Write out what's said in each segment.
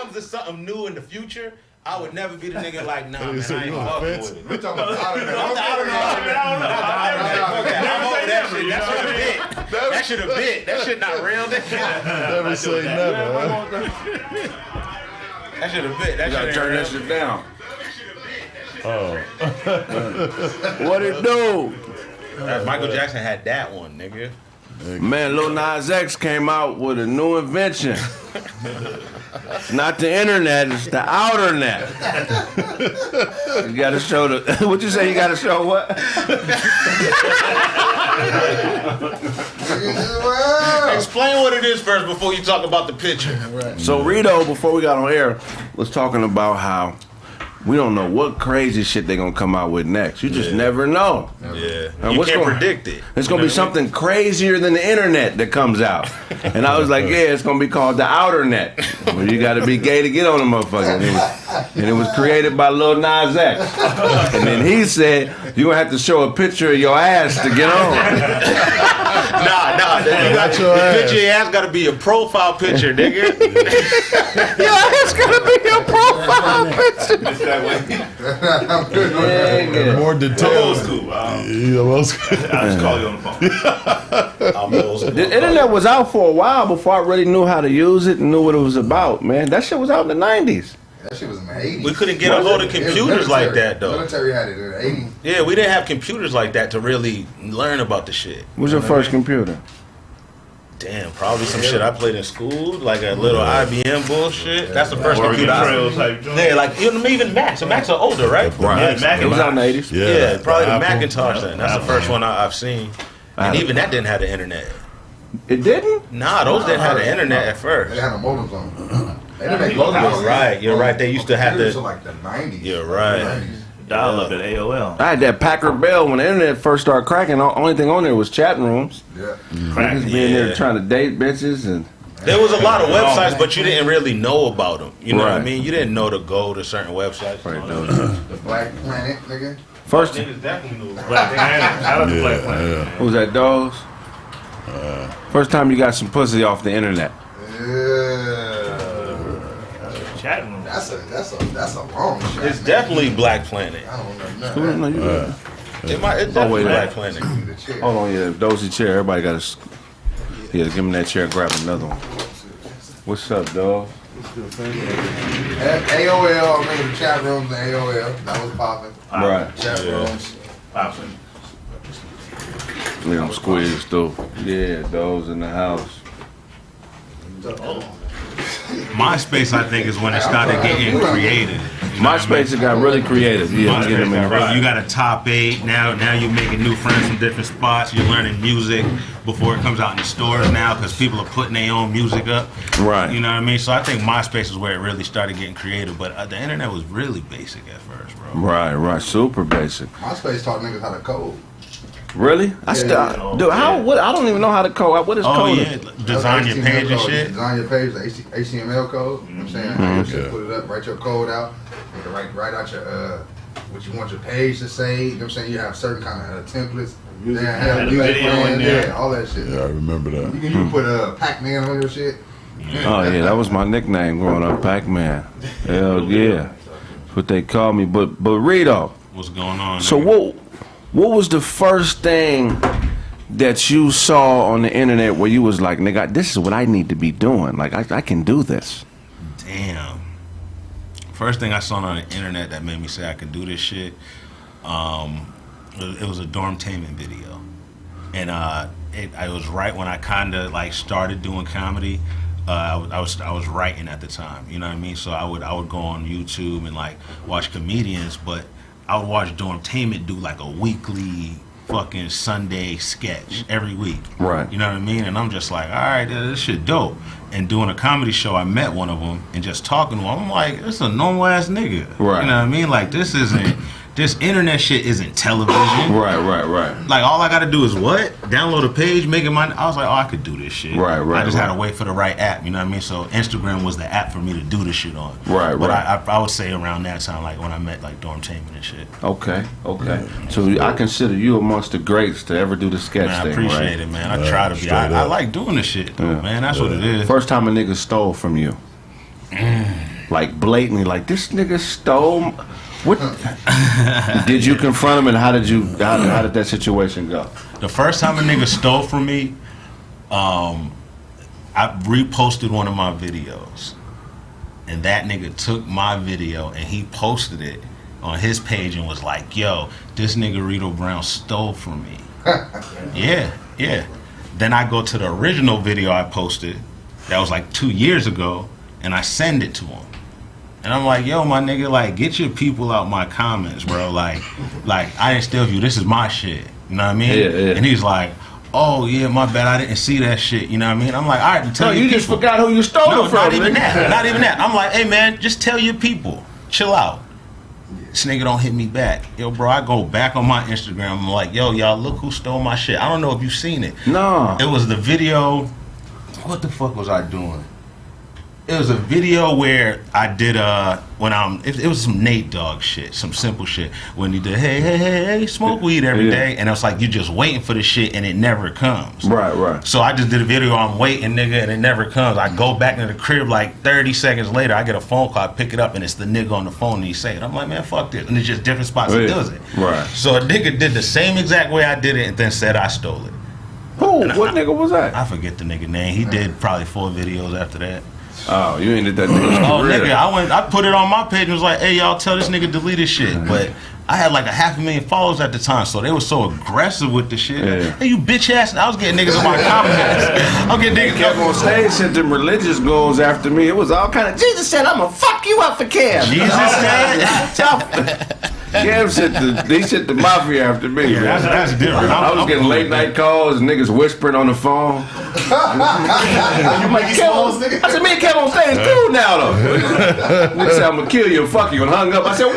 comes to something new in the future, I would never be the nigga like, nah, man, I ain't fucking with it. We're talking about I don't know. That should have bit. That shit not real, nigga. Never say never. That should have bit. That You gotta turn that shit down. Oh. What it do? Michael Jackson had that one, nigga. Man, Lil Nas X came out with a new invention. It's not the internet, it's the outer net. You gotta show the, what'd you say you gotta show what? Explain what it is first before you talk about the picture. Right. So Rito, before we got on air, was talking about how we don't know what crazy shit they're gonna come out with next. You just never know. Yeah. And You can't predict it. It's gonna be something crazier than the internet that comes out. And I was like, yeah, it's gonna be called the outer net. Where you gotta be gay to get on the motherfucker. And it was created by Lil Nas X. And then he said, you're gonna have to show a picture of your ass to get on. Nah. The picture of your ass gotta be a profile picture, nigga. Your ass gotta be your profile picture. More details. Old school. Old school. I'll just call you on the phone. I'm old school. The internet was out for a while before I really knew how to use it and knew what it was about, man. That shit was out in the 90s. That shit was in the 80s. We couldn't get a hold of computers like that, though. The military had it in the 80s. Yeah, we didn't have computers like that to really learn about the shit. What was your first computer? Damn, probably some shit I played in school, like a little IBM bullshit. That's the first Oregon computer Trail I type joint. Yeah, like even Macs. The Macs are older, right? Right. Yeah, It was out in the 80s. Yeah, probably the Apple. Macintosh then. That's the first one I've seen. And even that didn't have the internet. It didn't? Nah, those didn't have the internet at They first. had no modems on them. They didn't make modems. You're right. They used to have Computers the. until like the 90s. You're right. The 90s. Dial up at AOL. I had that Packard Bell when the internet first started cracking. The only thing on there was chat rooms. Yeah. Niggas being there Yeah. trying to date bitches and There was a lot of websites, but you didn't really know about them. You know what I Right. mean? You didn't know to go to certain websites. right, The Black Planet, nigga. first. Niggas definitely knew Black Planet. I was Black Planet. Who was that, Dogs? First time you got some pussy off the internet. Yeah. Chat room. That's a long shot. It's definitely Black Planet. I don't know Who nothing. know you got? It's definitely wait, Black Planet. The chick. Hold on, yeah, Dozy chair. Everybody got to. Yeah, give me that chair. Grab another one. What's up, dog? AOL, I remember the chat rooms in AOL. That was popping. Right. Chat rooms. Popping. We don't squeeze through. Yeah, those in the house. MySpace, I think, is when it started getting creative. MySpace, it got really creative. Yeah, we get them in Bro, you got a top 8 now. Now you're making new friends from different spots. You're learning music before it comes out in the stores now because people are putting their own music up. Right. You know what I mean? So I think MySpace is where it really started getting creative. But the internet was really basic at first, bro. Right. Super basic. MySpace taught niggas how to code. Really? I still, dude. How? What? I don't even know how to code. What is Oh coding? yeah, design your HTML page and code. shit. Design your page, the HTML code. You know what I'm saying? You just put it up, write your code out. You can write out your what you want your page to say. You know what I'm saying? You have certain kind of templates. Music, have the music video playing, in there. yeah, all that shit. Yeah, I remember that. You can put Pac-Man on your shit. Oh yeah, that was my nickname growing up, Pac-Man. Hell yeah, that's what they called me. But Rito. What's going on? So nigga? what was the first thing that you saw on the internet where you was like, nigga, this is what I need to be doing. Like I can do this. Damn. First thing I saw on the internet that made me say I could do this shit, it was a dormtainment video. And it was right when I kind of like started doing comedy. I was writing at the time, you know what I mean? So I would go on YouTube and like watch comedians, but I would watch Dormtainment do like a weekly fucking Sunday sketch every week. Right. You know what I mean? And I'm just like, all right, this shit dope. And doing a comedy show, I met one of them and just talking to him, I'm like, this is a normal ass nigga. Right. You know what I mean? Like this internet shit isn't television. Right. Like all I gotta do is what? Download a page, make it mine. I was like, oh, I could do this shit. Right. I just had to wait for the right app. You know what I mean? So Instagram was the app for me to do this shit on. Right. But I would say around that time, like when I met like Dormtainment and shit. Okay. So I consider you amongst the greats to ever do the sketch Man, I thing, appreciate right? it, man. I try to be. I like doing this shit, though, man. That's what it is. First time a nigga stole from you. like blatantly, like this nigga stole. What? Did you confront him, and how did that situation go? The first time a nigga stole from me, I reposted one of my videos, and that nigga took my video and he posted it on his page and was like, "Yo, this nigga Rito Brown stole from me." Yeah. Then I go to the original video I posted, that was like 2 years ago, and I send it to him. And I'm like, yo, my nigga, like, get your people out my comments, bro. Like I didn't steal you. This is my shit. You know what I mean? Yeah. And he's like, oh, yeah, my bad. I didn't see that shit. You know what I mean? I'm like, all right, tell you just forgot who you stole it from. Not even that. Not even that. I'm like, hey, man, just tell your people. Chill out. This nigga don't hit me back. Yo, bro, I go back on my Instagram. I'm like, yo, y'all, look who stole my shit. I don't know if you've seen it. No. It was the video. What the fuck was I doing? It was a video where I did it was some Nate Dogg shit, some simple shit. When he did hey, smoke weed every day, and it's like you just waiting for the shit and it never comes. Right. So I just did a video, I'm waiting, nigga, and it never comes. I go back into the crib like 30 seconds later, I get a phone call, I pick it up, and it's the nigga on the phone, and he say it. I'm like, man, fuck this. And it's just different spots he does it. Right. So a nigga did the same exact way I did it and then said I stole it. Who? What nigga was that? I forget the nigga name. He did probably 4 videos after that. Oh, you ain't did that nigga. Oh, nigga, I put it on my page and was like, hey, y'all, tell this nigga delete his shit. But I had like 500,000 followers at the time, so they were so aggressive with the shit. Yeah. Hey, you bitch ass. I was getting niggas in my comments. I'm getting niggas Kept on stage, sent them religious goals after me. It was all kind of, Jesus said, I'm gonna fuck you up for Kev. Jesus said. Kev sent the mafia after me. Yeah, that's different. I was getting late night calls, niggas whispering on the phone. You might get Kev, I said, me and Kev on stage cool now though. Nigga said, I'm gonna kill you and fuck you, and hung up. I said, what?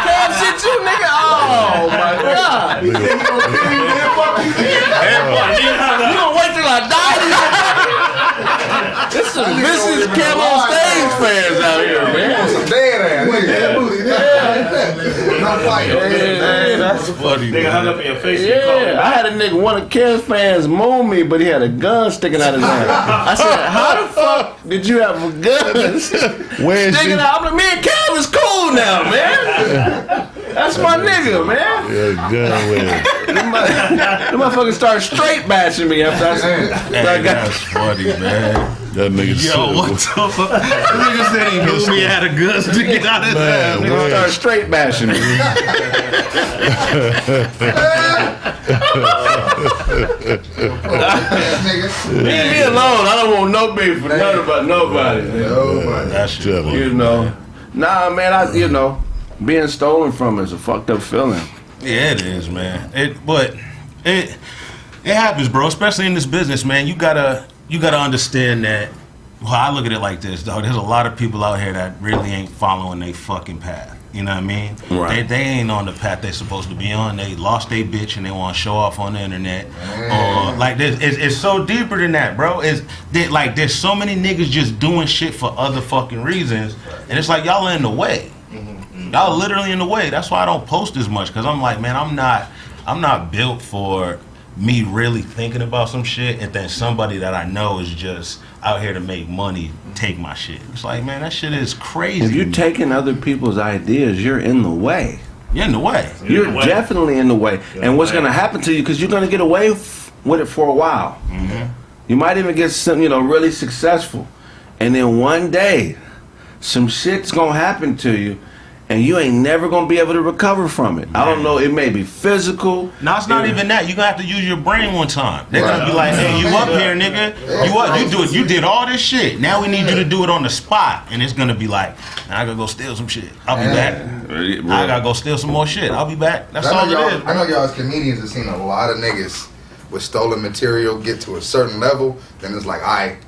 Kev sent you, nigga? Oh my God. You gonna wait till I die? There's some vicious Kev on stage fans out here, man. Some dead ass. Dead booty. Not fighting. That's funny. Nigga hung up in your face. Yeah, I had a nigga, one of Kev's fans moan me, but he had a gun sticking out his hand. I said, how the fuck did you have a gun sticking out? I'm like, me and Kev is cool now, man. That's my nigga, man. Yeah, gun with The motherfucker started straight bashing me after I said, That's funny, man. that nigga. Yo, what the fuck? This nigga said he knew me had a gun sticking out his ass. nigga started straight bashing me. Leave me alone. I don't want no beef for nothing about nobody. That's true. You know. Nah, man, being stolen from is a fucked up feeling. Yeah, it is, man. But it happens, bro. Especially in this business, man. You gotta understand that. Well, I look at it like this, though. There's a lot of people out here that really ain't following their fucking path. You know what I mean? Right. They ain't on the path they supposed to be on. They lost their bitch and they want to show off on the internet. Or like this, it's so deeper than that, bro. There's so many niggas just doing shit for other fucking reasons, and it's like y'all are in the way. Y'all literally in the way. That's why I don't post as much, because I'm like, man, I'm not built for me really thinking about some shit and then somebody that I know is just out here to make money take my shit. It's like, man, that shit is crazy. If you're taking other people's ideas, you're in the way. You're in the way. You're definitely in the way. And what's going to happen to you, because you're going to get away with it for a while. Mm-hmm. You might even get some, really successful. And then one day, some shit's going to happen to you, and you ain't never gonna be able to recover from it. I don't know, it may be physical. No, it's not even that. You're gonna have to use your brain one time. They're gonna be like, hey, you up here, nigga. You did all this shit. Now we need you to do it on the spot. And it's gonna be like, I gotta go steal some shit. I'll be back. I gotta go steal some more shit. I'll be back. That's all it is. I know y'all as comedians have seen a lot of niggas with stolen material get to a certain level, then it's like, alright,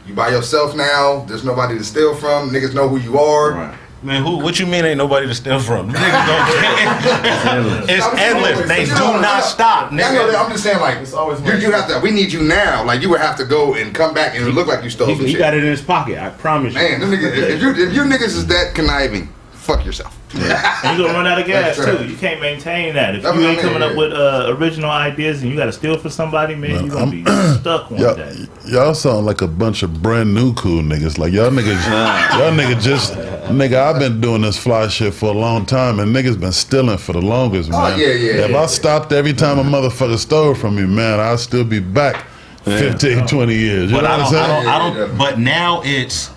you by yourself now, there's nobody to steal from, niggas know who you are. Right. Man, what you mean ain't nobody to steal from? Niggas don't It's endless. They do not stop, nigga. I'm just saying, like, you have to. We need you now. Like, you would have to go and come back, and it would look like you stole some He shit. got it in his pocket. I promise you. Man, them niggas, if you niggas is that conniving, fuck yourself. And you're gonna run out of gas That's right. too. You can't maintain that. If That's you what I ain't mean, coming up yeah. with original ideas and you gotta steal for somebody, man, you're gonna be stuck one day. Y'all sound like a bunch of brand new cool niggas. Like y'all niggas just I've been doing this fly shit for a long time, and niggas been stealing for the longest, man. Oh, yeah. If I stopped every time a motherfucker stole from me, man, I'd still be back 15, 20 years. You But know what I'm saying? I don't. But now it's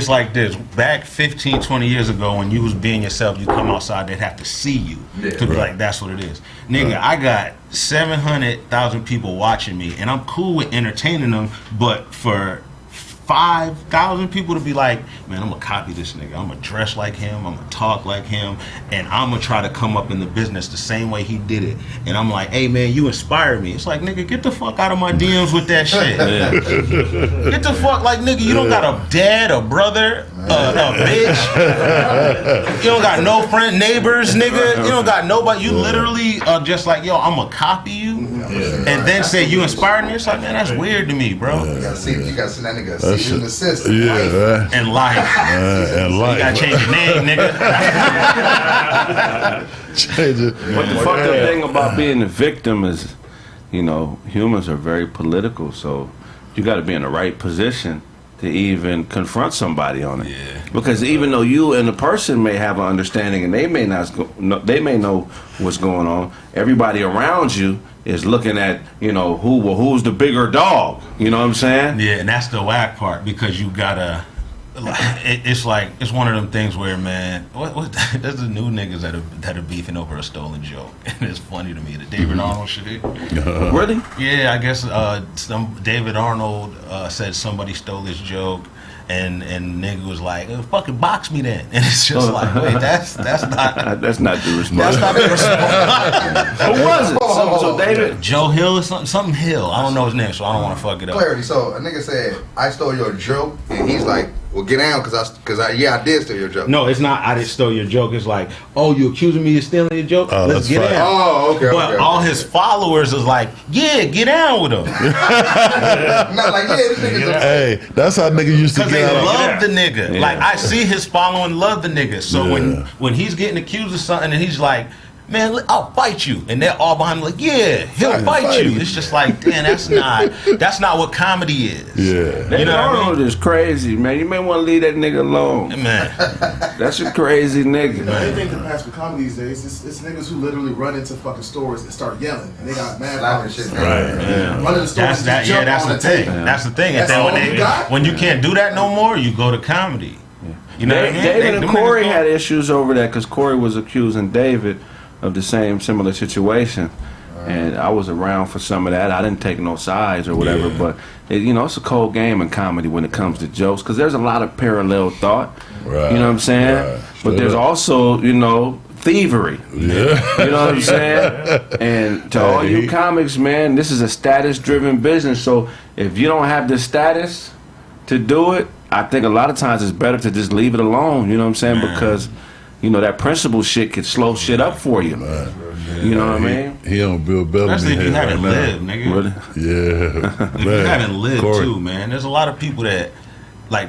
like this. Back 15, 20 years ago, when you was being yourself, you come outside, they'd have to see you to be like, that's what it is. Nigga, I got 700,000 people watching me, and I'm cool with entertaining them, but for 5,000 people to be like, man, I'm gonna copy this nigga. I'm gonna dress like him. I'm gonna talk like him, and I'm gonna try to come up in the business the same way he did it. And I'm like, hey man, you inspire me. It's like, nigga, get the fuck out of my DMs with that shit. Get the fuck, like, nigga, you don't got a dad, a brother, a bitch. You don't got no friend, neighbors, nigga. You don't got nobody. You literally are just like, yo, I'm gonna copy you, and then say you inspired me. It's like, man, that's weird to me, bro. You gotta see that nigga. See him assist. Yeah, man. And life. And You gotta life. change your name, nigga. Change it. But the fucked up thing about being a victim is, you know, humans are very political, so you got to be in the right position to even confront somebody on it. Yeah. Because even though you and the person may have an understanding and they may they may know what's going on, everybody around you is looking at, you know, who's the bigger dog. You know what I'm saying? Yeah, and that's the whack part, because you gotta. It's like, it's one of them things where, man, there's the new niggas that are beefing over a stolen joke, and it's funny to me, the David Arnold shit. Really? Yeah, I guess some David Arnold said somebody stole his joke, and nigga was like, fucking box me then. And it's just like, wait, that's not That's not the response. that's not the response. Who was it? So David. Joe Hill or something Hill. I don't know his name, so I don't want to fuck it up. Clarity. So a nigga said, I stole your joke, and he's like, well, get down, cause I did steal your joke. No, it's not. I didn't steal your joke. It's like, oh, you accusing me of stealing your joke? Oh, Let's that's get fine. down. Oh, okay. But all his followers is like, yeah, get down with him, Not like, yeah, this nigga's a Hey, that's how niggas used to because they get out. love the nigga. Yeah. Like, I see his following love the nigga. So Yeah. when he's getting accused of something and he's like, man, I'll fight you, and they're all behind him like, yeah, he'll fight you. It's just like, damn, that's not what comedy is. Yeah. David know what I mean? Arnold is crazy, man. You may want to leave that nigga alone. Man, That's a crazy nigga. Anything can pass for comedy these days. It's niggas who literally run into fucking stores and start yelling, and they got mad slapping followers. shit. yeah. Running the stores That's and just jump that's on the thing. table. That's the thing. And That's then all you got? when you can't do that no more, you go to comedy. You know what I mean? David and Them Corey niggas go- had issues over that because Corey was accusing David of the same similar situation. And I was around for some of that. I didn't take no sides or whatever, but you know, it's a cold game in comedy when it comes to jokes because there's a lot of parallel thought. Right. You know what I'm saying? Right. But there's also, you know, thievery. Yeah. You know what I'm saying? And to all you comics, man, this is a status-driven business. So if you don't have the status to do it, I think a lot of times it's better to just leave it alone. You know what I'm saying? Because, you know, that principle shit could slow shit up for you. You know what I mean? He on Bill Bellamy Especially if you head haven't right lived, now. nigga. Really? Yeah. If you haven't lived Corey. too, man. There's a lot of people that like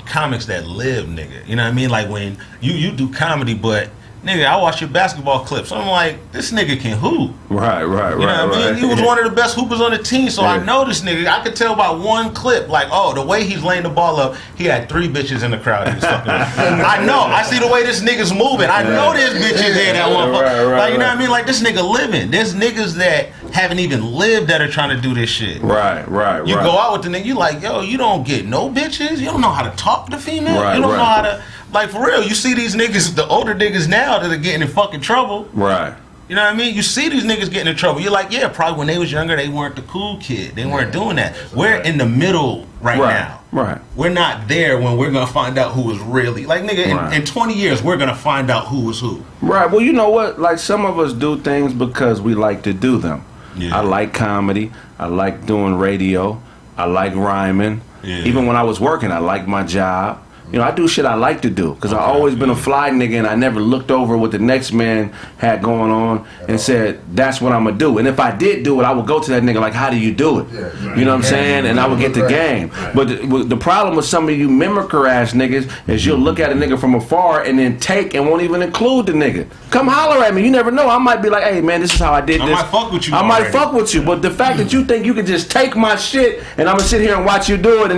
comics that live, nigga. You know what I mean? Like when you do comedy, but nigga, I watch your basketball clips. I'm like, this nigga can hoop. Right. You know what I mean? He was one of the best hoopers on the team, so I know this nigga. I could tell by one clip, like, oh, the way he's laying the ball up, he had 3 bitches in the crowd he was fucking with. I know. I see the way this nigga's moving. I know there's bitches there that want fuck. Like, you know what I mean? Like, this nigga living. There's niggas that haven't even lived that are trying to do this shit. Right. You go out with the nigga, you like, yo, you don't get no bitches. You don't know how to talk to females. Right, you don't right. know how to, like, for real. You see these niggas, the older niggas now that are getting in fucking trouble. Right. You know what I mean? You see these niggas getting in trouble. You're like, yeah, probably when they was younger, they weren't the cool kid. They weren't doing that. We're in the middle right now. Right. We're not there when we're going to find out who was really. Like, nigga, in 20 years, we're going to find out who was who. Right. Well, you know what? Like, some of us do things because we like to do them. Yeah. I like comedy. I like doing radio. I like rhyming. Yeah. Even when I was working, I liked my job. You know, I do shit I like to do because I always been a fly nigga, and I never looked over what the next man had going on and said that's what I'm gonna do. And if I did do it, I would go to that nigga like, how do you do it? You know what I'm saying? And I would get the game. But the problem with some of you mimicker ass niggas is you'll look at a nigga from afar and then take and won't even include the nigga. Come holler at me. You never know. I might be like, hey man, this is how I did this. I might fuck with you. I might fuck with you, but the fact that you think you can just take my shit and I'm gonna sit here and watch you do it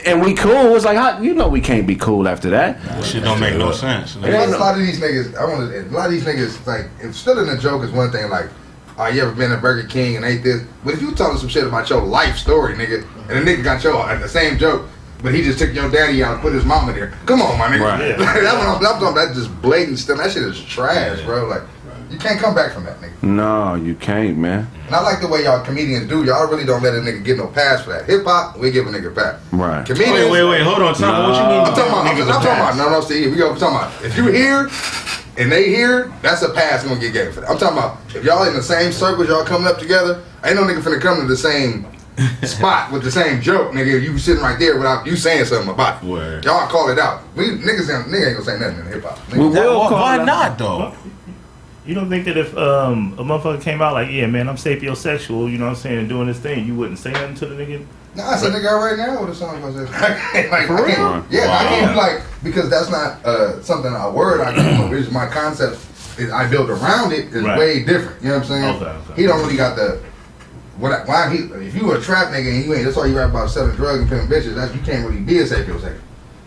and we cool, it's like, how, you know, we can't be cool after that. Shit don't make no sense. A lot of these niggas, a lot of these niggas, like, if still in a joke is one thing, like, oh, you ever been to Burger King and ate this? But if you telling some shit about your life story, nigga, and the nigga got the same joke, but he just took your daddy out and put his mama there. Come on, my nigga. Right. That's what I'm talking. That's just blatant stuff. That shit is trash, bro. Like, you can't come back from that, nigga. No, you can't, man. And I like the way y'all comedians do. Y'all really don't let a nigga get no pass for that. Hip hop, we give a nigga pass. Right. Comedians. Wait, hold on. Time. What you mean? I'm talking about. No, see, we go. I'm talking about. If you here and they here, that's a pass gonna get gave for that. I'm talking about if y'all in the same circles, y'all coming up together. Ain't no nigga finna come to the same spot with the same joke, nigga. You sitting right there without you saying something about it. Word. Y'all call it out. Nigga ain't gonna say nothing in hip hop. Why not though? You don't think that if a motherfucker came out like, yeah, man, I'm sapiosexual, you know what I'm saying, and doing this thing, you wouldn't say nothing to the nigga? Nah, I said nigga right now with a song gonna say. Like, for real? Yeah, wow. I can't like, because that's not something, a word I can use. My concept is I build around it is way different. You know what I'm saying? Okay. He don't really got the if you a trap nigga and you ain't, that's all you rap about, selling drugs and pimping bitches, that you can't really be a sapiosexual.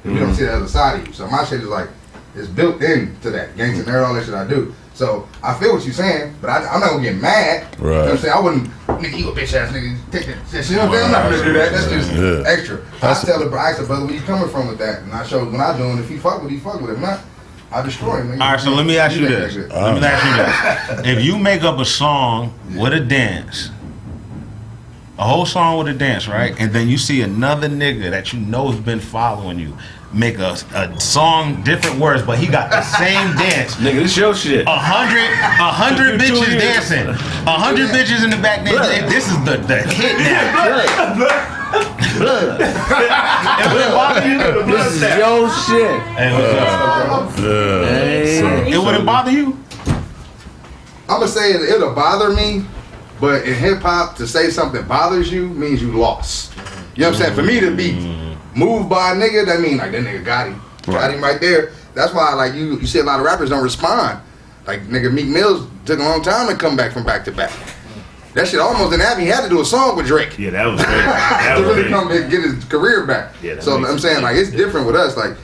You don't see the other side of you. So my shit is like, it's built into that gangsta nerd, all that shit I do. So I feel what you're saying, but I'm not gonna get mad. Right. You know what I'm saying? I wouldn't, nigga, you a bitch ass nigga, take that shit. You know what I'm saying? I'm not gonna do that. That's just extra. I ask the brother where you coming from with that, and I show when I do it. If he fuck with it, he fuck with it. If not, I destroy him. All right, so let me ask you this. If you make up a song with a dance, a whole song with a dance, right? And then you see another nigga that you know has been following you make a song, different words, but he got the same dance. Nigga, this your shit. 100 bitches dancing. 100 bitches in the back. This is the hit now. Blood. It wouldn't bother you? This is your shit. It wouldn't bother you? I'm gonna say it'll bother me, but in hip hop, to say something bothers you means you lost. You know what I'm saying? For me to be moved by a nigga, that mean like that nigga got him. Got him right there. That's why like you see a lot of rappers don't respond. Like nigga Meek Mills took a long time to come back from back to back. That shit almost didn't happen. He had to do a song with Drake. Yeah, that was great. That was to really come and get his career back. Yeah, so I'm saying like it's different with us. Like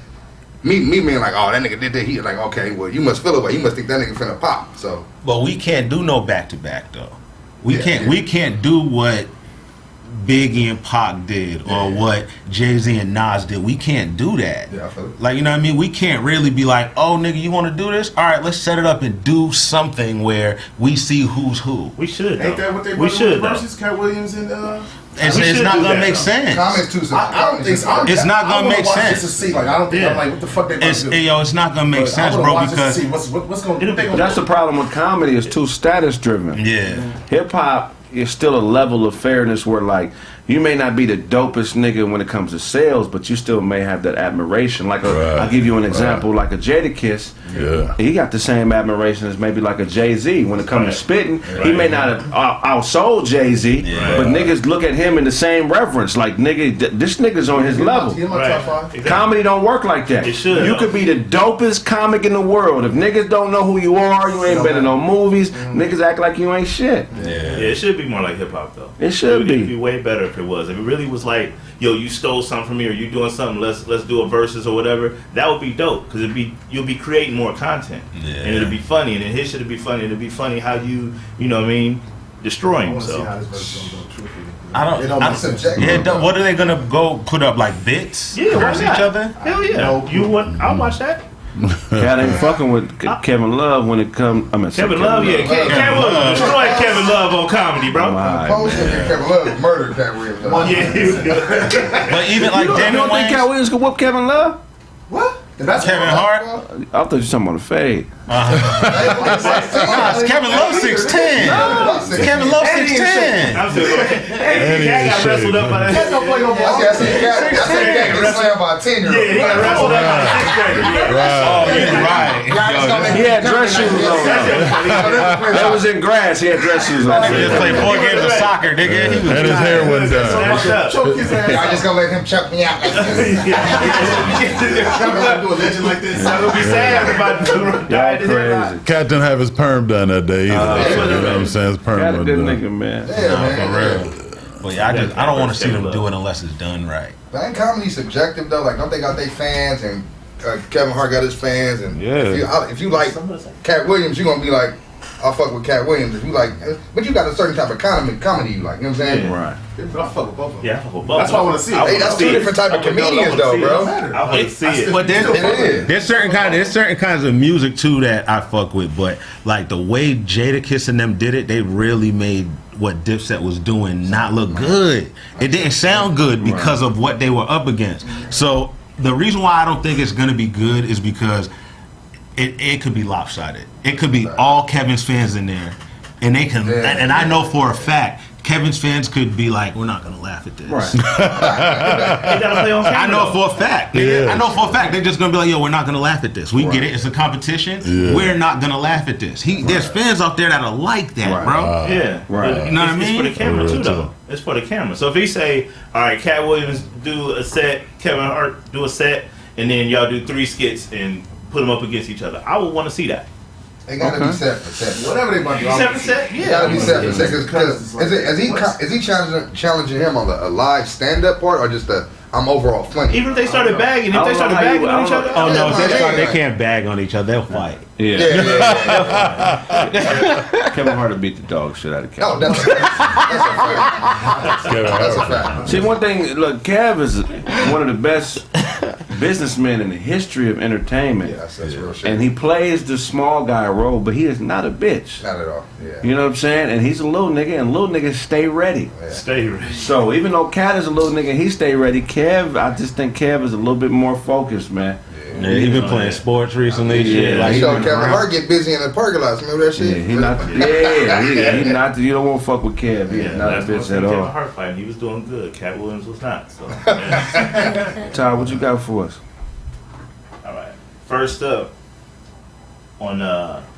me being like, oh that nigga did that. He like, okay, well you must feel it, but you must think that nigga finna pop. So but we can't do no back to back though. We can't do what Biggie and Pac did or what Jay-Z and Nas did. We can't do that. Yeah, I feel it. Like, you know what I mean? We can't really be like, oh, nigga, you want to do this? All right, let's set it up and do something where we see who's who. We should. Ain't that what they did versus Cat Williams and it's not gonna make sense. Comments too. I don't think so. It's not gonna make sense. Just to see, like I don't think I'm like, what the fuck they gonna do? It's not gonna make sense, bro. Because what's gonna that's the problem with comedy. It's too status driven. Yeah, hip hop is still a level of fairness where like you may not be the dopest nigga when it comes to sales, but you still may have that admiration. Like I'll give you an example, like a Jadakiss. Yeah, he got the same admiration as maybe like a Jay-Z when it comes to spitting. He may not have outsold Jay-Z, but niggas look at him in the same reverence. Like nigga, this nigga's on his level. Comedy don't work like that. It should. You could be the dopest comic in the world. If niggas don't know who you are, you ain't been in no movies. Niggas act like you ain't shit. Yeah, it should be more like hip hop though. It should be. It'd be way better if it was. If it really was like, yo, you stole something from me, or you doing something, let's do a versus or whatever. That would be dope because you'll be creating more content, and it'll be funny, and then his shit'll be funny. It'll be funny how you know what I mean, destroy him. So I don't. What are they gonna go put up like bits versus each other? Hell yeah. No, I'll watch that. Cat ain't fucking with Kevin Love when it comes. I mean, Kevin Love, yeah. Kevin Love destroyed Kevin Love on comedy, bro. Kevin Love murdered Cat Williams. Yeah, but even like you don't think Cat Williams could whoop Kevin Love? What? That's Kevin Hart. I thought you were talking about a fade. It's Kevin Lowe 6'10". Kevin Lowe 6'10". I'm still going. Hey, Cat got wrestled up by that. don't play no ball. I said Cat gets slammed by a 10-year-old. Yeah, he got wrestled up by the 6th grader. Oh, you're right. He had dress shoes on. That was in grass. He had dress shoes on. He just played 4 games of soccer, nigga. He was And his hair wasn't done. Snatched up. Choke his ass. Y'all just gonna let him choke me out like this. Do a legend like this. That would be sad if I died. Crazy. Cat didn't have his perm done that day either. So, you know what I'm saying? His perm Got a wasn't good done. nigga, man. Yeah, man. But yeah, I don't want to see them do it unless it's done right. But ain't comedy subjective though? Like, don't they got their fans and Kevin Hart got his fans and if you like Cat Williams, you gonna be like, I'll fuck with Cat Williams. If you like, but you got a certain type of comedy you like. You know what I'm saying? Right. I fuck with both of them. Yeah, I fuck with both. That's what I want to see. Hey, that's two different type of comedians though, bro. I want to see it. But is. there's certain kinds of music too that I fuck with. But like the way Jadakiss and them did it, they really made what Dipset was doing not look good. It didn't sound good because of what they were up against. So the reason why I don't think it's gonna be good is because it could be lopsided. It could be all Kevin's fans in there, and they can. And I know for a fact, Kevin's fans could be like, "We're not gonna laugh at this." Right. They gotta play on camera. I know for a fact. I know for a fact they're just gonna be like, "Yo, we're not gonna laugh at this. We get it. It's a competition. Yeah. We're not gonna laugh at this." There's fans out there that are like that, bro. Yeah, Right. You know what I mean? It's for the camera Real too, though. too. It's for the camera. So if he say, "All right, Cat Williams do a set, Kevin Hart do a set, and then y'all do 3 skits and put them up against each other," I would want to see that. They gotta be set for set. Whatever they about to do. Set for set, They gotta yeah. be set for set. Because is he challenging him on a live stand up part or just I'm overall funny? Even if they started bagging, I don't know how you- on each other, Oh no, Yeah, they yeah. can't bag on each other. They'll fight. Yeah. Yeah. Kevin Hart would beat the dog shit out of Kevin. Oh, that's a fact. That's a fact. See, one thing, look, Kev is one of the best businessmen in the history of entertainment. Yeah, that's real shit. And he plays the small guy role, but he is not a bitch. Not at all. Yeah. You know what I'm saying? And he's a little nigga, and little niggas stay ready. stay ready. So even though Cat is a little nigga, he stay ready. Kev, I just think Kev is a little bit more focused, man. Yeah, he been playing sports recently. Yeah. Shit, like He he showed been Kevin around. Hart get busy in the parking lots. Remember that Yeah, shit? he not. He not. You don't want to fuck with Kev. He is not a That's bitch at Kevin all. Hart fighting. He was doing good. Cat Williams was not. So, Ty, what you got for us? all right. First up on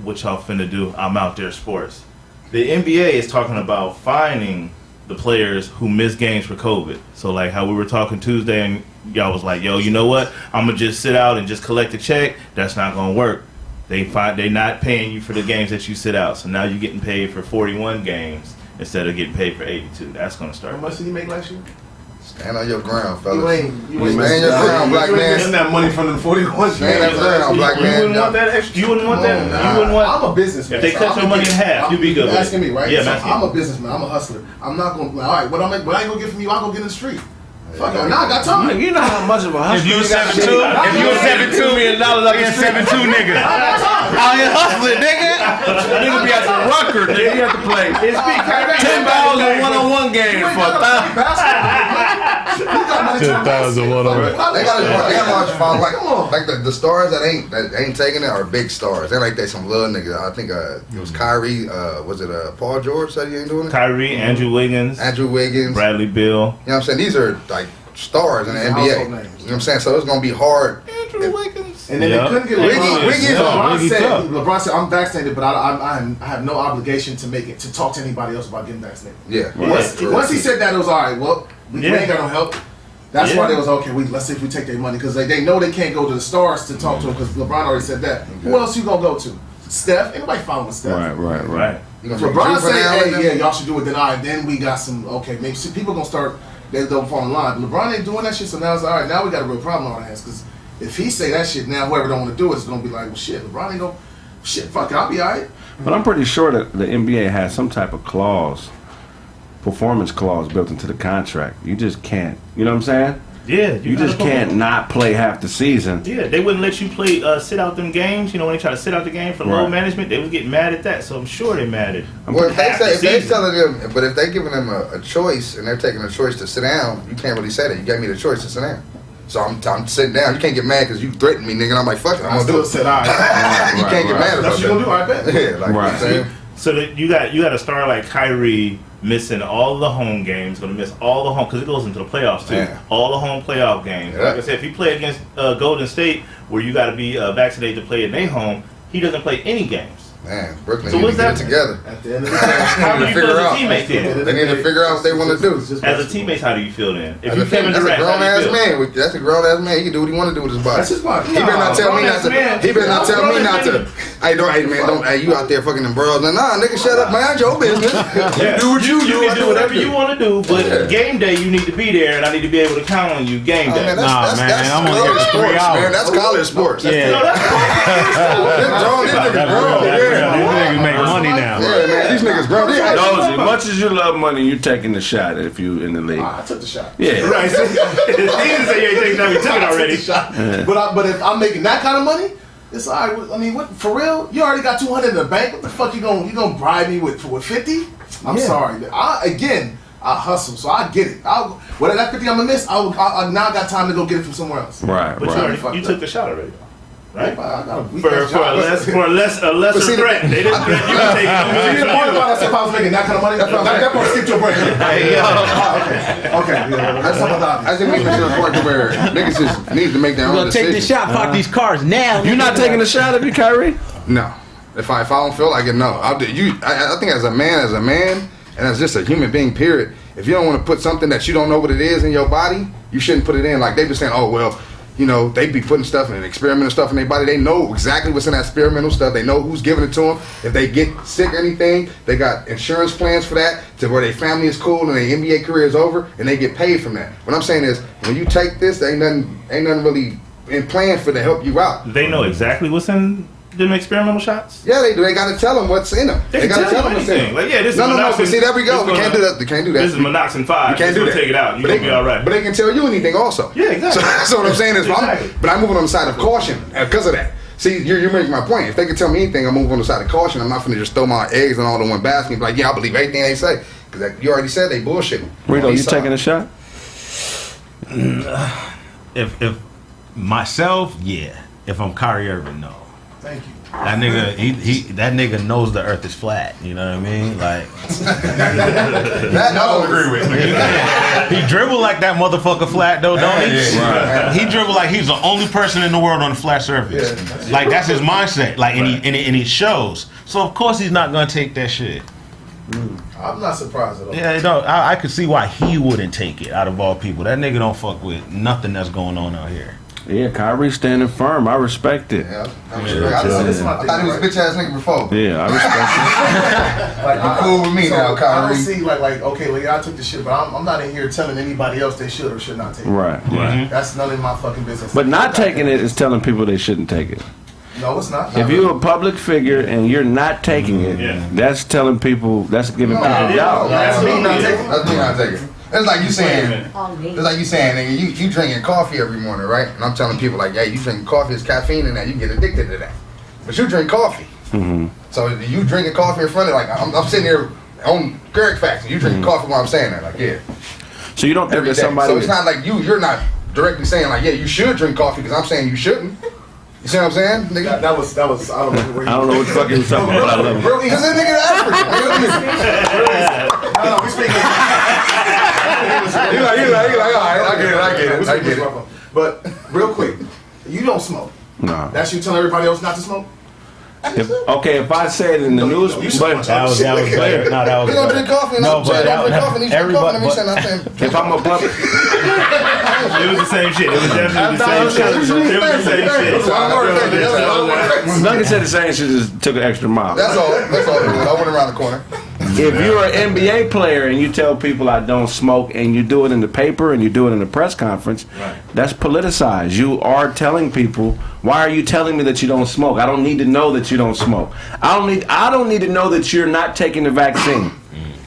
what y'all finna do, I'm Out There Sports. The NBA is talking about fining the players who miss games for COVID. So like how we were talking Tuesday and y'all was like, yo, you know what? I'm gonna just sit out and just collect a check. That's not gonna work. They not paying you for the games that you sit out. So now you're getting paid for 41 games instead of getting paid for 82. That's gonna start. How much did he make last year? Stand on your ground, You fellas. ain't Stand your ground, black you ain't man. getting that money from them 41. Stand your ground, black You man. wouldn't want that extra. You wouldn't want that. Nah. You wouldn't want. I'm a businessman. If they cut your money in half, you'd be good with it. Asking me, right? Yeah, So I'm asking I'm you. a businessman. I'm a hustler. I'm not going to, all right, what I ain't going to get from you, I'll go get in the street. Fuck it. Now I got time. You know how much of a hustler If you got 7'2", if you $7'2 million up in 7'2 niggas out here hustling, nigga. Nigga be at the Rucker, nigga. You have to play 10,000 one-on-one game for $10,000 whatever. They got large following. Like the stars that ain't taking it are big stars. They like they some little niggas. I think it was Kyrie. Was it Paul George said he ain't doing it? Kyrie, Andrew Wiggins, Andrew Wiggins. Bradley Beal. You know what I'm saying? These are like stars in the NBA. household You know names. what I'm saying? So it's gonna be hard. Andrew Wiggins. And then Yeah. they couldn't get Wiggins- LeBron said, I'm vaccinated, but I have no obligation to talk to anybody else about getting vaccinated. Yeah. Once he said that, it was all right. Well, we Yeah. ain't got no help. That's Yeah. why they was okay. Let's see if we take their money because they know they can't go to the stars to talk to them because LeBron already said that. Who else you gonna go to? Steph? Ain't nobody following Steph. Right. You gonna If take LeBron Drew say, Van Allen? hey, yeah, y'all should do it, then all right, then we got some, okay, maybe see, people gonna start, they don't fall in line. But LeBron ain't doing that shit, so now it's all right, now we got a real problem on our hands. Because if he say that shit, now whoever don't want to do it is gonna be like, well, shit, LeBron ain't gonna, shit, fuck it, I'll be all right. But I'm pretty sure that the NBA has some type of clause, performance clause built into the contract. You just can't. You know what I'm saying? Yeah. You just can't not play half the season. Yeah, they wouldn't let you play sit out them games. You know, when they try to sit out the game for low management, they was getting mad at that. So I'm sure they mad at. Well, if half the they season. telling them, but if they giving them a choice and they're taking a choice to sit down, you can't really say that. You gave me the choice to sit down. So I'm sitting down. You can't get mad because you threatened me, nigga. And I'm like, fuck it, I'm gonna do it. Said, all right. You can't get mad about that. That's what you gonna do, I bet. Yeah, like, you know what I'm saying? So that you got a star like Kyrie missing all the home games, going to miss all the home because it goes into the playoffs too. Yeah. All the home playoff games. Yeah. Like I said, if he play against Golden State, where you got to be vaccinated to play in their home, he doesn't play any games. Man, Brooklyn so need to get it together. At the end of the day, how do you feel as a teammate then? They need to figure out what they want to do. As a teammate, how do you feel then? If that's a grown ass man. That's a grown ass man. He can do what he want to do with his body. That's his body. He better not tell me not to. He better not tell me not to. Hey, man, hey, you out there fucking them bros? Nah, nigga, shut up, mind your business. You do what you do. You can do whatever you want to do, but game day you need to be there, and I need to be able to count on you. Game day. That's college sports, man. That's college sports. Yeah. These niggas make money now. Yeah, man, these niggas grown. As much as you love money, you taking the shot if you in the league. I took the shot. Yeah. Right. He didn't say you ain't taking that. He took it already. Yeah. But if I'm making that kind of money, it's all right. I mean, what for real? You already got 200 in the bank. What the fuck you gonna bribe me with 50? I'm sorry. I hustle, so I get it. Whatever that 50 I'm gonna miss, I now got time to go get it from somewhere else. Right. But you took the shot already. Right? I got a for a lesser threat. They didn't threaten you to take it. You didn't worry about us if I was making that kind of money. That part skip to a break. Okay. I think we to the point where niggas just need to make their own decision. Take the shot, fuck these cars now. You're not taking the shot if you Kyrie? No. If I don't feel like it, no. I think as a man, and as just a human being, period, if you don't want to put something that you don't know what it is in your body, you shouldn't put it in. Like they be saying, oh, well, you know, they be putting stuff in experimental stuff in their body. They know exactly what's in that experimental stuff. They know who's giving it to them. If they get sick or anything, they got insurance plans for that to where their family is cool and their NBA career is over and they get paid from that. What I'm saying is, when you take this, there ain't nothing really in plan for to help you out. They know exactly what's in them experimental shots? Yeah, they do. They got to tell them what's in them. They got to tell them what's in them. Like, yeah, this is no. But see, there we go. We can't do that. They can't do that. This is Monoxin 5. You can't do that. Take it out. You're going to be all right. But they can tell you anything also. Yeah, exactly. So what I'm saying is, but I'm moving on the side of caution because of that. See, you're making my point. If they can tell me anything, I'm moving on the side of caution. I'm not going to just throw my eggs in all in one basket and be like, yeah, I believe everything they say. Because you already said they bullshitting. Rito, you taking a shot? If myself, yeah. If I'm Kyrie Irving, no. Thank you. That nigga, that nigga knows the earth is flat. You know what I mean? Like that I don't agree with. He dribble like that motherfucker flat though, don't he? Yeah. He dribble like he's the only person in the world on the flat surface. Yeah. Like that's his mindset. Like and it shows. So of course he's not gonna take that shit. I'm not surprised at all. Yeah, no, I could see why he wouldn't take it out of all people. That nigga don't fuck with nothing that's going on out here. Yeah, Kyrie standing firm. I respect it. Yeah, I thought he was a bitch ass nigga before. Yeah, I respect it. Like, you cool with me now, Kyrie. I don't see okay, I took the shit, but I'm not in here telling anybody else they should or should not take it. Right. That's none of my fucking business. But not taking it is telling people they shouldn't take it. No, it's not. If you're a public figure and you're not taking it, that's telling people, that's giving people doubt. That's me not taking it. That's me not taking it. It's like you saying, nigga, you drinking coffee every morning, right? And I'm telling people like, yeah, you drinking coffee, there's caffeine in that, you get addicted to that. But you drink coffee. Mm-hmm. So you drinking coffee in front of, like, I'm sitting here on Kraig Facts, and you drinking coffee while I'm saying that, like, yeah. So you don't think that somebody... So it's not like you're not directly saying like, yeah, you should drink coffee, because I'm saying you shouldn't. You see what I'm saying? Nigga? That was I don't know where I don't know what the fuck you was talking about. Because that nigga African. No, we speaking. You like, all right, I get it. But real quick, you don't smoke. No. That's you telling everybody else not to smoke? If I say it in the news, but that was better. No, that was. He don't drink coffee. No, but don't drink coffee. He's drinking coffee. If I'm a public, it was the same shit. It was definitely the same shit. It was the same shit. Nugget said the same shit. Just took an extra mile. That's all. I went around the corner. If you're an NBA player and you tell people I don't smoke and you do it in the paper and you do it in the press conference, that's politicized. You are telling people, why are you telling me that you don't smoke? I don't need to know that you don't smoke. I don't need to know that you're not taking the vaccine.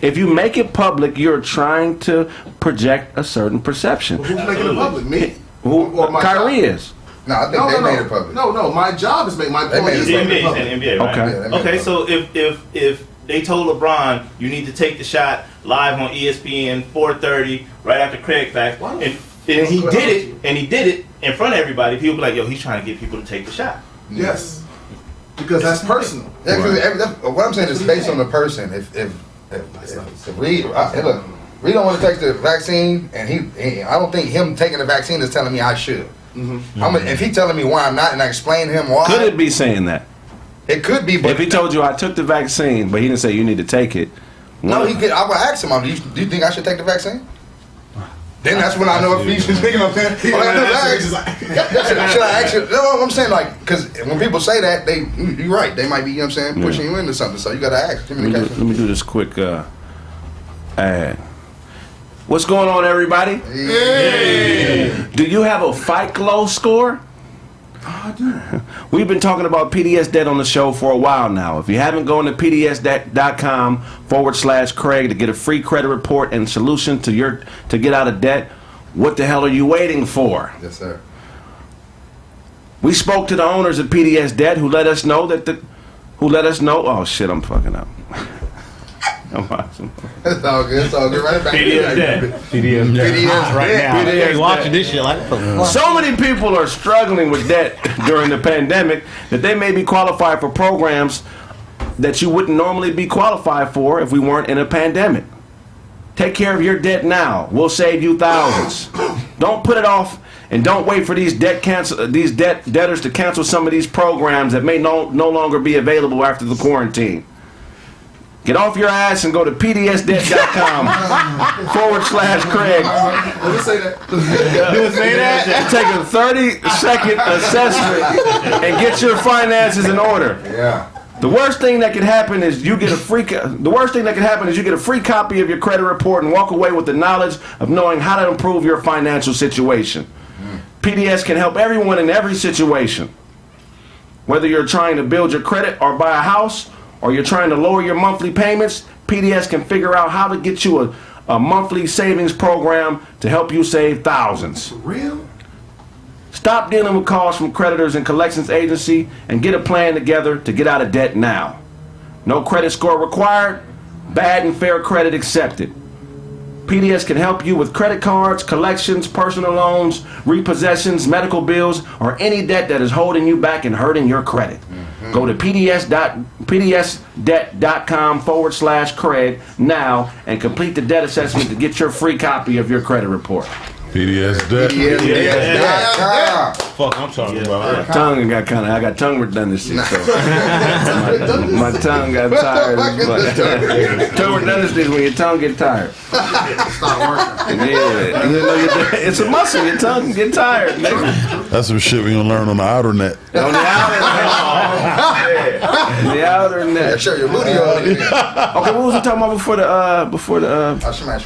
If you make it public, you're trying to project a certain perception. Well, who's making it public? Me? Kyrie is. No, I think they made it public. No, my job is make my point is make it public. NBA, right? Okay, so if they told LeBron you need to take the shot live on ESPN 4:30 right after Kraig Facts, and and he did it in front of everybody, people be like, yo, he's trying to get people to take the shot. Yes. Because that's personal. Yeah, what I'm saying is based on the person. If Reed, look, Reed don't want to take the vaccine, and I don't think him taking the vaccine is telling me I should. If he telling me why I'm not, and I explain to him why. Could it be saying that? It could be, but if he told you I took the vaccine, but he didn't say you need to take it. No, he could. I would ask him, do you think I should take the vaccine? Then that's when I know if he's thinking of that. Should I ask you? No, I'm saying, like, because when people say that, you're right. They might be, you know what I'm saying, pushing you into something. So you got to ask. Let me do this quick ad. What's going on, everybody? Hey. Do you have a FICLO score? I do. We've been talking about PDS debt on the show for a while now. If you haven't gone to pdsdebt.com/Kraig to get a free credit report and solution to get out of debt, what the hell are you waiting for? Yes, sir. We spoke to the owners of PDS Debt who let us know oh shit, I'm fucking up. It's all good. It's all good. Right back. PDS debt. PDS right now. PDS watching this shit like. So many people are struggling with debt during the pandemic that they may be qualified for programs that you wouldn't normally be qualified for if we weren't in a pandemic. Take care of your debt now. We'll save you thousands. Don't put it off, and don't wait for these debtors to cancel some of these programs that may no longer be available after the quarantine. Get off your ass and go to pdsdebt.com/Kraig. Let me say that. Take a 30-second assessment and get your finances in order. Yeah. The worst thing that could happen is you get a free copy of your credit report and walk away with the knowledge of knowing how to improve your financial situation. PDS can help everyone in every situation. Whether you're trying to build your credit or buy a house, or you're trying to lower your monthly payments, PDS can figure out how to get you a monthly savings program to help you save thousands. For real? Stop dealing with calls from creditors and collections agency and get a plan together to get out of debt now. No credit score required, bad and fair credit accepted. PDS can help you with credit cards, collections, personal loans, repossessions, medical bills, or any debt that is holding you back and hurting your credit. Go to pdsdebt.com/Kraig now and complete the debt assessment to get your free copy of your credit report. PDS debt. Fuck, I'm talking about. My tongue got I got tongue redundancy, so my tongue got tired. Tongue redundancy is when your tongue get tired. Stop working. Yeah, it's a muscle. Your tongue can get tired, nigga. That's some shit we gonna learn on the outer net. On the outer net. The outer net. Show your booty on it. Okay, what was we talking about before the Smash.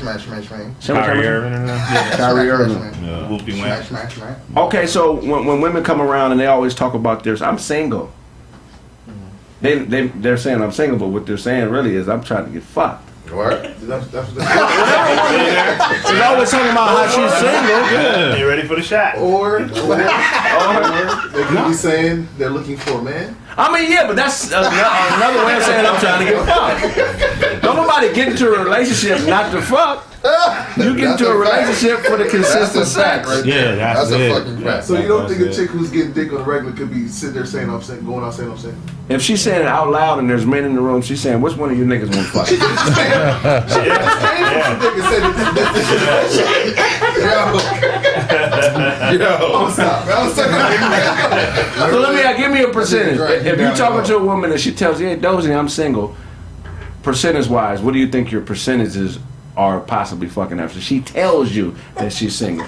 Kyrie Irving. Kyrie Irving. Whoopie Smash. Okay, so when women come around and they always talk about this, I'm single. They're saying I'm single, but what they're saying really is I'm trying to get fucked. What? She's always talking about how she's single. They ready for the shot. Or they could be saying they're looking for a man. I mean, yeah, but that's another way of saying I'm trying to get fucked. Don't nobody get into a relationship not to fuck. You get into a relationship for the consistent sex. Right Yeah, that's a it. fucking fact. So you don't think a chick who's getting dick on the regular could be sitting there saying I'm saying, going out saying I'm saying? If she's saying it out loud and there's men in the room, she's saying, which one of you niggas want to fuck? Yo, stop. So give me a percentage. If you're talking to a woman and she tells you, hey, Dozy, I'm single, percentage-wise, what do you think your percentages are possibly fucking after she tells you that she's single?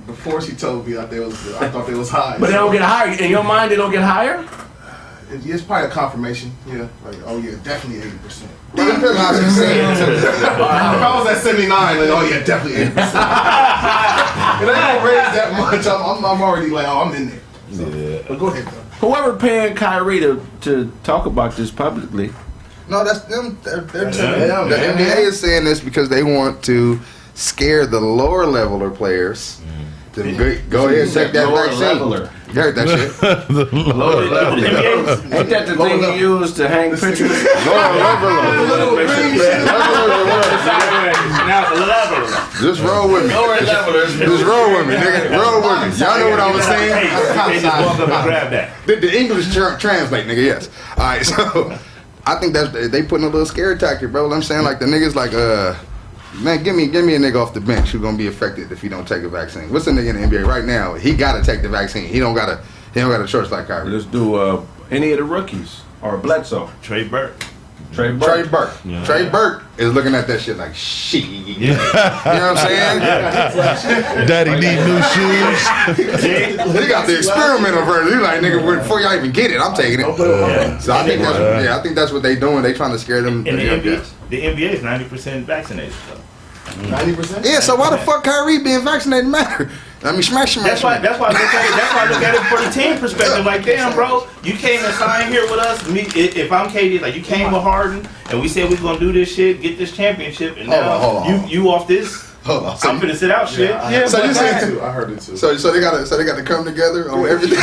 Before she told me, I thought they was high. But they don't get higher. In your mind, they don't get higher? It's probably a confirmation. Yeah. Like, oh yeah, definitely 80%. It depends how she's saying it. If I was at 79, like, oh yeah, definitely 80%. It ain't gonna raise that much. I'm already like, oh, I'm in there. So, yeah. But go ahead, though. Whoever paying Kyrie to talk about this publicly. No, that's them. They're telling the NBA is saying this because they want to scare the lower leveler players to go ahead and take that vaccine. You heard that shit. Lower level. Ain't that the thing you use to hang pictures? Lower level. Just roll with me. Lower level. Just roll with me, nigga. Roll with me. Y'all know what I was saying? They just walk up and grab that. The English translate, nigga, yes. Alright, so I think that's they putting a little scare tactic, bro. I'm saying like the niggas like man, give me a nigga off the bench who's gonna be affected if he don't take a vaccine. What's the nigga in the NBA right now? He gotta take the vaccine. He don't got a choice like Kyrie. Let's do any of the rookies or Bledsoe. Trey Burke. Trey Burke. Yeah. Trey Burke is looking at that shit like shit. Yeah. You know what I'm saying? Daddy need new shoes. He got the experimental version. He's like, nigga, before y'all even get it, I'm taking it. Yeah. So I think that's what they doing. They trying to scare them. And the NBA is 90% vaccinated. So. 90%? Yeah, so why the fuck Kyrie being vaccinated matter? I mean, smash. That's why I look at it for the team perspective. Like, damn, bro, you came and signed here with us. If I'm KD, like, you came with Harden, and we said we gonna do this shit, get this championship, and now you off this. Hold on. So I'm finna sit out shit. Yeah, so you said too. I heard it too. So they got to come together on everything.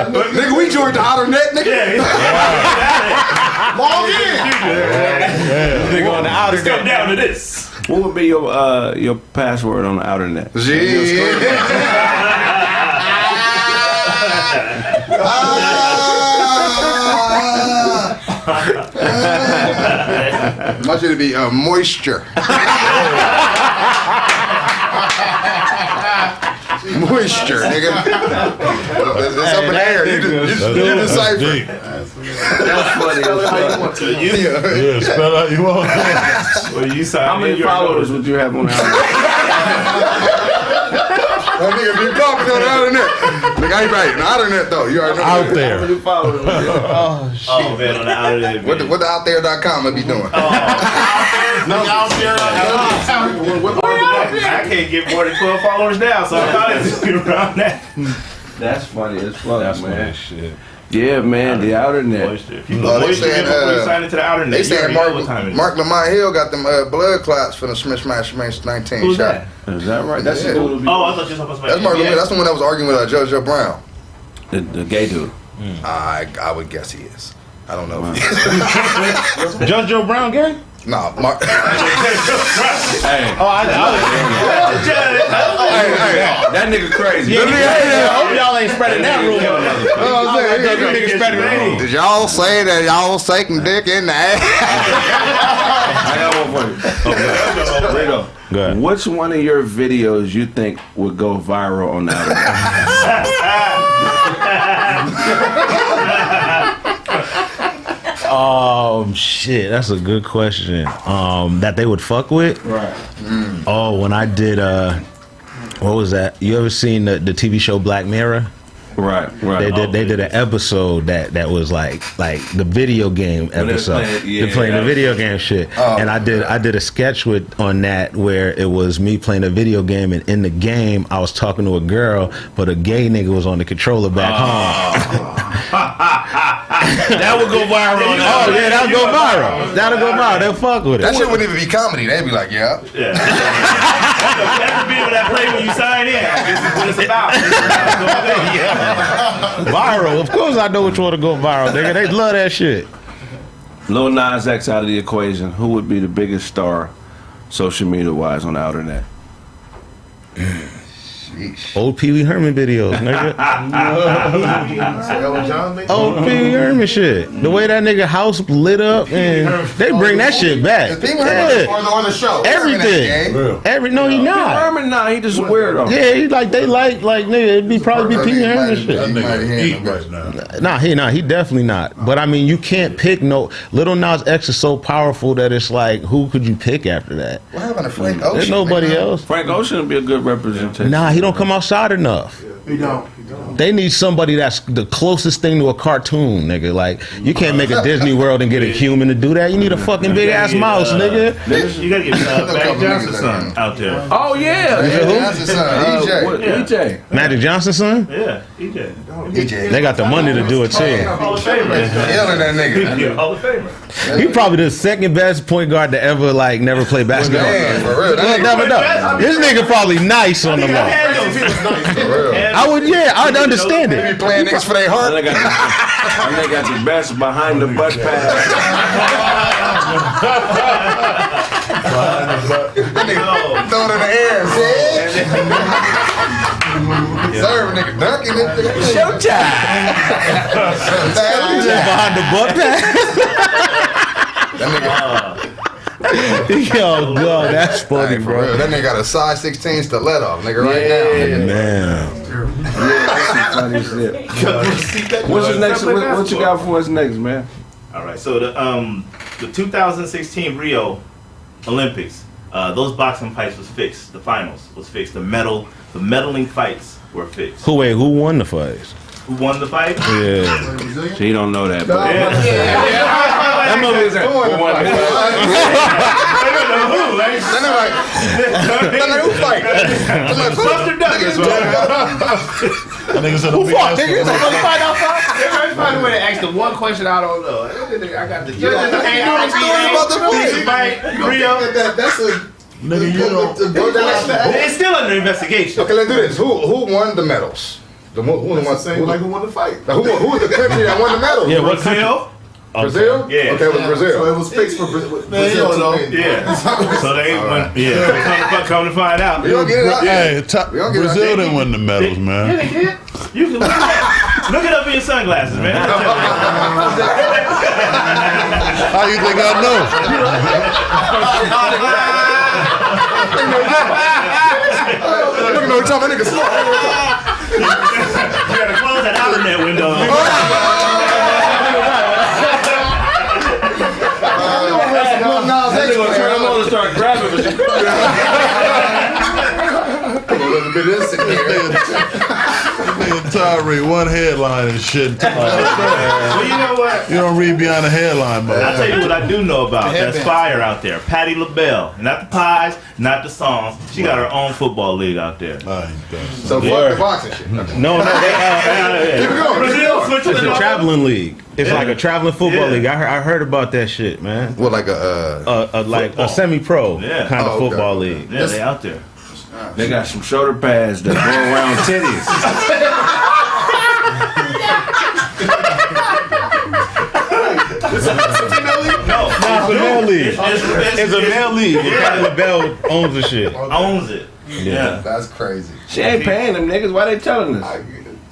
Nigga, we joined the outer net, nigga. Log in. Nigga on the outer net. Let's come down to this. What would be your password on the outer net? I want you to be moisture. Moisture, nigga. It's up in the air. You decipher. That's funny. Yeah, spell out you want. How many followers would you have on the outer net? That nigga be popping on the outer net. Nigga, I ain't right. The outer net though. You already know. Out there. How many followers would you have? Oh man, on the outer net. What the outthere.com will be doing? I can't get more than 12 followers now, so I'm not around that. That's funny as fuck, That's man. shit. Yeah, man, the outer net. If you go sign into the outer net, They saying Mark Mark Lamont Hill got them blood clots for the Smash 19 Who's shot. that? Is that right? That's Yeah. the Oh, I thought you were supposed to That's Mark Lamont. That's the one that was arguing with JoJo Brown. the gay dude. I would guess he is. I don't know. If he is. JoJo Brown gay? Nah, Mark. Hey, that nigga crazy. I hope y'all ain't spreading that rumor. Did y'all say that y'all was taking dick in the ass? I got one for you. Go ahead. Which one of your videos you think would go viral on the outer Shit, that's a good question. That they would fuck with? Right. Oh, when I did what was that? You ever seen the TV show Black Mirror? Right. They did an episode that was like the video game episode. They're playing the video game shit. And I did a sketch on that where it was me playing a video game, and in the game I was talking to a girl, but a gay nigga was on the controller back home. That would go viral. Oh yeah, that'll go viral. They'll fuck with it. That shit wouldn't even be comedy. They'd be like, yeah. That's the video that play when you sign in. This is what it's about. Viral. Of course I know which one to go viral, nigga. They love that shit. Lil Nas X out of the equation. Who would be the biggest star, social media wise, on the outer net? Old Pee Wee Herman videos, nigga. Old Pee Wee Herman shit. The way that nigga house lit up, and they bring that shit back. Pee Wee Herman on the show. Everything. No, he not. Herman, nah, he just a weirdo. Yeah, he like nigga. It'd probably be Pee Wee Herman shit. That nigga eat right now. He definitely not. But I mean, you can't pick no. Lil Nas X is so powerful that it's like, who could you pick after that? What happened to Frank Ocean? There's nobody else. Frank Ocean would be a good representation. Nah, he don't come outside enough. He don't. They need somebody that's the closest thing to a cartoon, nigga. Like, you can't make a Disney World and get a human to do that. You need a fucking big ass mouse, nigga. You gotta get Magic Johnson's son out there. Oh yeah, That's his son, EJ. Magic Johnson's son? Yeah, EJ. They got the money to do it too. Hall of Famer. Yelling that nigga. Hall of Famer. He probably the second best point guard to ever never play basketball. Man, for real. We'll never know. This nigga probably nice on the ball. For real. I would, yeah, I'd understand They it. be playing niggas for their heart. And they got the best behind the butt pass. Throw it in the air. Serve nigga dunking it. Showtime. Behind the butt pass. That nigga. Yo, God, that's funny, Hey, for bro. real, that nigga got a size 16 stiletto, nigga, right Man. Funny shit. What's the next? What you got for us next, man? All right, so the 2016 Rio Olympics, those boxing fights was fixed. The finals was fixed. The medaling fights were fixed. Who won the fights? Who won the fight? Yeah. She don't know that, but That mother is who fight? Buster Douglas, bro. That nigga said, who fought? Everybody find a way to ask the one question I don't know. I got the fight. Rio. That's a Nigga, you don't. It's still under investigation. Okay, let's do this. Who won the medals? Who won the fight? Who was the country that won the medals? Yeah, what Brazil? Brazil? Yeah. Okay, it was Brazil. So it was fixed for Brazil. Yeah. So they went. Yeah. Come to find out. We don't get it out. Hey, We don't get it out. Brazil didn't win the medals, man. You can look it up in your sunglasses, man. How you think I know? Look at no time, that nigga smart. You gotta close that internet window. they're gonna turn them on and start grabbing. Tyree, one headline and shit. Well, you know what? You don't read beyond the headline, man. I'll tell you what I do know about. That's fire out there. Patti LaBelle. Not the pies, not the songs. She got her own football league out there. So fuck the boxing shit. No, Brazil switched it's to a traveling league. It's like a traveling football Yeah. league. I heard about that shit, man. What, like A semi-pro Yeah. kind of Oh, okay. football league. Yeah, they out there. They got some shoulder pads that go around titties. No, It's a male league. It's a it's male league. Patti LaBelle owns the shit. owns it. Yeah. That's crazy. She ain't paying them niggas. Why they telling us?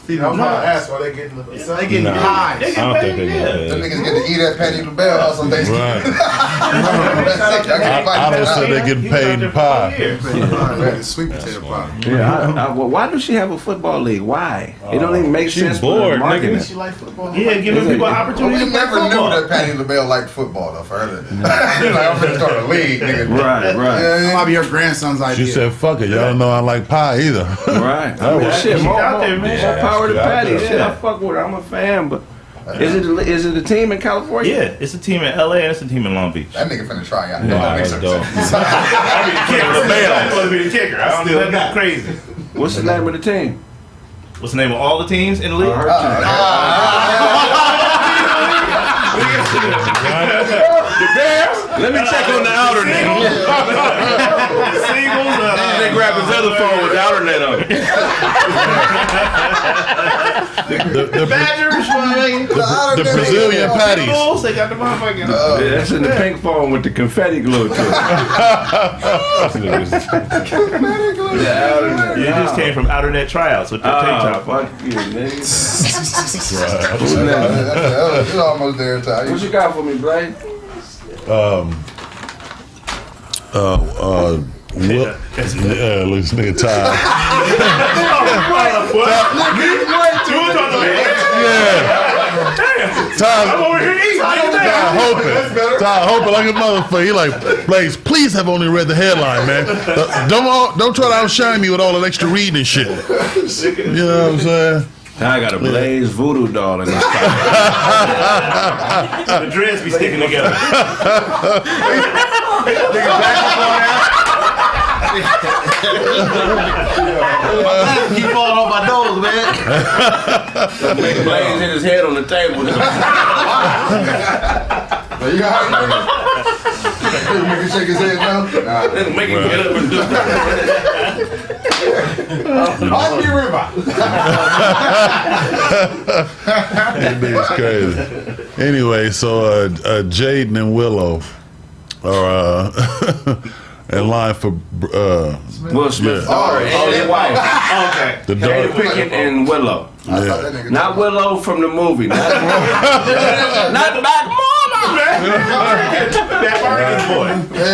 I was gonna ask why they getting the. So they getting Nah. high. They I don't get think paid. they Yeah. Them get niggas get to eat at Patti LaBelle house on Thanksgiving. Right. That's it. I don't say they getting paid in pie. Sweet potato pie. Yeah. Well, why does she have a football league? Why? It don't even make sense. for bored, the marketing. nigga. She like football. Yeah, giving people an Well, opportunity we to play never knew football. that Patti LaBelle liked football, though, for her. Like, I'm finna start a league, nigga. Right. That might be her grandson's idea. She said, fuck it. Y'all don't know I like pie either. Right. I mean, shit, She more out there, man. more power to She out Patty. there. Shit, I fuck with her. I'm a fan, but is it a team in California? Yeah, it's a team in LA and it's a team in Long Beach. That nigga finna try out. Wow, That makes that's some dope. sense. I mean, the kicker, I'm supposed to be the kicker. I don't know nothing crazy. What's the name of the team? What's the name of all the teams in the league? Let me check on the outer net. Singles. They grab his other phone with the outer net on it. The Badgers, the Brazilian patties. Bulls, they got the motherfucking. Yeah, that's in the pink phone with the confetti glue to it. The outer net. You just came from outer net tryouts with the tank top. Fuck you, nigga. It's almost there, Ty. What you got for me, Blake? Yeah, look, this nigga tired. I'm Tired. over here eating. Tired hoping like a motherfucker. He like, Blaze, please have only read the headline, man. Don't try to outshine me with all that extra reading and shit. You know what I'm saying? I got a Blaze voodoo doll in this pocket. The dreads be sticking together. Keep falling on my nose, man. Blaze hit his head on the table. You got it. You can shake his head now? Nah. Make him get up and do it. Might be River. That nigga's crazy. Anyway, so Jaden and Willow are in line for Will Smith's daughter and his wife. Okay. the Jada daughter. Pinkett and Willow. Yeah. Not Willow from the movie. Not Bad Mama. Bad Martin's boy.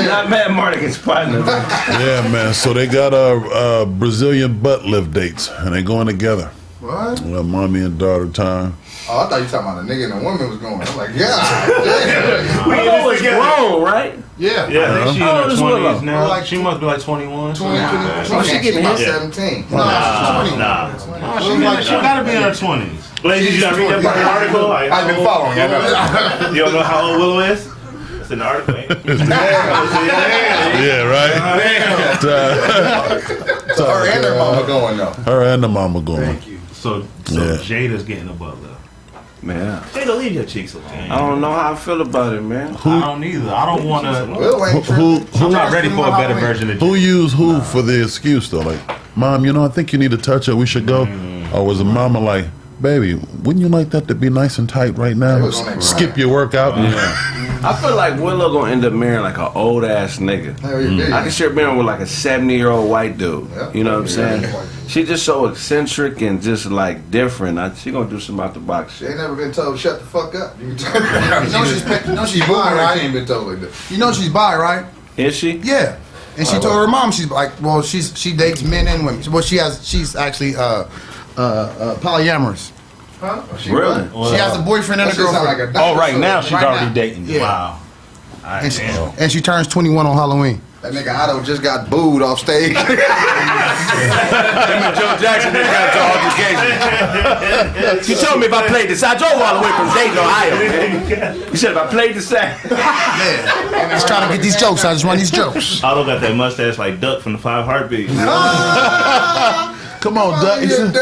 Not Matt Mardigan's partner. Yeah, man. So they got Brazilian butt lift dates, and they going together. What? Well, mommy and daughter time. Oh, I thought you were talking about a nigga and a woman was going. I'm like, yeah. Willow is grown, right? Yeah. Yeah, I think she in How old her is Willow? 20s now. Like she must be like 21. 20. Oh, she getting about hit. 17. Nah. She gotta be in her 20s. Blaze, did you not read that part of the article? Like, I've been following you. You don't know how old Willow is? It's in the article. Ain't it? Yeah, right. So her and her mama going though. Her and the mama going. So Yeah. Jada's getting a butler. Man, Jada, leave your cheeks alone. I don't know how I feel about it, man. I don't either. I don't want to. Will ain't Who I'm not ready for a better version of who Jada. used who for the excuse though? Like, mom, I think you need to touch her. We should go. Or was the mama like, baby, wouldn't you like that to be nice and tight right now? It was on that Skip your workout. I feel like Willow gonna end up marrying like an old ass nigga. Hell, you did. I can see her marrying with like a 70-year-old white dude. Yep. You know what I'm saying? Yeah. She just so eccentric and just like different. She gonna do some out the box She shit. ain't never been told shut the fuck up. You You know she's she bi, right? She right? ain't been told like that. You know she's bi, right? Is she? Yeah. And she told her mom she's like, well, she dates men and women. Well, she's actually polyamorous. Huh? She Really? what? She has a boyfriend and That a shit sound girlfriend. like a doctor Oh, right show. now she's Right already now. dating. Yeah. Wow. And she turns 21 on Halloween. That nigga Otto just got booed off stage. Him and Joe Jackson just got into altercation. She told me if I played this, I drove all the way from Dayton, Ohio, man. You said if I played the sax. Yeah. Just trying to get these jokes. I just run these jokes. Otto got that mustache like Duck from the 5 Heartbeats. Come on, Duck. He said,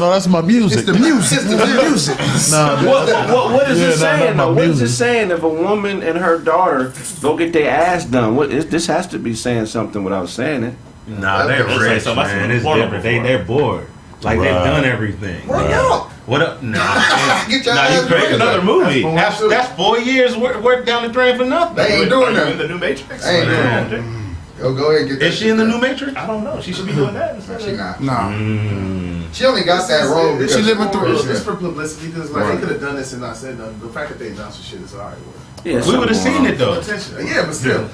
"No, that's my music." It's the music. It's the music. Nah, What is it Yeah, saying not though? my What is it music. saying if a woman and her daughter go get their ass done? This has to be saying something without saying it. Nah, they're That's rich, like something man. It's porno different. before. They're bored. Like they've done everything. Work out. What up? Nah. Get your Now you ass create working. another movie. That's 4 years work down the drain for nothing. They ain't doing Are you in that. the new Matrix? They ain't doing that. Go ahead and get that. Is she in the new Matrix? I don't know. She should be doing that instead She of... not. Nah. She only got that role because She living through it. It's for publicity because like they could have done this and not said nothing. The fact that they announced the shit is alright. Yeah, We would have seen it though. Attention. Yeah, but still.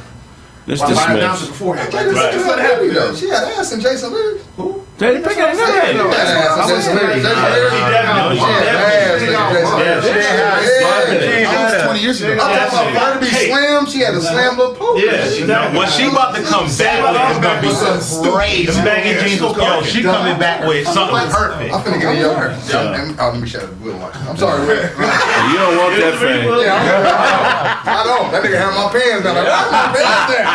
It's Why the announce it Smiths. beforehand? Jada Like, Pinkett just had let it happen, though. though. She had ass in Jason Lyrics. Who? Jada Pinkett ain't never had no She had ass. ass in Jason Lyrics. Jason Lyrics. She definitely- She had ass in Jason Lyrics. That was 20 years ago. I'm talking about her to be slim. She had a slim little pooch. Yeah, What she about to come back with is gonna be crazy. Them baggy jeans was yo. She coming back with something perfect. I'm finna get in your hair. Oh, let me shut up. Will watch. I'm sorry, Will. You don't want that fame. Yeah, I don't. That nigga had my pants down. Like, why my pants down?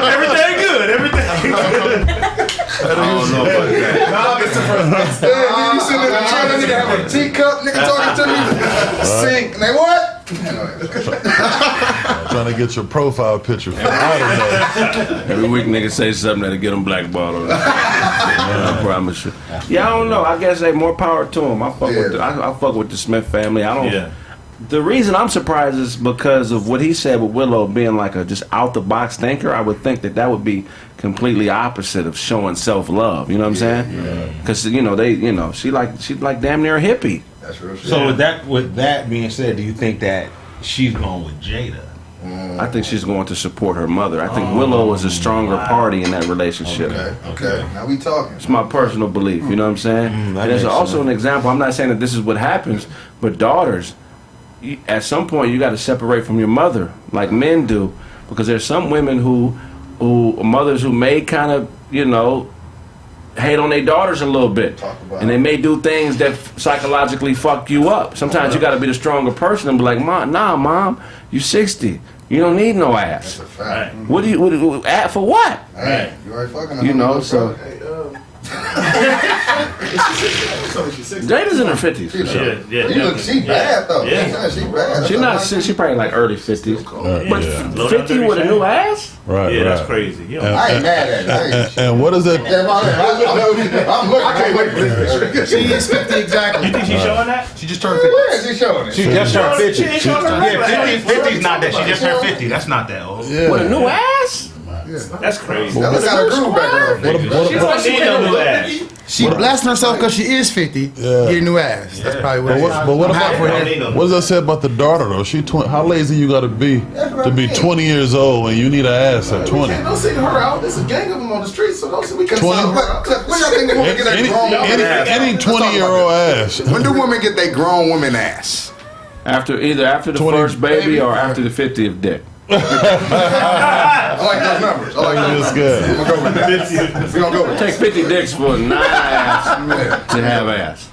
everything good. Everything good. I don't know about that. Yeah, you sitting in the chair, that nigga have a teacup, nigga talking to me. Sink. And they what? Trying to get your profile picture. I don't know. Every week niggas say something that'll get them blackballed. I promise you. Yeah, I don't know. I guess more power to them. I fuck with the Smith family. I don't. Yeah. The reason I'm surprised is because of what he said with Willow being like a just out the box thinker. I would think that would be completely opposite of showing self love. You know what I'm saying? Because she like damn near a hippie. That's real shit. So with that being said, do you think that she's going with Jada? I think she's going to support her mother. I think Willow is a stronger party in that relationship. Okay. Now we talking. It's my personal belief. You know what I'm saying? And there's also an example. I'm not saying that this is what happens, but daughters, at some point you got to separate from your mother, like men do, because there's some women who mothers who may kind of hate on their daughters a little bit, and they may do things that psychologically fuck you up. Sometimes you got to be the stronger person and be like, mom, you 60, you don't need no ass. That's a fact. What do you at for what? Hey, you already fucking So Jada's in her 50s. For sure. She bad though. Yeah. She bad. She's not. She probably like early 50s. But 50 with a new ass? Right. Yeah, right. that's crazy. I ain't mad at it. And what is that? I'm looking. I can't wait for this picture. She is 50 exactly. You think she's showing that? She just turned 50. Where is she showing it? She just turned 50. She ain't showing her regular ass. 50's not that. She just turned 50. That's not that old. Yeah. With a new ass? That's crazy. That looks like a groove back there. She don't need no new ass. She blasting herself because she is 50. Get a new ass. That's probably what it is. But what Don't about need no what does that say about the daughter though? She how lazy you got to be 20 years old and you need an ass at 20? Don't sing her out. There's a gang of them on the streets, so don't say we can 20? sing her out. When y'all think the woman get that grown woman ass? Any 20-year-old ass. When do women get that grown woman ass? Either after the 20 first baby or after the 50th dick. I like those numbers. I like those That's numbers. good. We're gonna go with that. We're gonna go with Take 50 dicks for 9 ass to have ass.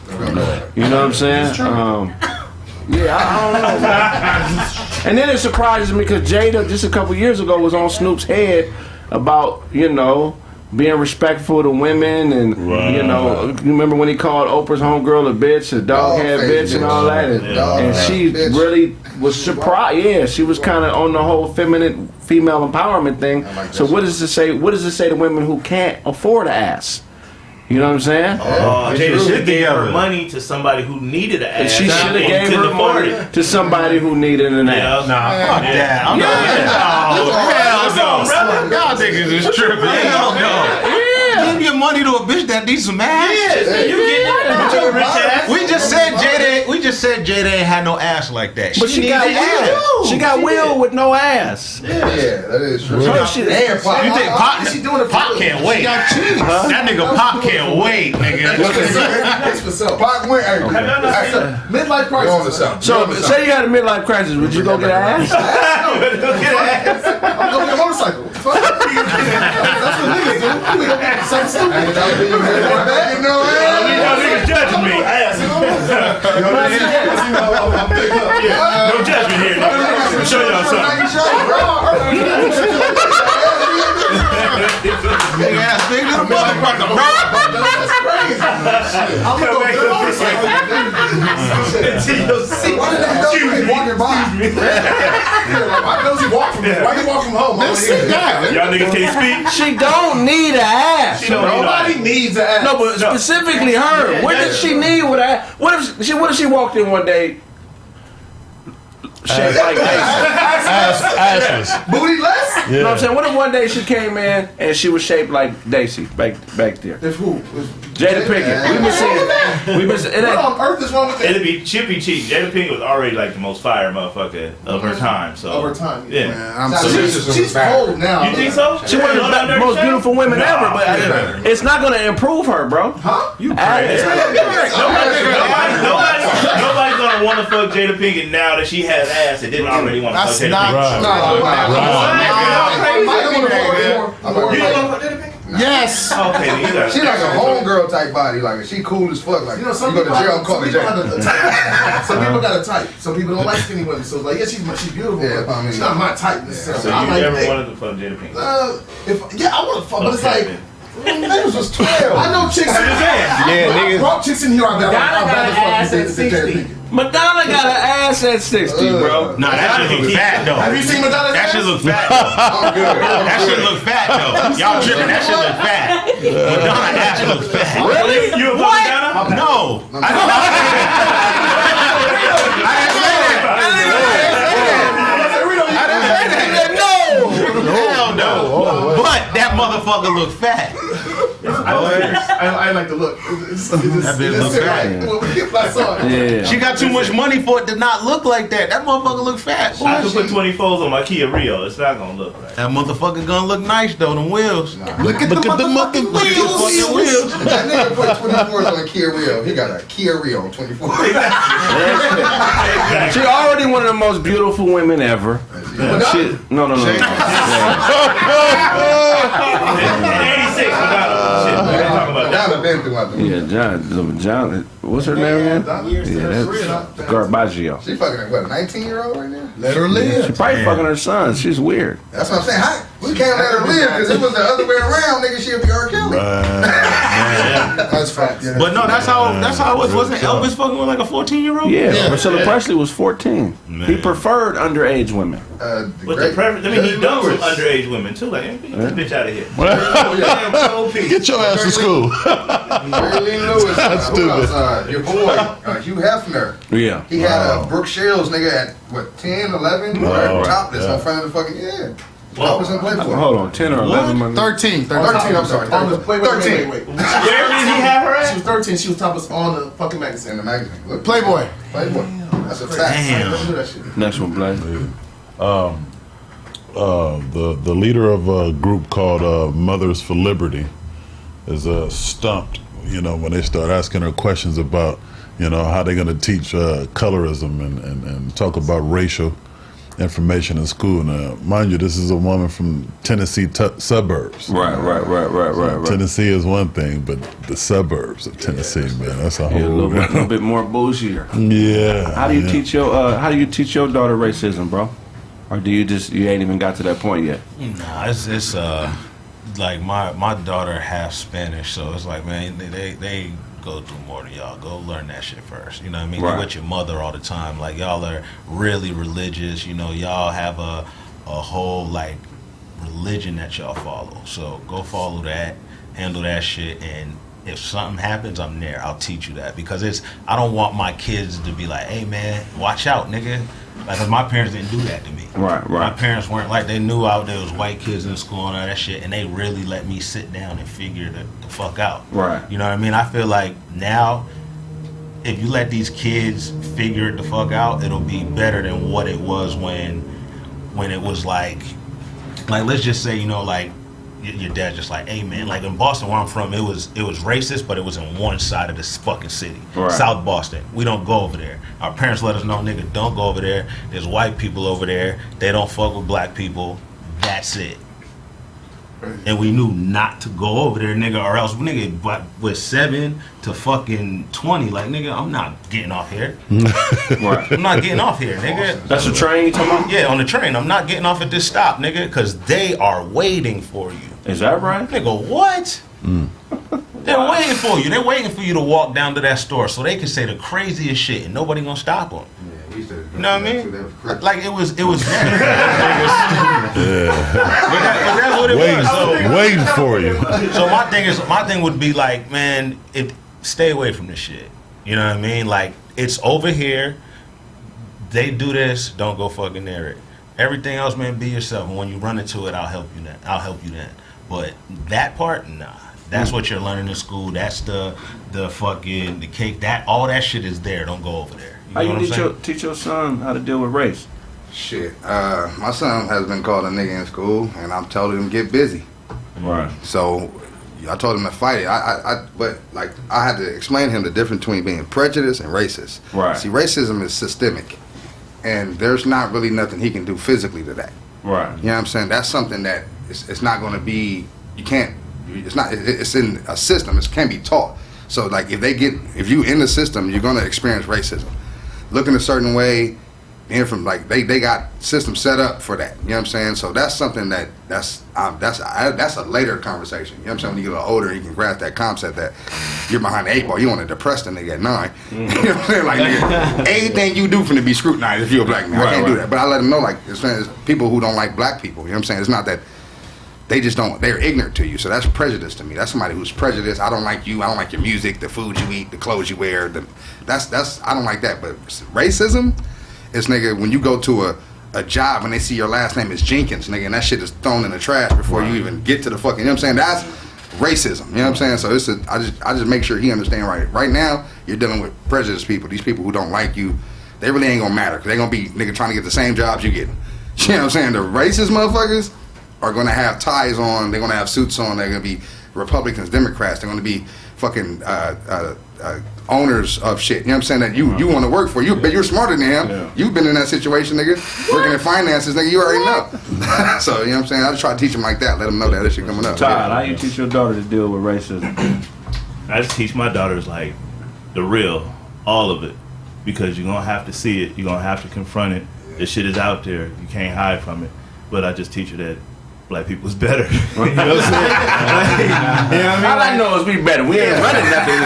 You know what I'm saying? Yeah, I don't know, man. And then it surprises me because Jada just a couple years ago was on Snoop's head about, being respectful to women and, you remember when he called Oprah's homegirl a bitch, a doghead bitch and all that? And she really was surprised. Yeah, she was kind of on the whole feminine, female empowerment thing. So what does it say? What does it say to women who can't afford an ass? You know what I'm saying? Oh, Jada should have gave her money to somebody who needed an ass. She should have gave her money to somebody who needed an ass. Nah, fuck that. I'm not. Hell no. Y'all niggas is tripping. Hell no. Give your money to a bitch that needs some ass. Yeah, you get that with your rich ass. We just said Jada ain't had no ass like that. But she got will. She got will with no ass. Yeah, that is true. So she- Damn, Pop. You think Pop? She doing it for Pop can't wait. That nigga Pop can't wait, nigga. It's for self. Pop went. Hey, Midlife you're on the crisis. something. So say you had a midlife crisis, would you go get an ass? I'm going to get a motorcycle. That's what niggas do. We go get something stupid. You know what? Niggas judging me. No judgment here. Let me show y'all something. Big ass nigga, the motherfucker, bro. That's crazy. I'm going to go get a motorcycle. Why did that dog walking by? Why does he walk from here? Why he walk from home? Y'all niggas can't speak. She don't need an ass. Nobody needs an ass. No, but specifically her. What does she need with that? What if she walked in one day shaped like Daisy? Assless. Booty less? You know what I'm saying? What if one day she came in and she was shaped like Daisy back there? If who? Jada Pinkett. We've been saying. What on earth is wrong with that? She'd be cheap. Jada Pinkett was already like the most fire motherfucker of her time. So Over time. yeah. She's cold now. You think so? She one of the most beautiful women ever, but it's not going to improve her, bro. Huh? You crazy. Nobody's gonna want to fuck Jada Pinkett now that she has ass that didn't already want to fuck Jada Pinkett. Yes. Okay, She like a homegirl type body. Like she cool as fuck. Like Some you go to people jail and call it jail. Some people got a type. Some people don't like skinny women. So it's like, yeah, she's beautiful. Yeah, but I mean, she's not my type necessarily. So you I like never that. wanted to fuck Jada Pinkett? I want to fuck, but it's like. Niggas was 12. I know chicks. niggas. Brought chicks in here. I've Madonna got an ass at 60. Madonna got an ass at 60, bro. Nah, that shit look fat though. Have you seen Madonna's That ass? shit look fat though. I'm good. That shit look fat though. Y'all tripping? That shit look fat. Madonna ass look fat. Really? You a fuck Madonna? No. I didn't say that. Hell no. But that motherfucker look fat. I like the look. That bitch look fat. I saw it. Yeah. She got too much money for it to not look like that. That motherfucker look fat. I could put 24s on my Kia Rio. It's not gonna look right. That motherfucker gonna look nice though. Them wheels. Look at the motherfucking wheels. That nigga put 24s on a Kia Rio. He got a Kia Rio on 24. She already one of the most beautiful women ever. No. 86 Madonna been through out there. Yeah, John. What's her name again? Yeah, that's Garbaggio. She fucking what, a 19-year-old right now? Let her live. She probably fucking her son. She's weird. That's what I'm saying. We can't let her live because it was the other way around, nigga. She'd be R. Kelly. That's facts. But no, that's how it was. Wasn't Elvis fucking with like a 14-year-old? Yeah, Priscilla Presley was 14. Man. He preferred underage women. But the preference, I mean, he dumped some underage women too. Like, get this bitch out of here. Get your ass to school. Jerry Lewis. That's stupid. Your boy, Hugh Hefner. Yeah. He had Brooke Shields, nigga, at what, 10, 11? Topless in front of the fucking, topless in Playboy. Hold on, 10 or 11 months. 13. 13, I'm sorry. On the, wait. Where did he have her She at? was 13. She was topless on the fucking magazine. In the magazine. Look, Playboy. That's a fact. Damn. Do that shit. Next one, Blaze. The leader of a group called Mothers for Liberty is stumped, when they start asking her questions about, how they're going to teach colorism and talk about racial information in school. Now, mind you, this is a woman from Tennessee suburbs. Right. Tennessee is one thing, but the suburbs of Tennessee, man, that's a A whole. little bit more bullshit. Yeah. How do you teach your daughter racism, bro? Or do you ain't even got to that point yet? Nah, it's like my daughter half Spanish, so it's like, man, they go through more than y'all. Go learn that shit first. You know what I mean? Right. You're with your mother all the time. Like, y'all are really religious. Y'all have a whole like religion that y'all follow. So go follow that, handle that shit, and if something happens, I'm there. I'll teach you that, because I don't want my kids to be like, hey man, watch out, nigga. Like, 'cause my parents didn't do that to me. Right. My parents weren't like, they knew out there was white kids in school and all that shit, and they really let me sit down and figure the fuck out. Right. You know what I mean? I feel like now, if you let these kids figure it the fuck out, it'll be better than what it was when it was like let's just say, like, your dad just like, hey man, like in Boston where I'm from, it was racist, but it was in one side of this fucking city. Right. South Boston. We don't go over there. Our parents let us know, nigga, don't go over there. There's white people over there. They don't fuck with black people. That's it. And we knew not to go over there, nigga, or else, nigga, but with 7 to fucking 20, like, nigga, I'm not getting off here. Right. I'm not getting off here, nigga. That's the train you talking about? Yeah, on the train. I'm not getting off at this stop, nigga, because they are waiting for you. Is that right? Nigga, what? They're waiting for you. They're waiting for you to walk down to that store so they can say the craziest shit and nobody gonna stop them. You know what I mean? Like, it was that. But that's what it was. So, Waiting for you. so my thing would be like, man, stay away from this shit. You know what I mean? Like, it's over here. They do this. Don't go fucking near it. Everything else, man, be yourself. And when you run into it, I'll help you then. But that part, nah. That's what you're learning in school. That's the fucking the cake. All that shit is there. Don't go over there. How you teach your son how to deal with race? Shit. My son has been called a nigga in school, and I'm telling him get busy. Right. So I told him to fight it. But like, I had to explain to him the difference between being prejudiced and racist. Right. See, racism is systemic, and there's not really nothing he can do physically to that. Right. You know what I'm saying? That's something that it's not going to be. You can't. It's not. It's in a system. It can be taught. So like, if you in the system, you're going to experience racism. Looking a certain way, being from like they got systems set up for that. You know what I'm saying? So that's something that's a later conversation. You know what I'm saying? When you get a little older, you can grasp that concept that you're behind the 8 ball. You want to depress the nigga at 9. You know what I'm saying? Like, nigga, anything you do finna be scrutinized if you're a black man. I can't do that. But I let them know, like, it's people who don't like black people. You know what I'm saying? It's not that. They just don't. They're ignorant to you, so that's prejudice to me. That's somebody who's prejudiced. I don't like you. I don't like your music, the food you eat, the clothes you wear. That's I don't like that. But racism is, nigga, when you go to a job and they see your last name is Jenkins, nigga, and that shit is thrown in the trash before you even get to the fucking. You know what I'm saying? That's racism. You know what I'm saying? So I just make sure he understand right. Right now, you're dealing with prejudiced people. These people who don't like you, they really ain't gonna matter. They're gonna be nigga trying to get the same jobs you get. You know what I'm saying? The racist motherfuckers are going to have ties on, they're going to have suits on, they're going to be Republicans, Democrats, they're going to be fucking owners of shit. You know what I'm saying? That you want to work for. You're smarter than him. Yeah. You've been in that situation, nigga. Working in finances, nigga, you already know. So, you know what I'm saying? I just try to teach them like that, let them know that shit coming up. Todd, how you teach your daughter to deal with racism? I just teach my daughters, like, the real, all of it. Because you're going to have to see it. You're going to have to confront it. This shit is out there. You can't hide from it. But I just teach her that black people's better. You know what I'm saying? All I know is we better. We ain't running nothing.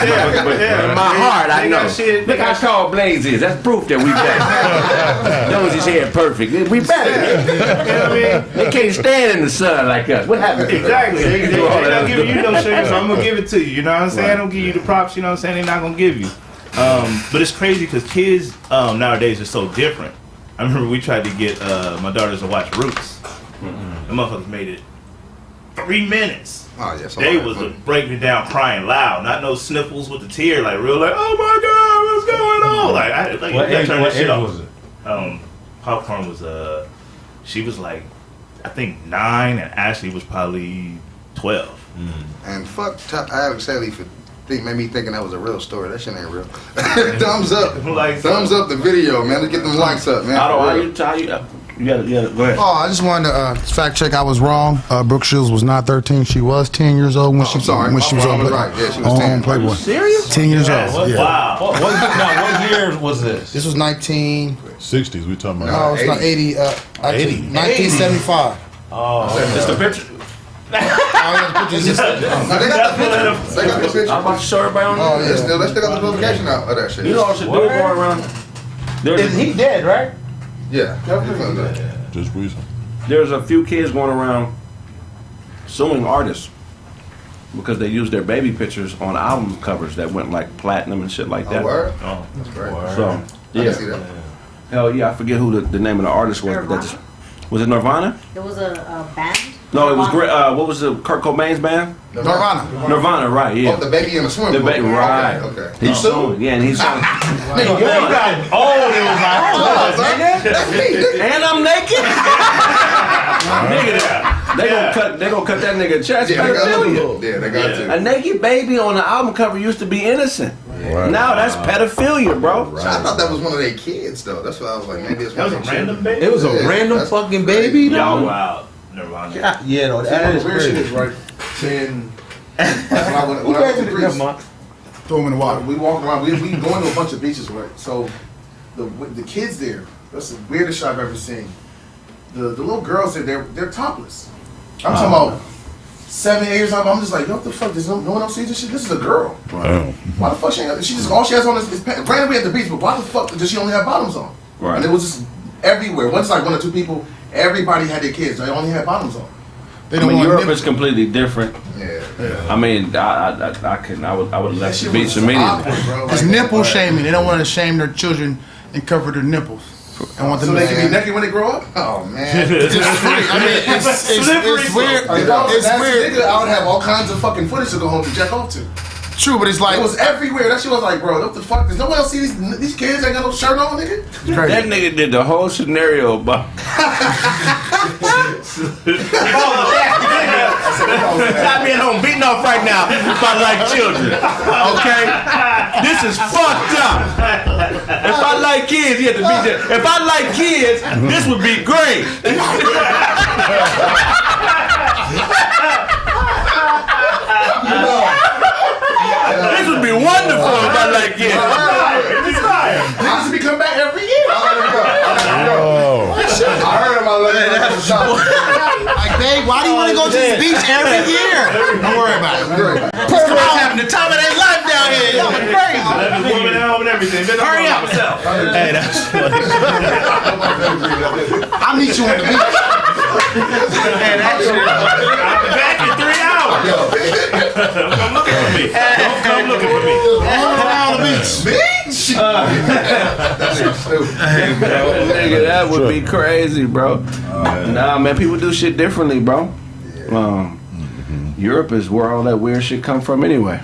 But in my heart, I know. Look how tall Blaze is. That's proof that we better. Those his hair perfect. We better. You know what I mean? They can't stand in the sun like us. What happened? Exactly. They're not giving you no sugar, so I'm gonna give it to you. You know what I'm saying? I don't give you the props. You know what I'm saying? They're not gonna give you. But it's crazy because kids nowadays are so different. I remember we tried to get my daughters to watch Roots. The motherfuckers made it 3 minutes. Oh, yes. They was breaking down, crying loud, not no sniffles with the tear, like real, like, oh my god, what's going on? Like, What age was it? Popcorn was she was like, I think 9, and Ashley was probably 12. And fuck Alex Haley for made me thinking that was a real story. That shit ain't real. Thumbs up. Thumbs up the video, man. Let's get them likes up, man. You gotta go ahead. Oh, I just wanted to fact check. I was wrong. Brooke Shields was not 13. She was 10 years old when she was on right. Yeah, she was 10. Playboy. Serious? 10 years old. Yeah. Wow. What year was this? This was 60s. We talking No, about. it's not 80. 1975. Oh, it's the picture. Oh, yeah, the pictures is- No, they got the picture. They got the picture. I'm about to show everybody on Oh, there. yeah. Let's still got the notification out of that shit. You know what I should do going around? He dead, right? Yeah. Just recent. There's a few kids going around suing artists because they used their baby pictures on album covers that went like platinum and shit like that. Oh, word? Oh, That's great. So, I yeah. can see that. Hell yeah, I forget who the name of the artist was. But was it Nirvana? It was a band. No, it was great. What was the Kurt Cobain's band? Nirvana. Nirvana, right? Yeah. Oh, the baby in the swim The pool. baby, right? Okay. He's suing. Yeah, and he's suing. Nigga, you got old. It was like, That's me, nigga. And I'm naked. Nigga, they gonna cut that nigga chest. Yeah, they got Pedophilia. to. Yeah, they got A to. naked baby on the album cover used to be innocent. Right. Now that's pedophilia, bro. I thought that was one of their kids, though. That's why I was like, maybe it's that one was of a their random baby. it was a Yeah, random that's fucking crazy. baby. Y'all No. wild. Nirvana. Yeah, no, that is Weird shit crazy. is right. Then when I went to Greece, Throw them in the water. we walked around. We going to a bunch of beaches, right? So the kids there, that's the weirdest shit I've ever seen. The little girls there, they're topless. I'm talking about 7, 8 years old. I'm just like, what the fuck? Does no one else see this shit? This is a girl. Right. Why the fuck she ain't? She just all she has on is pants. Granted, we at the beach, but why the fuck does she only have bottoms on? Right. And it was just everywhere. Once like 1 or 2 people, everybody had their kids. They only had bottoms on. They I don't mean, want Europe nip- is completely different. Yeah. I mean, I would have left the beach immediately. It's nipple shaming. They don't want to shame their children and cover their nipples. And want them So to they can be naked when they grow up? Oh, man. It's free. I mean, it's weird. If I was It's a nasty weird. nigga, I would have all kinds of fucking footage to go home to jack off to. True, but it's like It was everywhere. That shit was like, bro, what the fuck? Does nobody else see these kids ain't got no shirt on, nigga? That nigga did the whole scenario about. I be at home beating off right now if I like children. Okay? This is fucked up. If I like kids, you have to be there. If I like kids, this would be great. This would be wonderful if I like kids. Niggas be come back every year. Oh. I heard him. I let him Like, babe, why do you want to go to the beach every year? Don't worry about it. Perverts having the time of their life down here. Y'all are crazy. Left his woman at home and everything. Hurry up. Hey, that's funny. I'll meet you on the beach. Man, that shit. I'll be back in 3 hours. Don't come looking for me. Don't come looking for me. On the beach. Nigga, that would be crazy, bro. Nah, man, people do shit differently, bro. Europe is where all that weird shit come from anyway.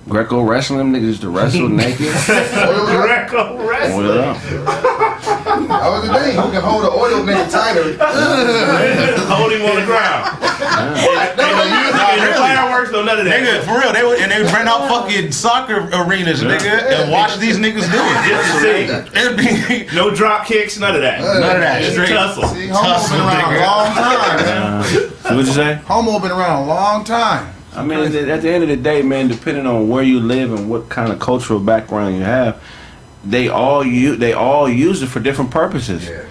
Greco wrestling, niggas used to wrestle naked. Greco wrestling. Oil up. That was the thing. Who can hold the oil nigga tighter? Hold him on the ground. Ain't no music, ain't no fireworks, no none of that. Nigga, for real, they would rent out fucking soccer arenas, nigga, and watch these nniggas do it. Just to see. It'd be No drop kicks, none of that. none of that. Just Straight tussle. See, Homo been around a long time, man. What'd you say? Homo been around a long time. I mean, at the end of the day, man, depending on where you live and what kind of cultural background you have, they all use it for different purposes. Yeah.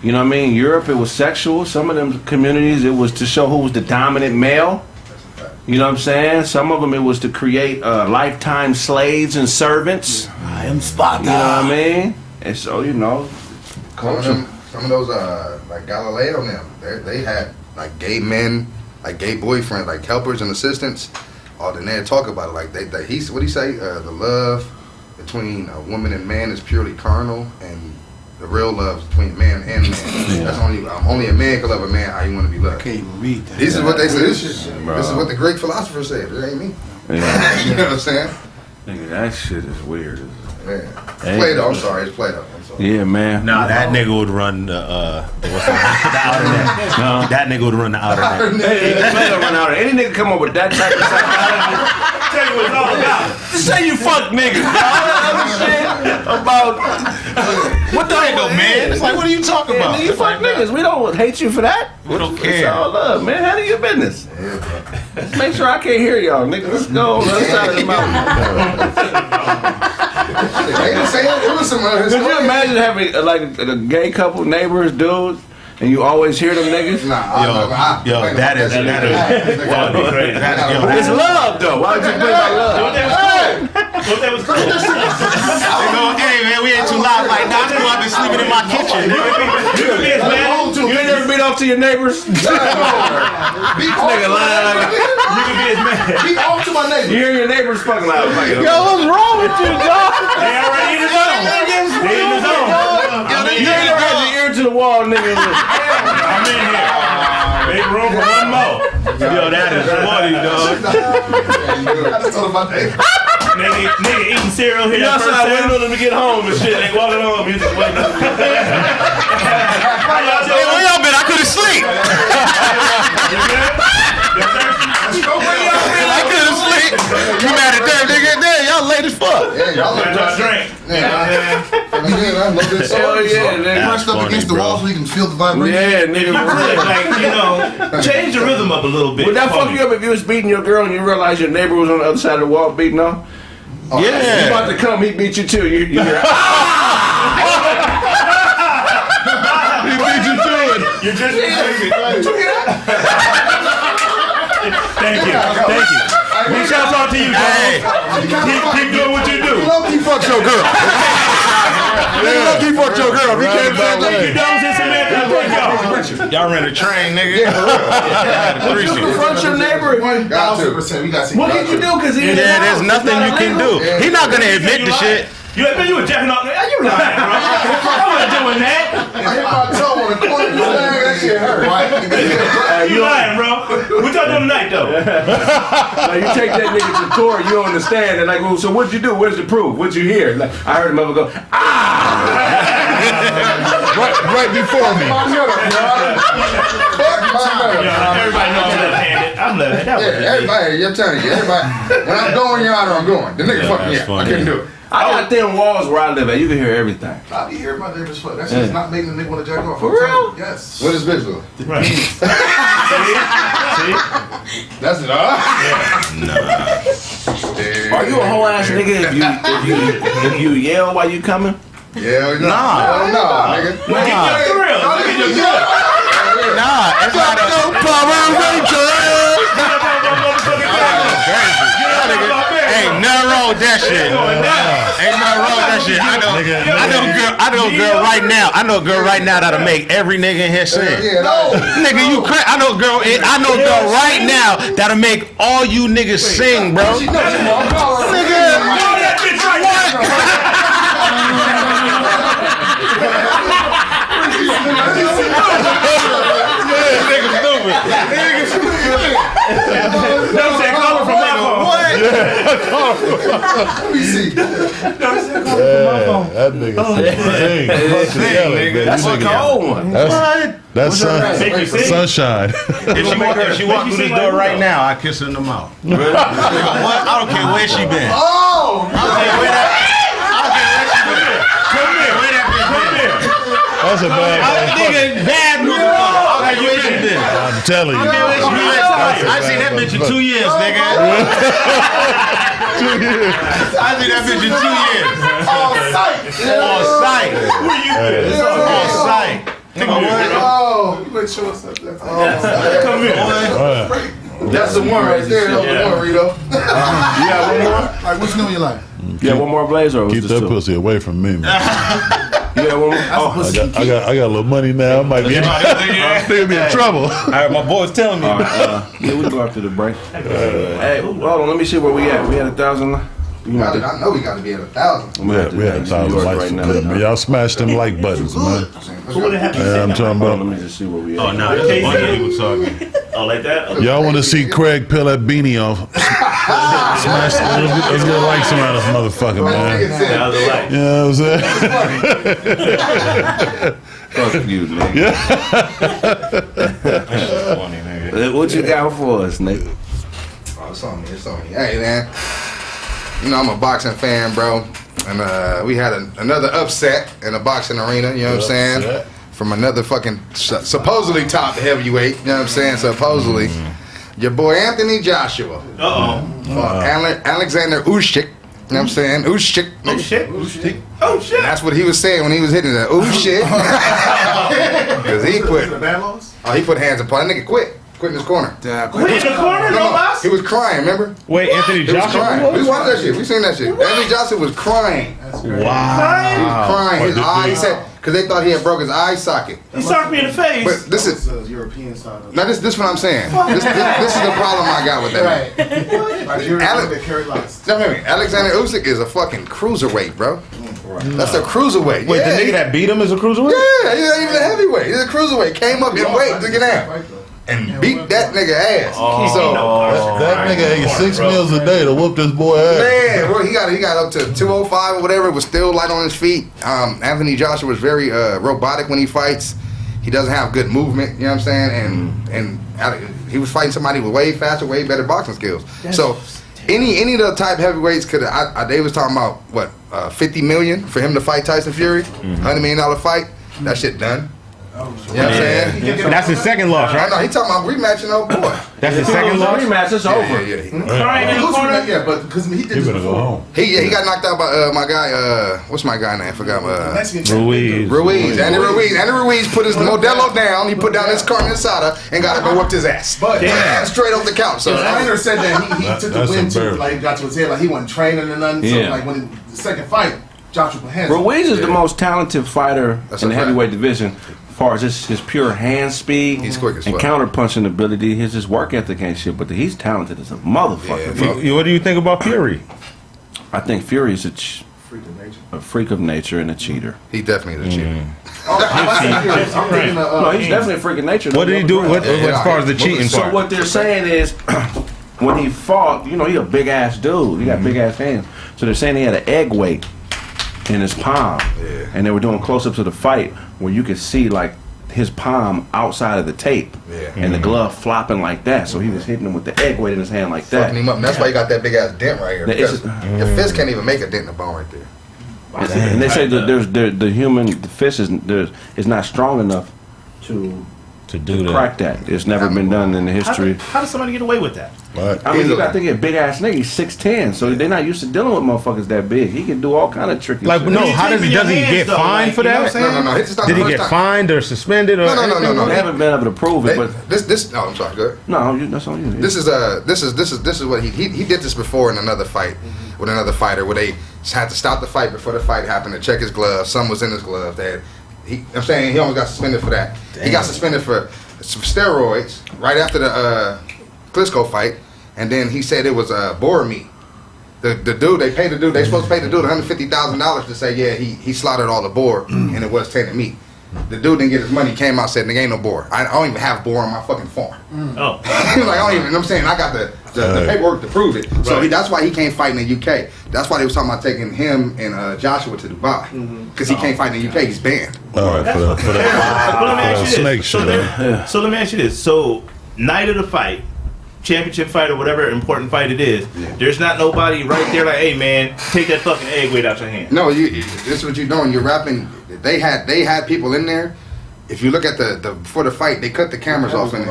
You know what I mean? Europe, it was sexual. Some of them communities, it was to show who was the dominant male. You know what I'm saying? Some of them, it was to create lifetime slaves and servants. I am Sparta. You know what I mean? And so, you know, culture. Some of those, like Galileo and them, they had like gay men, like gay boyfriends, like helpers and assistants. Oh, then they'd talk about it. Like what he say? The love between a woman and man is purely carnal, and the real love is between man and man. That's only a man can love a man how you want to be loved. I can't even read that. This is what they say. This is what the Greek philosophers said. It ain't me. Yeah. You know what I'm saying? Nigga, that shit is weird. Yeah. Plato. I'm sorry. It's Plato. I'm sorry. Yeah, man. Nah, that nigga would run the what's that? The outer net. No, that nigga would run the outer net. Hey, Plato run out. Any nigga come up with that type of psychology, Tell you what it's all about. just say you fuck niggas. All that other shit about what the Go, man. It's like, what are you talking about? You fuck niggas. We don't hate you for that. We don't It's care. all love, man. Handle your business. Just make sure I can't hear y'all, nigga. Let's go on the other side of the mountain. They didn't say it. It was some. Could you imagine having like a gay couple, neighbors, dudes, and you always hear them niggas? That is funny. It's love, though. Why would you play by love? What that was cool. They go, hey, man, we ain't too loud like that. I've been sleeping in my kitchen. You can be as mad. You ain't never beat off to your neighbors? Beat off Nigga lying. You can be as mad. Beat off to my neighbor. You hear your neighbors fucking loud. Like, Yo, what's wrong with you, dog? They already in the zone. They in the zone. you ain't never had your ear to the wall, nigga. I'm in here. Make room for one more. Yo, that is funny, dog. I just told him my neighbor. Nigga eating cereal here. You outside waiting on them to get home and shit. They walking home. You just waiting on them. Hey, where y'all been? I couldn't sleep. I couldn't sleep. You mad at that, nigga? Damn, y'all late as fuck. Yeah, y'all look Just drink. I love this song. Hell yeah, nigga. Pressed up funny, against the bro. wall so you can feel the vibration. Yeah, nigga. Like, you know, change the rhythm up a little bit. Would that for fuck me. you up if you was beating your girl and you realized your neighbor was on the other side of the wall beating off? Oh, You Yeah. about to come, he beat you too. You hear, He beat you to it. You just Thank you. Big shout out to you, Hey. dog. Keep doing what you do. He fucked your girl. He fucked your girl. He came back Thank you, way. dogs and Samantha. Thank y'all. Y'all ran a train, nigga. would you confront your neighbor? 1,000%. We got to What can you do? Because he Yeah, there's nothing you can do. He not gonna admit the shit. You were jacking off. You lying, bro. I wasn't doing that. I hit my toe on the corner of the leg. That shit hurt. You lying, bro. What y'all doing tonight, though? Like, you take that nigga to the tour, you don't understand. They're like, well, so what'd you do? Where's the proof? What'd you hear? Like, I heard him go, Right before me. Everybody knows I'm left-handed. I'm left-handed. Yeah, everybody, I'm telling you, everybody. When I'm going, you're out, I'm going. The nigga fucked me up. I couldn't do it. I got thin walls where I live at. You can hear everything. I be hearing my neighbors fuck. That shit's not making the nigga want to jack off. For real? Yes. What is bitch do? Right. That's it, Are you a whole ass nigga if you yell while you coming? Yeah, no. Nah. No, nigga. Get your thrill. Get your thrill. Nah, it's not a Power Ranger. Ain't nothing wrong with that shit. Ain't nothing wrong with that shit. I know a girl right now. I know a girl right now that'll make every nigga in here sing. Yeah, no. Nigga, you crazy. I know a girl right now that'll make all you niggas sing, bro. Don't say call from my phone. Let me see. That nigga That's a cold one. That's Make you sing? sunshine. If she walk through this door right now, I kiss her in the mouth. What? I don't care where she been. Oh! I don't care where that. That's a bad Nigga, bad motherfucker. I don't care where she been. I'm telling you. I seen that bitch in 2 years, nigga. 2 years. I seen that bitch in 2 years. On sight. On sight. Where you been? On sight. Oh, you make sure it's up there. Come here. That's the one right there. That's the one, Rito. You got one more? Like, which new you like? Yeah, one more Blaze or was Keep this that two? pussy away from me, man. You got one more? Oh, I got a little money now. I might be, be in trouble. All right, my boy's telling me. all right, yeah, we go after the break. Hey, hold on, let me see where we at. We had 1,000. I know we got to be at 1,000. We had 1,000 likes for good, man. Y'all smash them like buttons, man. Who would have Yeah, I'm talking Let about. me just see where we at. Oh no, that's a bunch of people talking. Oh, like that? Y'all want to see Kraig peel that beanie off? Smash. Let's get likes around this motherfucker, man. That was a like. You know what I'm saying? Fuck you, nigga. Funny, nigga. What you got for us, nigga? Oh, it's on me. It's on me. Hey, man. You know, I'm a boxing fan, bro. And we had another upset in the boxing arena, you know what I'm saying? From another fucking supposedly top heavyweight, you know what I'm saying? Supposedly. Your boy Anthony Joshua. Alexander Usyk, you know what I'm saying? Usyk. Oh, shit. Oh, shit. That's what he was saying when he was hitting that. Usyk. Because he quit. Oh, he put hands upon that nigga quit in his corner. Quit in the corner, no boss? He was crying, remember? Wait, Anthony He was Joshua? crying. We watched that shit. We seen that shit. Anthony Joshua was crying. Wow. He was crying. His eye, he said, because they thought he had broke his eye socket. He socked me in the face. But this is, European side of now this is what I'm saying. This is the problem I got with that. Alexander Usyk is a fucking cruiserweight, bro. That's a cruiserweight. Wait, the nigga that beat him is a cruiserweight? Yeah, he's not even a heavyweight. He's a cruiserweight. Came up in weight to get out and beat that nigga ass. So That nigga ate 6 meals a day to whoop this boy ass. man, bro, he got up to 205 or whatever. Was still light on his feet. Anthony Joshua was very robotic when he fights. He doesn't have good movement. You know what I'm saying? And he was fighting somebody with way faster, way better boxing skills. So any of the type heavyweights could. They was talking about what 50 million for him to fight Tyson Fury, $100 million fight. That shit done. You know what I'm saying? That's his second loss, I right? know he talking about rematching, old boy. That's his second loss? Rematch, it's over. Yeah. Crying in the corner. Yeah, but because he did He this better go before. home. He got knocked out by my guy. What's my guy name? I forgot. Ruiz. Andy Ruiz put his Modelo down. He put down his carne asada and got up and whooped his ass. But Straight off the couch. So Steiner said that he took the That's win too, embarrassing. like got to his head, like he wasn't training or nothing. So Yeah. like when the second fight, Joshua put hands. Ruiz is the most talented fighter That's in a the fact. heavyweight division. As far as his pure hand speed He's quick as and fuck. counter punching ability, his work ethic ain't shit, but he's talented as a motherfucker. Yeah, bro. What do you think about Fury? I think Fury is a freak of nature and a cheater. he definitely is a cheater. I'm thinking No, he's definitely a freak of nature. What did he do as far as the cheating So part? what they're saying is, when he fought, you know, he a big ass dude. He got big ass hands. So they're saying he had an egg weight in his palm, and they were doing close ups of the fight where you could see like his palm outside of the tape, and the glove flopping like that. So he was hitting him with the egg weight in his hand like that. Fucking him up. And that's why you got that big ass dent right here. Now, Because your fist can't even make a dent in the bone right there. And they say that the human fist is not strong enough to do that. crack that. It's never been done in the history. How does somebody get away with that? Right. I mean, you got to think a big ass nigga. He's 6'10", so they're not used to dealing with motherfuckers that big. He can do all kind of tricky Like, shit. no, He's how does taping he your get hands, though, fined like, for you know that? what I'm saying? No. This is not Did the he first get time. fined or suspended or No. They haven't been able to prove it, but This. Oh, I'm sorry. Good. no, that's on you. This is what he did this before in another fight with another fighter where they had to stop the fight before the fight happened to check his gloves. Something was in his gloves that I'm saying he almost got suspended for that. He got suspended for some steroids right after the Klitschko fight, and then he said it was boar meat. The dude they supposed to pay the dude $150,000 to say he slaughtered all the boar and it was tainted meat. The dude didn't get his money, came out, said, nigga, ain't no boar. I don't even have boar on my fucking farm. Oh. He was like, I don't even, you know what I'm saying? I got the paperwork to prove it. So that's why he can't fight in the UK. That's why they was talking about taking him and Joshua to Dubai. Because he can't fight in the UK, he's banned. All right, for that Well, let me ask you snake this. shit. So let me ask you this. So, night of the fight, championship fight or whatever important fight it is, there's not nobody right there like, hey man, take that fucking egg weight out your hand. No, this is what you're doing. You're rapping. They had people in there. If you look at the before the fight, they cut the cameras off in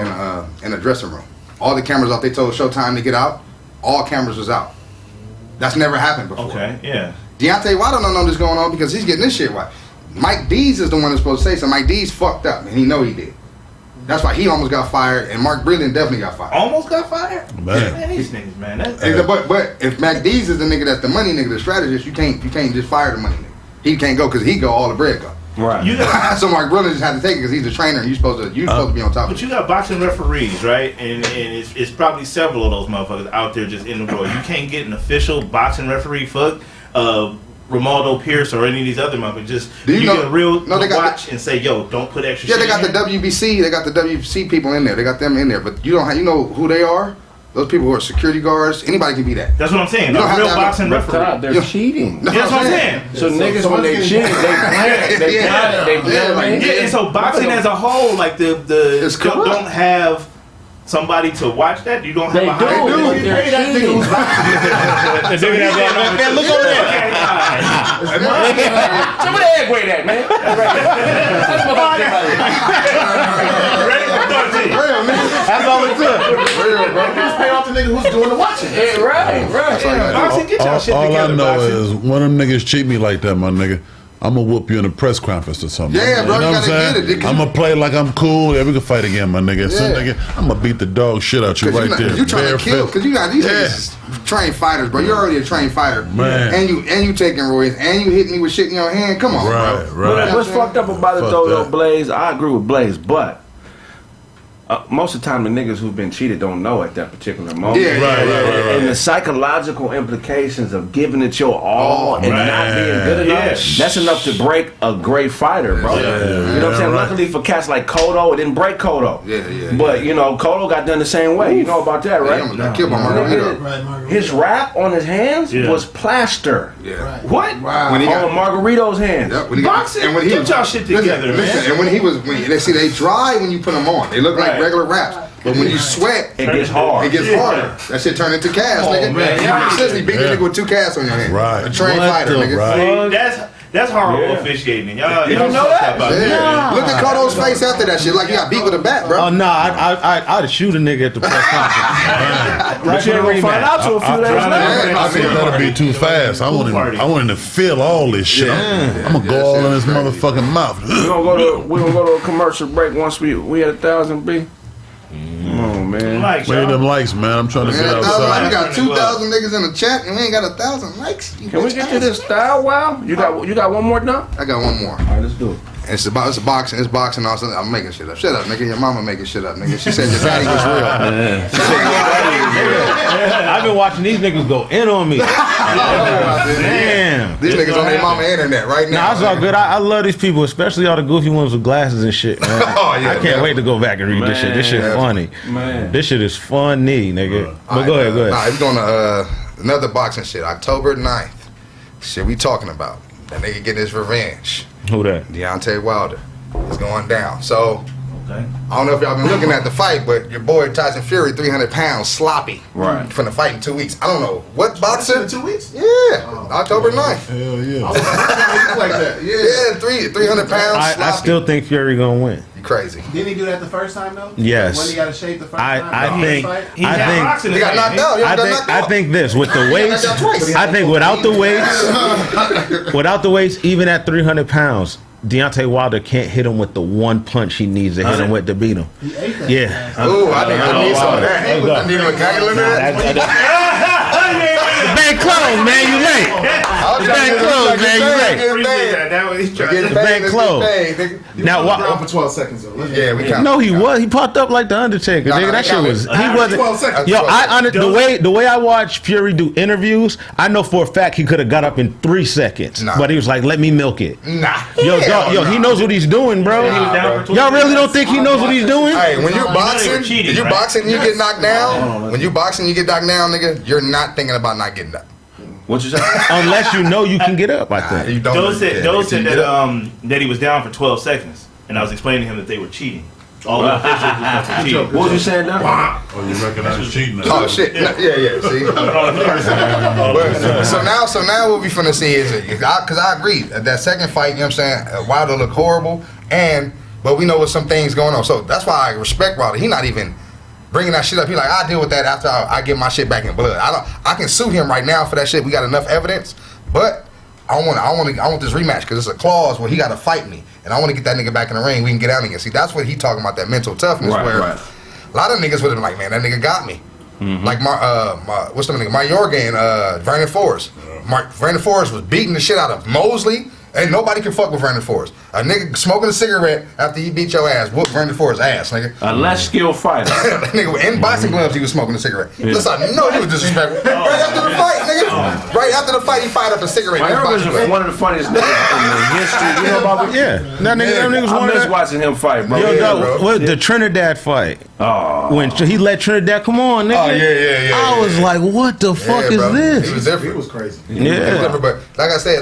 the dressing room. All the cameras off. They told Showtime to get out. All cameras was out. That's never happened before. Okay, yeah. Deontay Wilder don't know this going on because he's getting this shit right. Mike Dees is the one that's supposed to say something. Mike Dees fucked up, and he know he did. That's why he almost got fired, and Mark Brilliant definitely got fired. Almost got fired? Man, these niggas, man. But if Mac Dees is the nigga that's the money nigga, the strategist, you can't just fire the money nigga. He can't go because he go all the bread go. Right. So Mark Brilliant just had to take it because he's the trainer and you're supposed to be on top of it. But you got boxing referees, right? And it's probably several of those motherfuckers out there just in the world. You can't get an official boxing referee fuck Romaldo Pierce or any of these other motherfuckers. Just you get a real watch and say, yo, don't put extra shit they got in the WBC. They got the WBC people in there. They got them in there. But you know who they are? Those people who are security guards. Anybody can be that. That's what I'm saying. A real boxing referee. They're cheating. That's what I'm saying. So niggas, when they cheat, they plan. And so boxing as a whole, like the don't have somebody to watch that. You don't have a high. They do. Look over there. Somebody egg way that, man. That's all it took. Just pay off the nigga who's doing the watching. Yeah, right. Boxing, get y'all shit all together. I know boxing. is when them niggas cheat me like that, my nigga, I'm gonna whoop you in a press conference or something. Yeah, bro, you know you what I'm gotta saying? get it. I'm gonna play like I'm cool. Yeah, we can fight again, my nigga. So, nigga, I'm gonna beat the dog shit out you right there. You trying to kill? Because you got these niggas trained fighters, bro. You're already a trained fighter, man. And you taking roids, and you hitting me with shit in your hand. Come on, bro. Right. What's fucked up about it though, Blaze? I agree with Blaze, but most of the time the niggas who've been cheated don't know at that particular moment. Right. And the psychological implications of giving it your all and not being good enough, that's enough to break a great fighter, bro. You know what I'm saying? Luckily for cats like Cotto, it didn't break Cotto. But, you know, Cotto got done the same way. You know about that, right? His rap on his hands was plaster. What? Wow. On Margarito's hands. Boxing? And when get y'all shit together, man. And when they dry when you put them on. They look like regular raps. But when you sweat, it gets hard. It gets harder. That shit turn into cast, nigga. Man. You essentially beat a nigga with 2 casts on your hand. Right. A trained fighter, nigga. That's horrible officiating. Y'all know that? Look at Cotto's face after that shit, like he got beat with a bat, bro. Oh no, I'd shoot a nigga at the press conference. But you ain't gonna find out till a few days later. I think that'll be too fast. I want him to feel all this shit. I'm gonna go all in his motherfucking mouth. We're gonna go to a commercial break once we at 1,000 B. Come on, man. Where them likes, man? I'm trying to get outside. You got 2,000 niggas in the chat and we ain't got 1,000 likes. Can we get to this style? Wow, you got one more done? I got one more. All right, let's do it. It's boxing. It's boxing. Also, I'm making shit up. Shut up, nigga. Your mama making shit up, nigga. She said your daddy was real. I've been watching these niggas go in on me. Damn. These niggas on their mama internet right now. Nah, it's all good. I love these people, especially all the goofy ones with glasses and shit, man. I can't wait to go back and read this shit. This shit funny. Man. This shit is funny, nigga. But go ahead. Nah, we're going to another boxing shit. October 9th. Shit we talking about. That nigga getting his revenge. Who that? Deontay Wilder. It's going down. So, I don't know if y'all been looking at the fight, but your boy Tyson Fury, 300 pounds, sloppy. Right. From the fight in 2 weeks. I don't know. What boxer? In 2 weeks? Yeah. October 9th. Hell yeah. Like that. Yeah, 300 pounds, sloppy. I still think Fury gonna win. You crazy. Didn't he do that the first time though? Yes. When he got a shape the first time? I think He got knocked out. I think this with the weights. I think without the weights, even at 300 pounds, Deontay Wilder can't hit him with the one punch he needs to hit him with to beat him. He ate that. Yeah. Oh, I need some of that. I need a calculator. The bank closed, man. You late. The bank closed, man. You late. The bank closed. Now what? For 12 seconds though. Yeah, we got. No, he was. He popped up like the Undertaker. Nigga, that shit was. He wasn't. 12 seconds. Yo, the way I watch Fury do interviews, I know for a fact he could have got up in 3 seconds. But he was like, "Let me milk it." Nah. He knows what he's doing, bro. Y'all really don't think he knows what he's doing? Hey, when you're boxing, and you get knocked down. When you boxing, you get knocked down, nigga. You're not thinking about not getting up. What you say? Unless you know you can get up, I think. You don't. Those said that he was down for 12 seconds, and I was explaining to him that they were cheating. All the officials were cheating. What was you saying now? Oh, you recognize cheating? Oh shit! Yeah. See. So now what we finna see is because I agree that second fight. You know what I'm saying? Wilder looked horrible, but we know with some things going on. So that's why I respect Wilder. He not even bringing that shit up. He like, I'll deal with that after I get my shit back in blood. I can sue him right now for that shit. We got enough evidence. But I want this rematch because it's a clause where he got to fight me, and I want to get that nigga back in the ring. We can get out again. See, that's what he talking about, that mental toughness. Where a lot of niggas would have been like, man, that nigga got me. Like what's the nigga? Mayorga and Vernon Forrest. Vernon Forrest was beating the shit out of Mosley. Ain't nobody can fuck with Vernon Forrest. A nigga smoking a cigarette after he beat your ass, whoop Vernon Forrest's ass, nigga. A less skilled fighter. Nigga, in boxing gloves, he was smoking a cigarette. Yeah. Listen, I know he was disrespectful. Right after the fight, nigga. Right after the fight, he fired up a cigarette. Mayorga one of the funniest niggas in the history. You know about me? Yeah. That nigga was one of I miss watching him fight, bro. Yo, the Trinidad fight. Oh. When he let Trinidad come on, nigga. Oh, yeah. I was like, what the fuck is this? He was different. He was crazy. He was different, but like I said,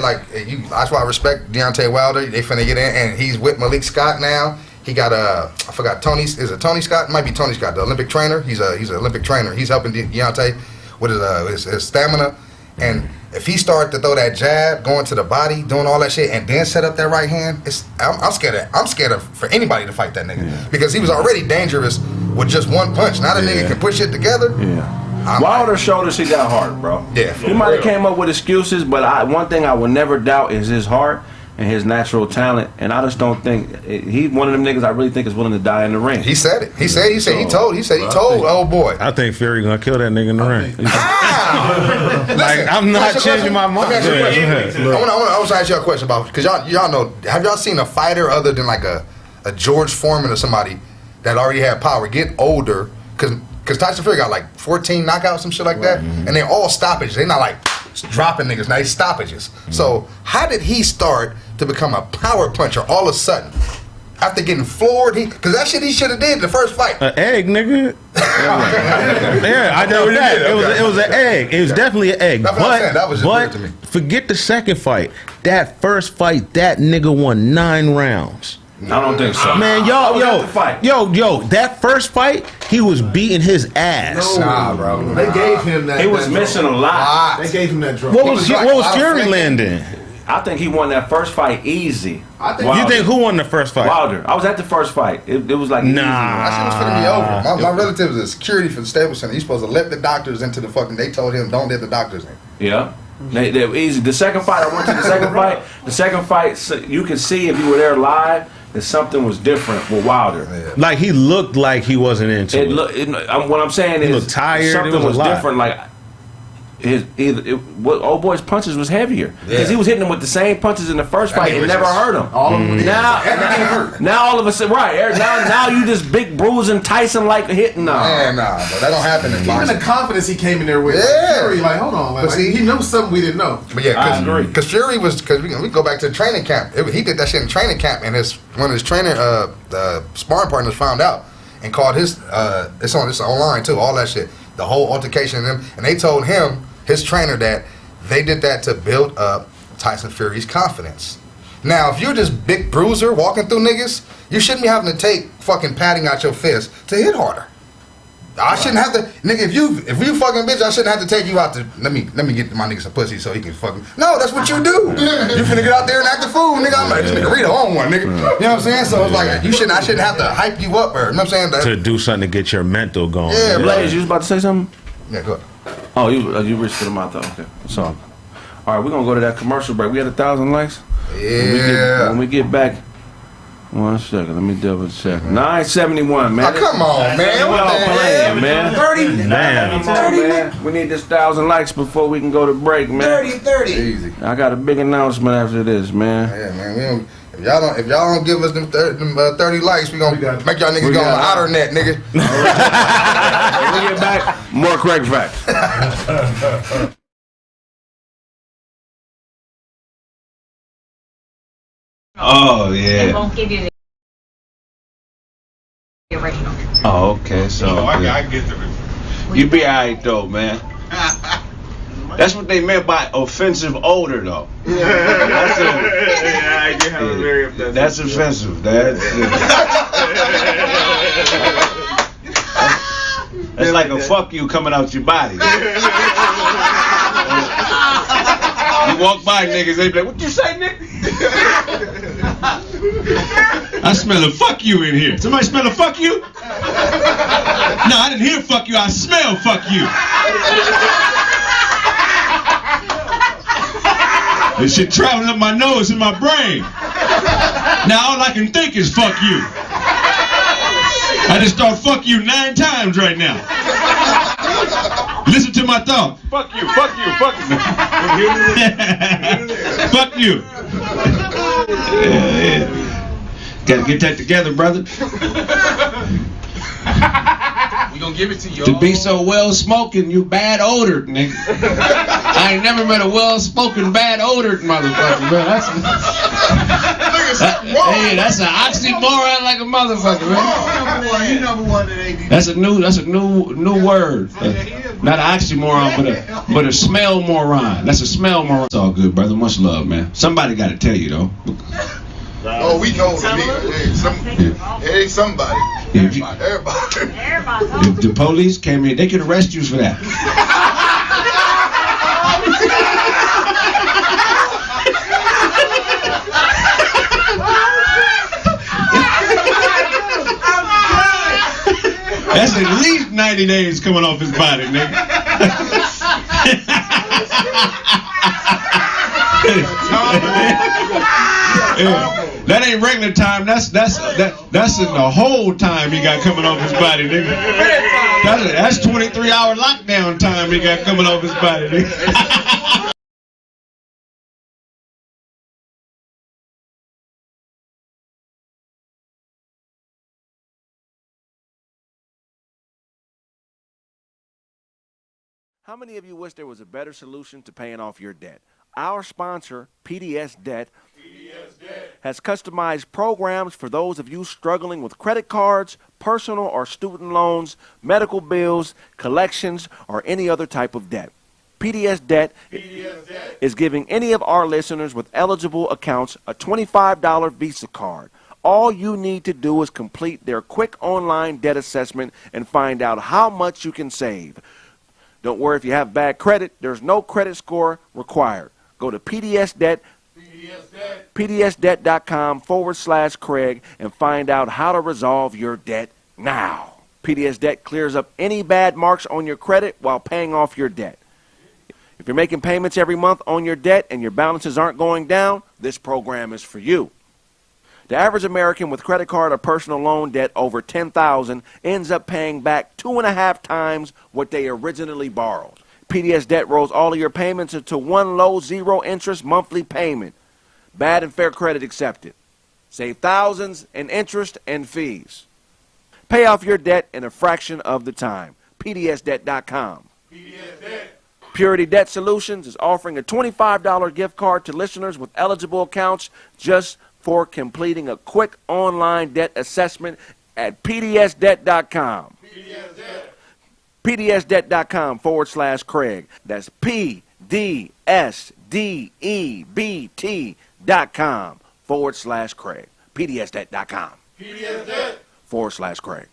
that's why I respect Deontay Wilder. They finna get in, and he's with Malik Scott now. He got I forgot is it Tony Scott? It might be Tony Scott, the Olympic trainer. He's an Olympic trainer. He's helping Deontay with his stamina. And if he start to throw that jab, going to the body, doing all that shit, and then set up that right hand, I'm scared of for anybody to fight that nigga because he was already dangerous with just one punch. Now the nigga can put shit together. Yeah. Wilder showed us he got heart, bro. Yeah. He might have came up with excuses, but one thing I will never doubt is his heart and his natural talent, and I just don't think he's one of them niggas I really think is willing to die in the ring. He said it. He told old boy. I think Fury gonna kill that nigga in the ring. Listen, I'm not changing my mind. I want to ask you a question about, because y'all know, have y'all seen a fighter other than like a George Foreman or somebody that already had power get older? Because Tyson Fury got like 14 knockouts, some shit like that, and they all stoppages. They not like dropping niggas, now they stoppages. So how did he start to become a power puncher all of a sudden? After getting floored, because that shit he should have did the first fight. An egg, nigga. Yeah, I know that. It was an egg. It was definitely an egg. That's what I'm saying. That was just weird to me. Forget the second fight. That first fight, that nigga won 9 rounds. I don't think so. Man, yo, that first fight, he was beating his ass. Nah, bro. They gave him that. He was missing a lot. They gave him that drug. What was Fury landing? I think he won that first fight easy. You think who won the first fight? Wilder. I was at the first fight. It was like easy. That shit was finna be over. My relative is a security for the Staples Center. He's supposed to let the doctors into the fucking. They told him don't let the doctors in. Yeah. They were easy. The second fight, I went to the second fight. The second fight, you can see if you were there live that something was different with Wilder. Yeah. Like he looked like he wasn't into it. What I'm saying is, he looked tired. Something was different. Like old boy's punches was heavier because he was hitting him with the same punches in the first fight and never hurt him. All of them. Now all of a sudden, now you just big bruising Tyson like hitting now. Man, nah, but that don't happen in boxing. Even the confidence he came in there with, Fury, like hold on, like, he knew something we didn't know. But because Fury was, because we go back to the training camp. He did that shit in training camp, and one of his trainer, the sparring partners found out and called his. It's online too. All that shit, the whole altercation, and they told him, his trainer, that they did that to build up Tyson Fury's confidence. Now, if you're just big bruiser walking through niggas, you shouldn't be having to take fucking padding out your fist to hit harder. I shouldn't have to, nigga. If you fucking bitch, I shouldn't have to take you out to let me get my nigga some pussy so he can fucking. No, that's what you do. You finna get out there and act a fool, nigga. I'm like, this nigga Rita on one, nigga. You know what I'm saying? So it's like I shouldn't have to hype you up, or you know what I'm saying? To do something to get your mental going. Yeah, Blaze, you was about to say something? Yeah, go ahead. Oh, you reached for the mouth, though. Okay, so, all right, we're gonna go to that commercial break. We had 1,000 likes. Yeah. When we get back, 1 second. Let me double check. 971, man. Oh, come on, man. What the hell, man? 30. Man. We need this 1,000 likes before we can go to break, man. 30. Easy. I got a big announcement after this, man. Yeah, man. If y'all don't give us them 30 likes, we gonna make y'all niggas go on the outer net, nigga. When we get back, more Kraig Facts. Oh yeah. They won't give you the original. Oh, okay. So I get the. You be alright though, man. That's what they meant by offensive odor, though. That's offensive. That's like a fuck you coming out your body. You walk by niggas, they be like, what you say, nigga? I smell a fuck you in here. Somebody smell a fuck you? No, I didn't hear fuck you, I smell fuck you. This shit traveling up my nose and my brain. Now all I can think is fuck you. I just thought fuck you 9 times right now. Listen to my thought. Fuck you, fuck you, fuck you. Fuck you. Yeah. Gotta get that together, brother. We gonna give it to you. To be so well spoken, you bad odored, nigga. I ain't never met a well spoken, bad odored motherfucker, man. That's an oxymoron like a motherfucker, man. You number one at AD. That's a new word. Not an oxymoron, but a smell moron. That's a smell moron. It's all good, brother. Much love, man. Somebody got to tell you though. Oh, we know the hey, somebody. Everybody. If the police came in, they could arrest you for that. That's at least 90 days coming off his body, nigga. Yeah. That ain't regular time. That's in the whole time he got coming off his body, nigga. That's 23-hour lockdown time he got coming off his body, nigga. How many of you wish there was a better solution to paying off your debt? Our sponsor, PDS Debt, has customized programs for those of you struggling with credit cards, personal or student loans, medical bills, collections, or any other type of debt. PDS Debt is giving any of our listeners with eligible accounts a $25 Visa card. All you need to do is complete their quick online debt assessment and find out how much you can save. Don't worry if you have bad credit. There's no credit score required. Go to PDSdebt.com/Kraig and find out how to resolve your debt now. PDS Debt clears up any bad marks on your credit while paying off your debt. If you're making payments every month on your debt and your balances aren't going down, this program is for you. The average American with credit card or personal loan debt over $10,000 ends up paying back 2.5 times what they originally borrowed. PDS Debt rolls all of your payments into one low, zero-interest monthly payment. Bad and fair credit accepted. Save thousands in interest and fees. Pay off your debt in a fraction of the time. PDSdebt.com. Purity Debt Solutions is offering a $25 gift card to listeners with eligible accounts just for completing a quick online debt assessment at PDSdebt.com. PDSdebt.com/Kraig. That's PDSDEBT.com/Kraig. PDSdebt.com. /Kraig.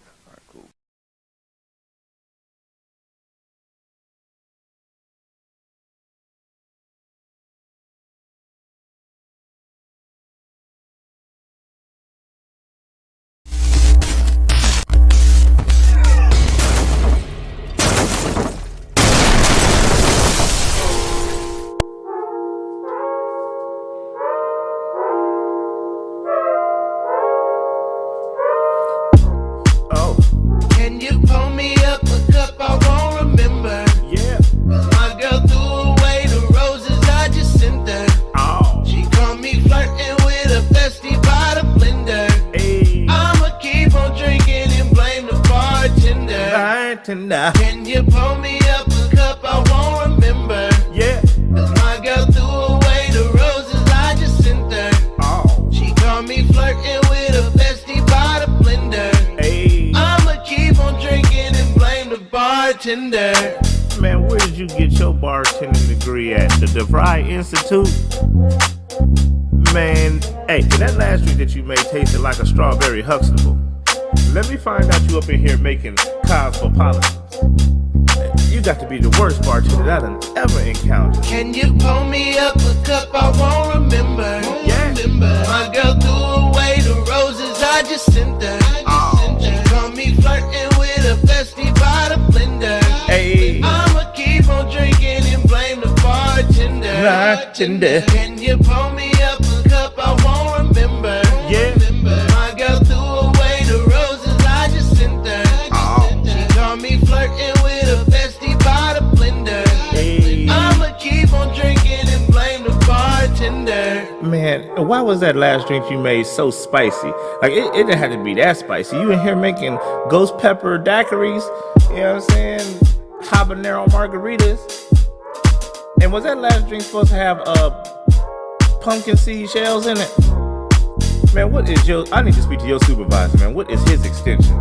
Can you pour me up a cup? I won't remember. Yeah. 'Cause my girl threw away the roses I just sent her. Oh. She caught me flirting with a bestie by the blender. Hey. I'ma keep on drinking and blame the bartender. Man, where did you get your bartending degree at? The DeVry Institute? Man, hey, that last drink that you made tasted like a strawberry Huxtable. Let me find out you up in here making cosmopolitans. You got to be the worst bartender that I've ever encountered. Can you pour me up a cup? I won't remember. Yeah. My girl threw away the roses I just sent her. Oh. She caught me flirting with a bestie by the blender. Hey. I'ma keep on drinking and blame the bartender. bartender. Can you pour me up a cup? I won't remember. Yeah. My girl threw away the roses I just sent her. She caught me flirting with a bestie by the blender. Hey. I'ma keep on drinking and blame the bartender. Man, why was that last drink you made so spicy? Like, it didn't have to be that spicy. You in here making ghost pepper daiquiris, you know what I'm saying? Habanero margaritas. And was that last drink supposed to have pumpkin seed shells in it? Man, what is I need to speak to your supervisor, man. What is his extension?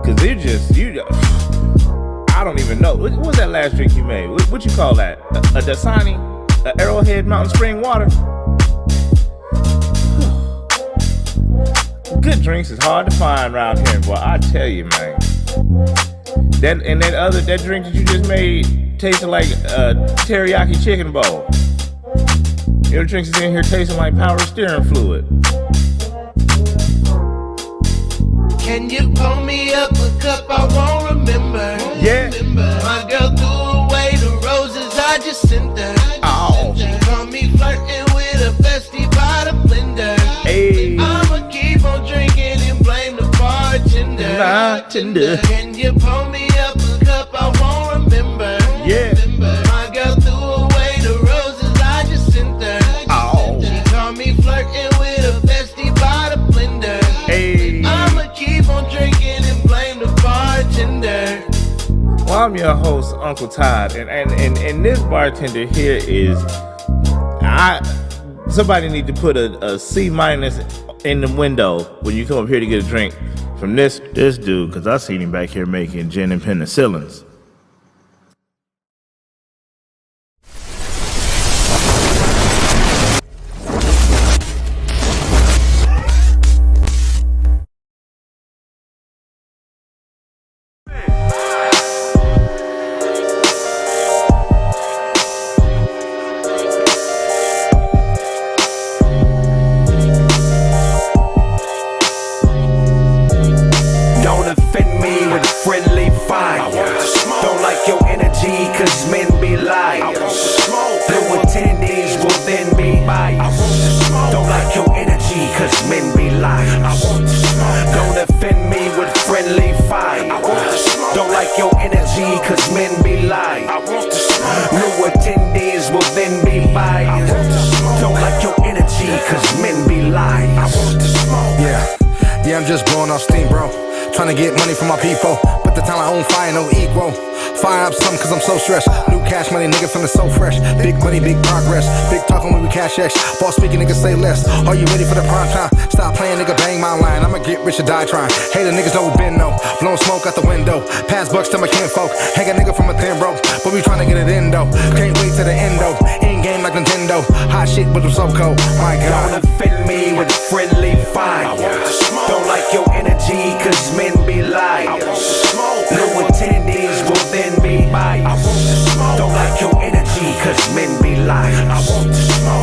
Cause I don't even know. What was that last drink you made? What you call that? A Dasani? A Arrowhead Mountain Spring water? Good drinks is hard to find around here, boy. I tell you, man. That drink that you just made tasted like a teriyaki chicken bowl. Your drinks is in here tasting like power steering fluid. Can you pour me up a cup? I won't remember. Yeah. My girl threw away the roses I just sent her. Oh. She caught me flirting with a bestie by the blender. Hey. I'ma keep on drinking and blame the bartender. Bartender. Can you pour me up a cup? I won't remember. Yeah. My girl threw away the roses I just sent her. Oh. She caught me flirting with a bestie by the blender. Hey. I'ma keep on drinking and blame the bartender. Well, I'm your host, Uncle Todd, and this bartender here is somebody need to put a C- in the window when you come up here to get a drink from this dude, because I seen him back here making gin and penicillins. Yeah, I'm just blowing off steam, bro. Trying to get money from my people, but the time I own fire no equal. Fire up something cause I'm so stressed. New cash money, nigga feeling so fresh. Big money, big progress. Big talking when we cash X. Boss speaking, niggas say less. Are you ready for the prime time? Stop playing, nigga, bang my line. I'ma get rich or die trying. Hey, the niggas know we been no. Blowing smoke out the window. Pass bucks to my kinfolk. Hang a nigga from a thin rope, but we trying to get it in though. Can't wait to the end though. In game like Nintendo. Hot shit, but I'm so cold. My God. Don't offend me with friendly fire. Don't like your energy, cause men be liars. No attendees will then be biased. Don't like your energy, cause men be liars.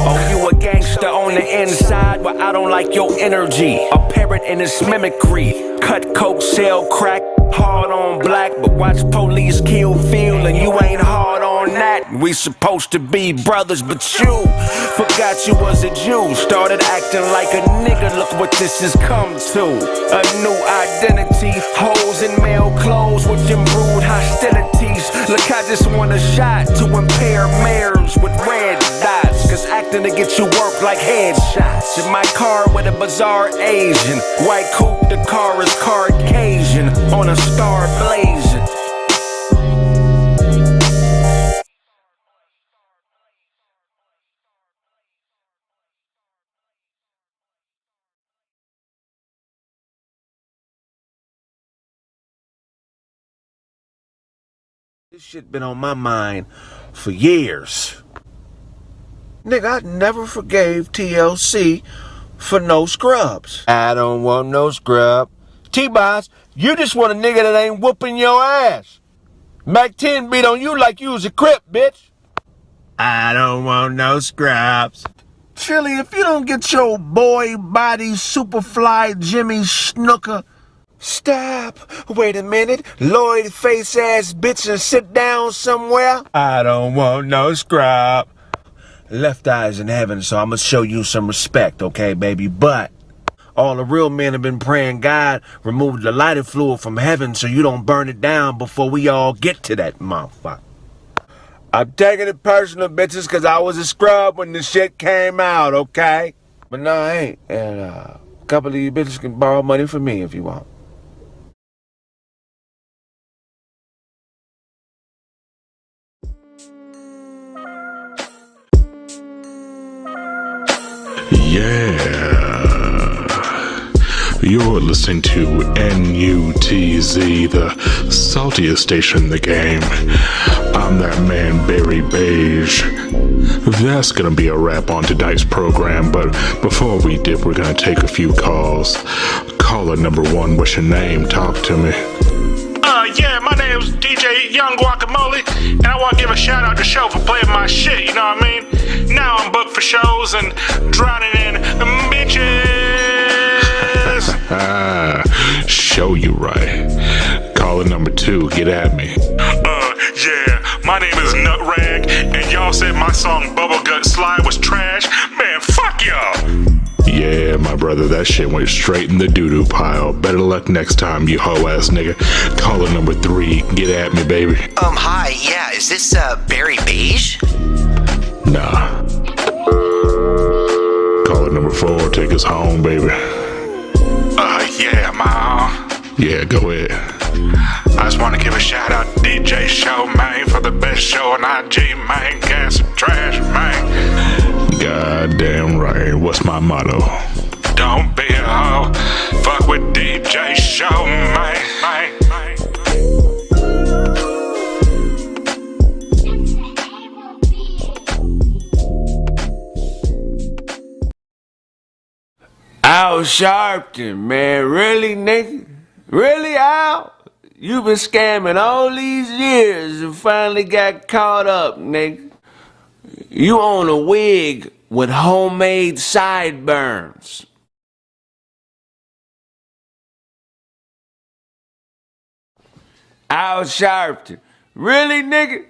Oh, you a gangster on the inside, but I don't like your energy. A parrot in its mimicry. Cut coke, sell crack, hard on black, but watch police kill Phil and you ain't hard on that. We supposed to be brothers, but you forgot you was a Jew. Started acting like a nigga, look what this has come to. A new identity, hoes in male clothes with them rude hostilities. Look, I just want a shot to impair mares with red dots, cause acting to get you work like headshots. In my car with a bizarre Asian, white coupe, the car is Caucasian, on a star blazing. This shit been on my mind for years. Nigga, I never forgave TLC for no scrubs. I don't want no scrub. T-Boss, you just want a nigga that ain't whooping your ass. Mac 10 beat on you like you was a crip, bitch. I don't want no scrubs. Chili, if you don't get your boy body Superfly Jimmy Snooker Stop. Wait a minute. Lloyd face ass bitch and sit down somewhere. I don't want no scrub. Left eye's in heaven, so I'm gonna show you some respect, okay, baby? But all the real men have been praying God remove the lighter fluid from heaven so you don't burn it down before we all get to that motherfucker. I'm taking it personal, bitches, because I was a scrub when the shit came out, okay? But no, I ain't. And a couple of you bitches can borrow money from me if you want. Yeah. You're listening to NUTZ, the saltiest station in the game. I'm that man, Barry Beige. That's gonna be a wrap on tonight's program, but before we dip, we're gonna take a few calls. Caller number 1, what's your name? Talk to me. Yeah, my name's DJ Young Guacamole, and I want to give a shout out to Show for playing my shit, you know what I mean? Now I'm booked for shows and drowning in bitches. Show you right. Caller number 2, get at me. Yeah, my name is Nutrag, and y'all said my song Bubblegut Slide was trash. Man, fuck y'all. Yeah, my brother, that shit went straight in the doo-doo pile. Better luck next time, you hoe-ass nigga. Caller number 3, get at me, baby. Hi, yeah, is this, Barry Beige? Nah. Caller number 4, take us home, baby. Yeah, ma. Yeah, go ahead. I just want to give a shout out to DJ Show, man, for the best show on IG, man. Gas and trash, man. Goddamn right. What's my motto? Don't be a hoe. Fuck with DJ Show, man. Al Sharpton, man. Really, nigga? Really, Al? You been scamming all these years and finally got caught up, nigga. You own a wig with homemade sideburns. Al Sharpton. Really, nigga?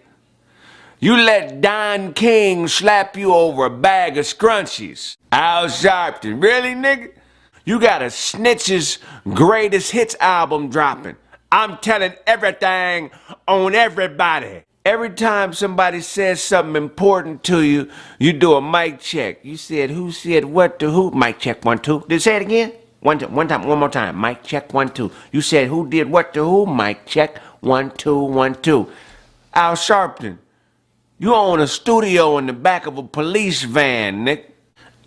You let Don King slap you over a bag of scrunchies. Al Sharpton. Really, nigga? You got a Snitch's Greatest Hits album dropping. I'm telling everything on everybody. Every time somebody says something important to you, you do a mic check. You said who said what to who? Mic check 1 2. Did you say it again? One more time. Mic check 1 2. You said who did what to who? Mic check 1 2 1 2. Al Sharpton, you own a studio in the back of a police van, Nick.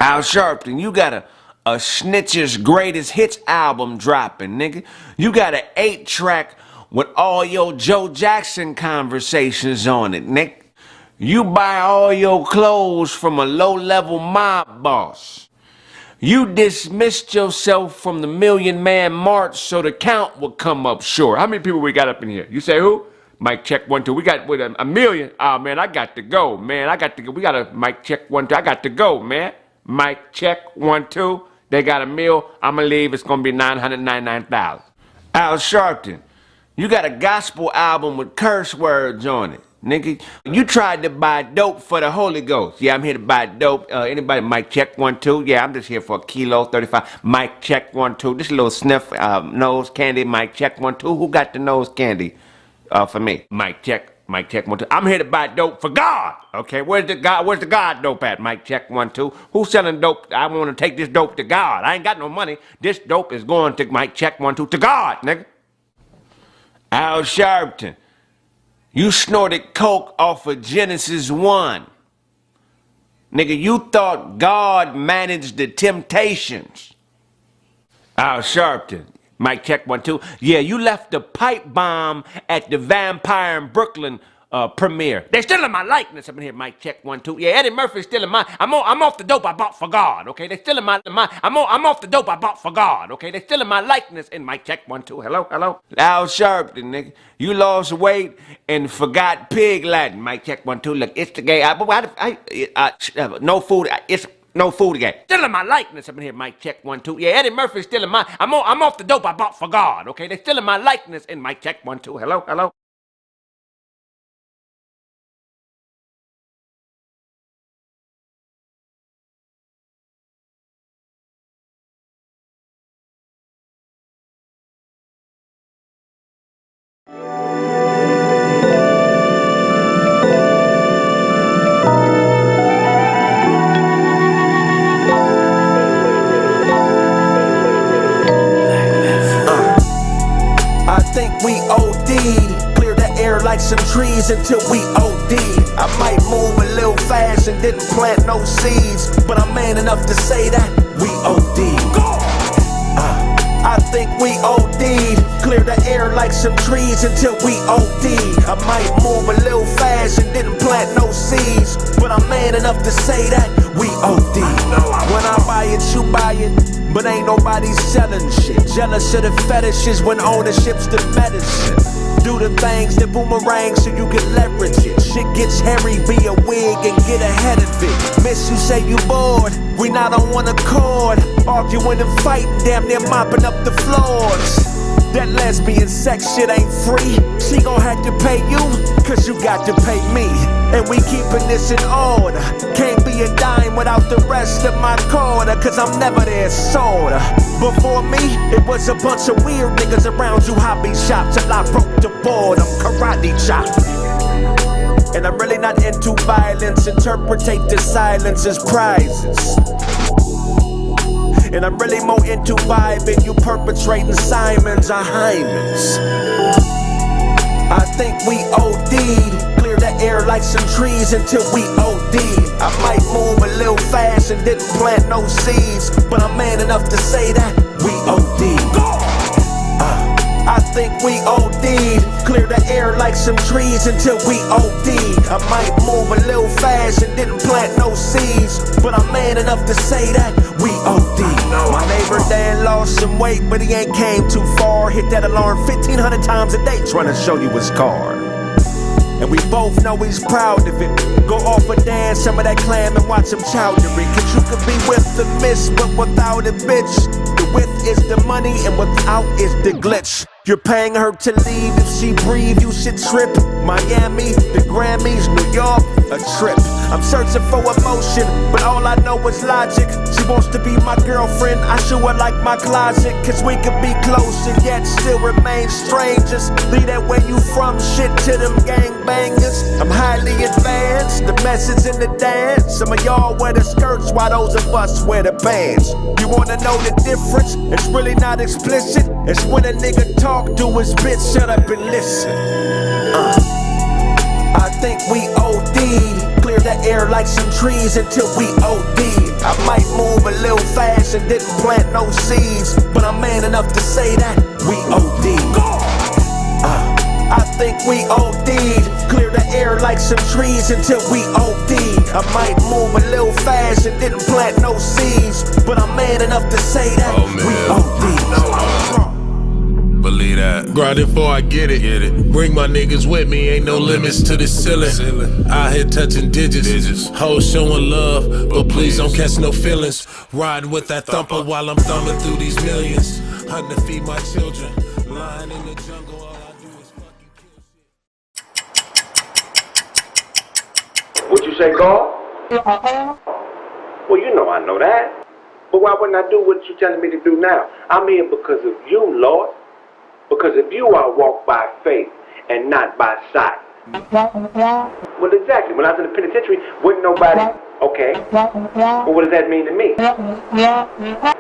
Al Sharpton, you got a Snitch's Greatest Hits album dropping, nigga. You got an 8-track with all your Joe Jackson conversations on it, Nick. You buy all your clothes from a low-level mob boss. You dismissed yourself from the Million Man March so the count would come up short. How many people we got up in here? You say who? Mic check 1 2. We got with a million. Oh man, I got to go, man. I got to go. We got a mic check 1 2. I got to go, man. Mic check 1 2. They got a meal. I'ma leave. It's gonna be 999,000. Al Sharpton, you got a gospel album with curse words on it, nigga. You tried to buy dope for the Holy Ghost. Yeah, I'm here to buy dope. Anybody? Mic check 1 2. Yeah, I'm just here for a kilo 35. Mic check 1 2. This little sniff nose candy. Mic check 1 2. Who got the nose candy? For me. Mic check 1 2. I'm here to buy dope for God. Okay, where's the God dope at? Mic check 1 2. Who's selling dope? I want to take this dope to God. I ain't got no money. This dope is going to mic check 1 2 to God, nigga. Al Sharpton, you snorted coke off of Genesis 1. Nigga, you thought God managed the temptations. Al Sharpton, mic check 1 2. Yeah, you left the pipe bomb at the Vampire in Brooklyn premiere. They're stealing my likeness up in here. Mic check 1 2. Yeah, Eddie Murphy's stealing mine. I'm off the dope I bought for God. Okay, they're stealing my I'm off the dope I bought for God. Okay, they're stealing my likeness. In mic check 1 2. Hello. Al Sharpton, nigga, you lost weight and forgot pig Latin. Mic check 1 2. Look, it's the gay. No food. It's No food again. Still in my likeness up in here, mic check 1, 2. Yeah, Eddie Murphy's still in my. I'm off the dope I bought for God. Okay, they still in my likeness in mic check 1, 2. Hello, hello. I think we OD'd. Clear the air like some trees until we OD'd. I might move a little fast and didn't plant no seeds, but I'm man enough to say that we OD'd. I think we OD'd. Clear the air like some trees until we OD'd. I might move a little fast and didn't plant no seeds, but I'm man enough to say that we OD'd. When I buy it, you buy it, but ain't nobody selling shit. Jealous of the fetishes when ownership's the medicine. Do the things that boomerang so you can leverage it. Shit gets hairy, be a wig and get ahead of it. Miss you, say you bored, we not on one accord. Arguing and fighting, damn near mopping up the floors. That lesbian sex shit ain't free. She gon' have to pay you, cause you got to pay me. And we keepin' this in order. Can't be a dime without the rest of my quarter, cause I'm never there sorta. Before me, it was a bunch of weird niggas around you hobby shop till I broke the boredom, karate chop. And I'm really not into violence, interpretate the silence as prizes. And I'm really more into vibing, you perpetrating Simons or Hymens. I think we OD'd. Clear the air like some trees until we OD'd. I might move a little fast and didn't plant no seeds, but I'm man enough to say that we OD'd. I think we OD'd. Clear the air like some trees until we OD'd. I might move a little fast and didn't plant no seeds, but I'm man enough to say that we OD'd. My neighbor Dan lost some weight, but he ain't came too far. Hit that alarm 1,500 times a day trying to show you his card. And we both know he's proud of it. Go off a dance, some of that clam and watch him chowdery. Cause you could be with the miss, but without a bitch. The with is the money and without is the glitch. You're paying her to leave, if she breathe, you should trip. Miami, the Grammys, New York, a trip. I'm searching for emotion, but all I know is logic. She wants to be my girlfriend, I show her like my closet. Cause we could be close and yet still remain strangers. Leave that where you from shit to them gangbangers. I'm highly advanced, the message in the dance. Some of y'all wear the skirts while those of us wear the pants. You wanna know the difference? It's really not explicit. It's when a nigga talk to his bitch, shut up and listen. I think we OD'd. Clear the air like some trees until we OD'd. I might move a little fast and didn't plant no seeds, but I'm man enough to say that we OD'd. I think we OD'd. Clear the air like some trees until we OD'd. I might move a little fast and didn't plant no seeds, but I'm man enough to say that we OD'd. Believe that. Grind it before I get it. Bring my niggas with me, ain't no limits to the ceiling. Out here touching digits. Hoes showing love, but please don't catch no feelings. Riding with that thumper while I'm thumbing through these millions. Hunting to feed my children. Lying in the jungle, all I do is fucking kill shit. What you say, Carl? Well, you know I know that. But why wouldn't I do what you're telling me to do now? I'm here because of you, Lord. Because of you, I walk by faith and not by sight. Well, exactly. When I was in the penitentiary, wasn't nobody. Okay. Well, what does that mean to me?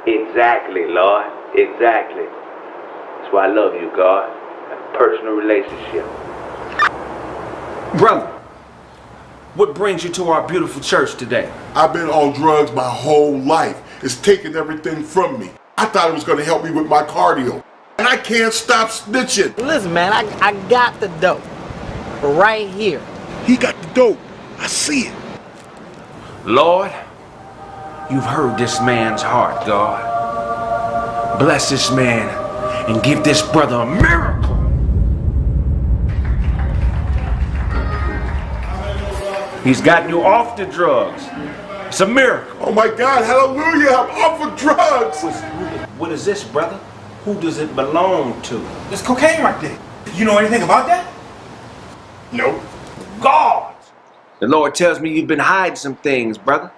Exactly, Lord. Exactly. That's why I love you, God. A personal relationship. Brother, what brings you to our beautiful church today? I've been on drugs my whole life. It's taken everything from me. I thought it was going to help me with my cardio. And I can't stop snitching. Listen, man, I got the dope. Right here. He got the dope. I see it. Lord, you've heard this man's heart, God. Bless this man and give this brother a miracle. He's gotten you off the drugs. It's a miracle. Oh my God, hallelujah, I'm off of drugs. What is this, brother? Who does it belong to? There's cocaine right there. You know anything about that? Nope. God! The Lord tells me you've been hiding some things, brother.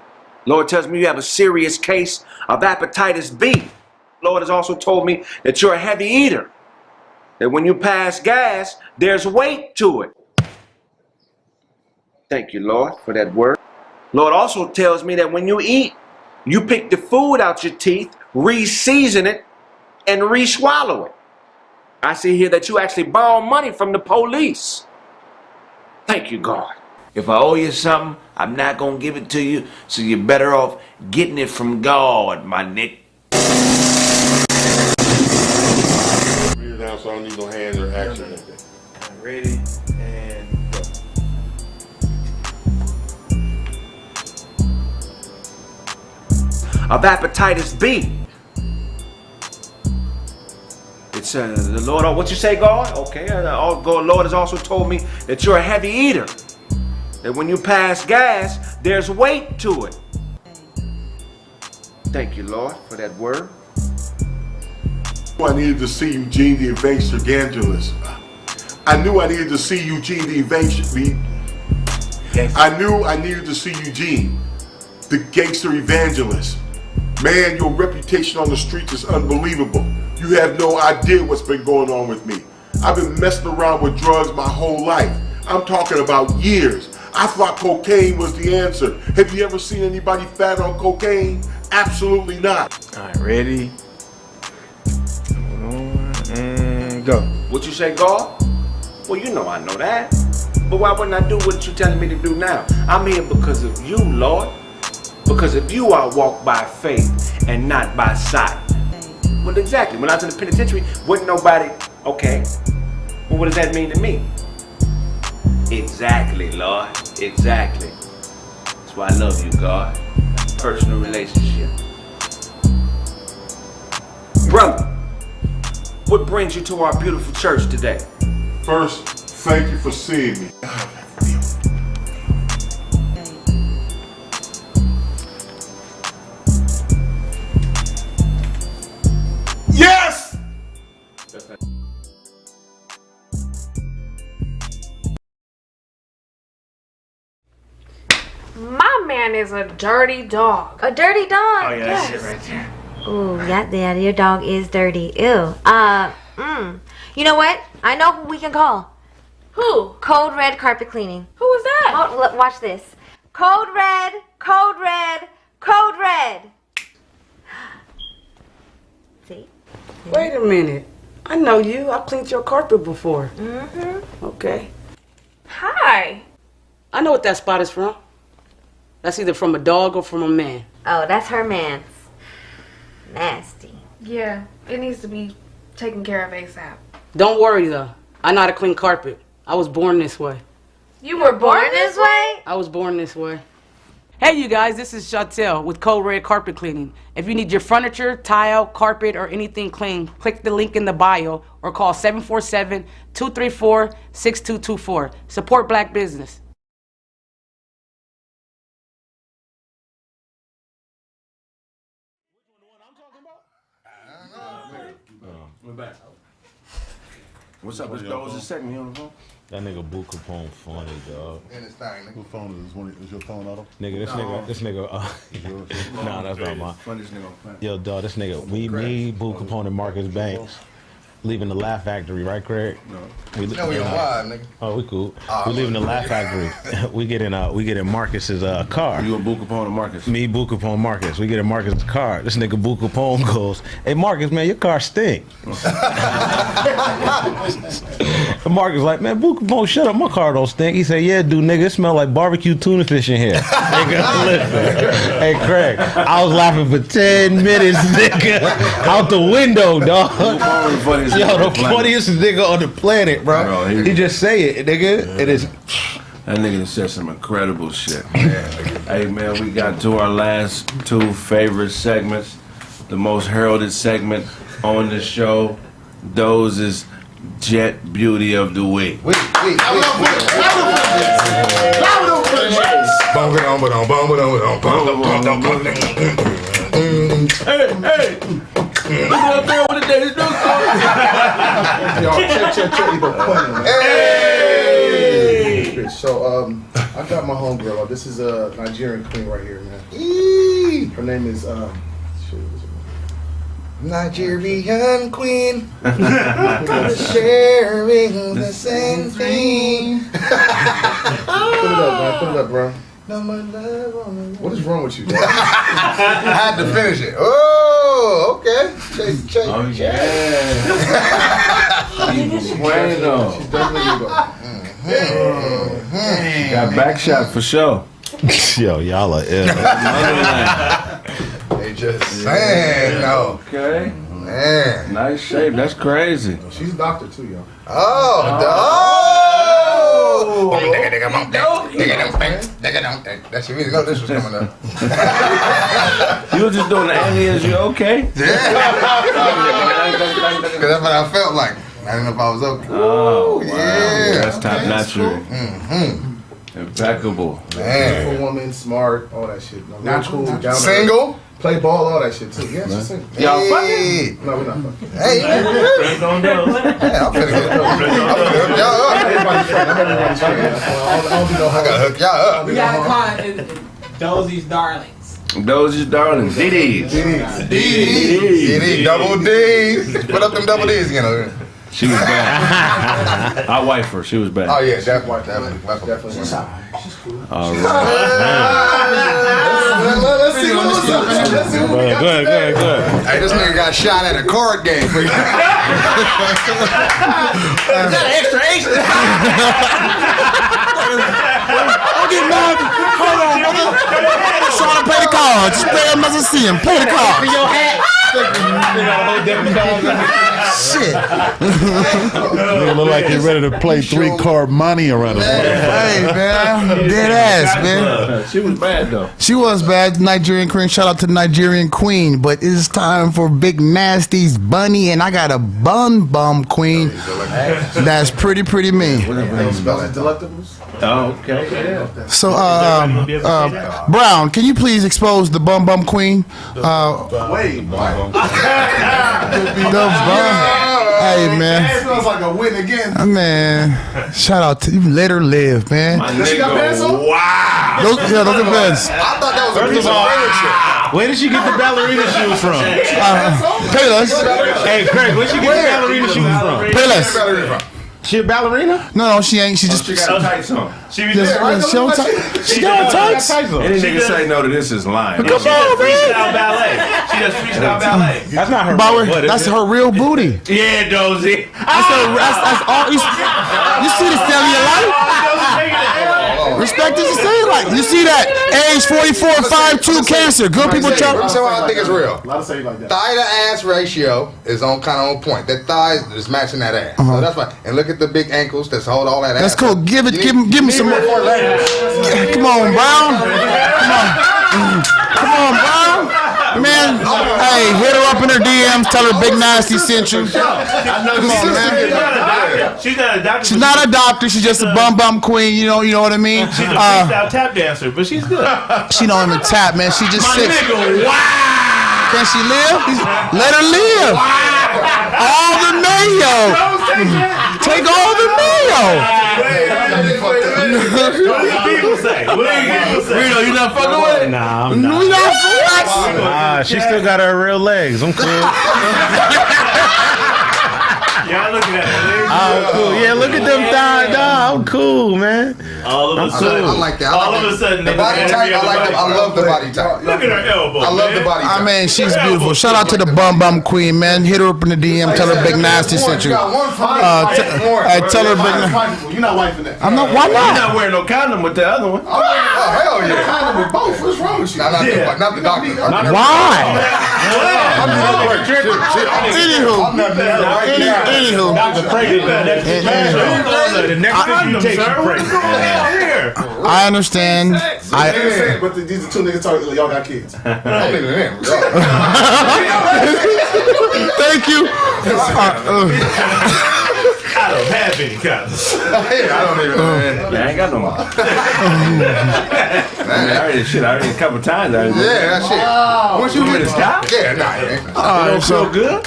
The Lord tells me you have a serious case of hepatitis B. The Lord has also told me that you're a heavy eater. That when you pass gas, there's weight to it. Thank you, Lord, for that word. Lord also tells me that when you eat, you pick the food out your teeth, re-season it, and re-swallow it. I see here that you actually borrow money from the police. Thank you, God. If I owe you something, I'm not going to give it to you, so you're better off getting it from God, my Nick. Read it down so I don't need no hands or action. Ready and go. Of hepatitis B. It's the Lord, what you say, God? Okay, Lord has also told me that you're a heavy eater. That when you pass gas, there's weight to it. Thank you, Lord, for that word. I needed to see Eugene the evangelist. I knew I needed to see Eugene the evangelist. I knew I needed to see Eugene, the gangster evangelist. Man, your reputation on the streets is unbelievable. You have no idea what's been going on with me. I've been messing around with drugs my whole life. I'm talking about years. I thought cocaine was the answer. Have you ever seen anybody fat on cocaine? Absolutely not. All right, ready? And go. What you say, God? Well, you know I know that. But why wouldn't I do what you're telling me to do now? I'm here because of you, Lord. Because of you, I walk by faith and not by sight. Well, exactly. When I was in the penitentiary, wasn't nobody, okay. Well, what does that mean to me? Exactly, Lord. Exactly. That's why I love you, God. Personal relationship. Brother, what brings you to our beautiful church today? First, thank you for seeing me. Yes! My man is a dirty dog. A dirty dog? Oh, yeah, that's it right there. Ooh, yeah, your dog is dirty. Ew. You know what? I know who we can call. Who? Code Red Carpet Cleaning. Who is that? Look, watch this. Code Red, Code Red, Code Red. See? Wait a minute. I know you. I've cleaned your carpet before. Mm-hmm. Okay. Hi. I know what that spot is from. That's either from a dog or from a man. Oh, that's her man's. Nasty. Yeah, it needs to be taken care of ASAP. Don't worry, though. I know how to clean carpet. I was born this way. You were born this way? I was born this way. Hey, you guys, this is Chantel with Code Red Carpet Cleaning. If you need your furniture, tile, carpet, or anything clean, click the link in the bio or call 747-234-6224. Support black business. We're back. What's up, Mr. Doe? Is second you on the phone? That nigga Boo Capone funny, dog. And it's thing, nigga. What phone is this? Is your phone, Otto? Nigga, this nigga, nah, that's not mine. Funniest nigga on the planet. Yo, dog, this nigga, me, Boo Capone, and Marcus Banks leaving the Laugh Factory, right, Kraig? No. We know you're alive, nigga. Oh, we cool. We leaving the Laugh Factory. we get in Marcus's car. You and Boo Capone and Marcus? Me, Boo Capone, Marcus. We get in Marcus's car. This nigga Boo Capone goes, "Hey, Marcus, man, your car stink." And Marcus like, "Man, Boo Capone, shut up. My car don't stink." He said, "Yeah, dude, nigga, it smell like barbecue tuna fish in here." Nigga, listen. Hey, Kraig, I was laughing for 10 minutes, nigga, out the window, dog. Yo, the funniest nigga on the planet, bro. He just say it, nigga. It is. That nigga said some incredible shit. Hey, man, we got to our last two favorite segments. The most heralded segment on the show. Those is Jet Beauty of the Week. Boom, Look up there with the Daily News. Y'all check. Hey. So I got my homegirl. This is a Nigerian queen right here, man. Her name is Nigerian queen. Sharing the same thing. Put it up, bro. What is wrong with you, dad? I had to finish it. Oh, okay. Check. Oh, yeah. She's bueno. She's definitely Got back shot for sure. Yo, y'all are ill. They just saying no. Okay. Man. Nice shape. That's crazy. She's a doctor too, y'all. That's your music. No, this was coming up. You were just doing the aliens. You okay? Yeah. Because that's what I felt like. I didn't know if I was okay. Oh, wow. Yeah. That's top notch. Impeccable. Beautiful woman, smart, all that shit. Natural. Single. Play ball, all that shit too. Yeah, she's single. Y'all fucking? No, we're not fucking. Hey, I'm finna get y'all up. Everybody's friend. I'm everybody's friend. I gotta hook y'all up. We gotta call it Dosie's Darlings. Dosie's Darlings. DD's. DD. Double D's. Put up them double D's again. She was bad. I wife her. She was bad. Oh yeah, definitely. She's cool. All right. Let's see what's up. Go ahead. Hey, this nigga got shot at a card game. Is that extra? Don't get mad. Hold on, brother. I'm trying to play the cards. Just play them as I see him. Play the cards. For your hat. Shit. Nigga look like you're ready to play 3-card money around us. Hey, man. Dead ass, man. She was bad though. She was bad. Nigerian queen. Shout out to the Nigerian queen. But it's time for Big Nasty's bunny, and I got a bum queen. That's pretty mean. Delectables? Oh, okay. Yeah. So, Brown, can you please expose the bum queen? Wait. The bum. Hey, man. It feels like a win again. Man, shout out to you. Let her live, man. Does she got pants on? Wow. Those are pants. I thought that was a piece of furniture. Where did she get the ballerina shoes from? Payless. Hey, Kraig, where'd she get the ballerina shoes from? Payless. She a ballerina? No, she ain't. She just. She got tights on. She got tights. Any nigga say no to this is lying. Come on, man. Freestyle ballet. She does freestyle ballet. That's not her. That's her real booty. Yeah, Dozy. That's all. You see the style of your life? Respect is the same. Like you see that age 44, 5'2" cancer. Good people try. Let me tell you why I think it's real. A lot of say like that. Thigh to ass ratio is on on point. That thigh is matching that ass. So that's why. And look at the big ankles that hold all that ass. That's cool. Give me some more. Come on, Brown. Come on, Brown. Man, hey, hit her up in her DMs. Tell her Big Nasty sent you. Come on, man. She's not a doctor. She's not a doctor. She's just a bum queen. You know what I mean? She's a freestyle tap dancer, but she's good. She don't even tap, man. She just sits. Nigga, wow. Can she live? Let her live. All the mayo. Take all the mayo. What do people say? Reno, you not fucking with it? Nah, I'm not. We not fucking. Nah, she still got her real legs. I'm cool. Y'all looking at it. I'm cool. Yeah, look at them thighs, dog. I'm cool, man. All of a sudden, I like that. all of a sudden, the body type. I like. I love the body type. Look at her elbow. I love the body type. I mean, she's beautiful. Shout out to the bum queen, man. Hit her up in the DM. Tell her Big Nasty sent you. Tell her Big Nasty. You're not wifing that. I'm not. Why You're not? not wearing no condom with the other one. Oh hell yeah. Condom with both. What's wrong with you? Not the doctor. Why? Anywho. The next thing you take is pregnant. I understand. But these are two niggas talking. Y'all got kids. Thank you. I don't have any condoms. I don't even know. I ain't got no more. I already a couple times. Yeah, that shit. Once you want hit me to stop? Yeah, nah. It don't feel good?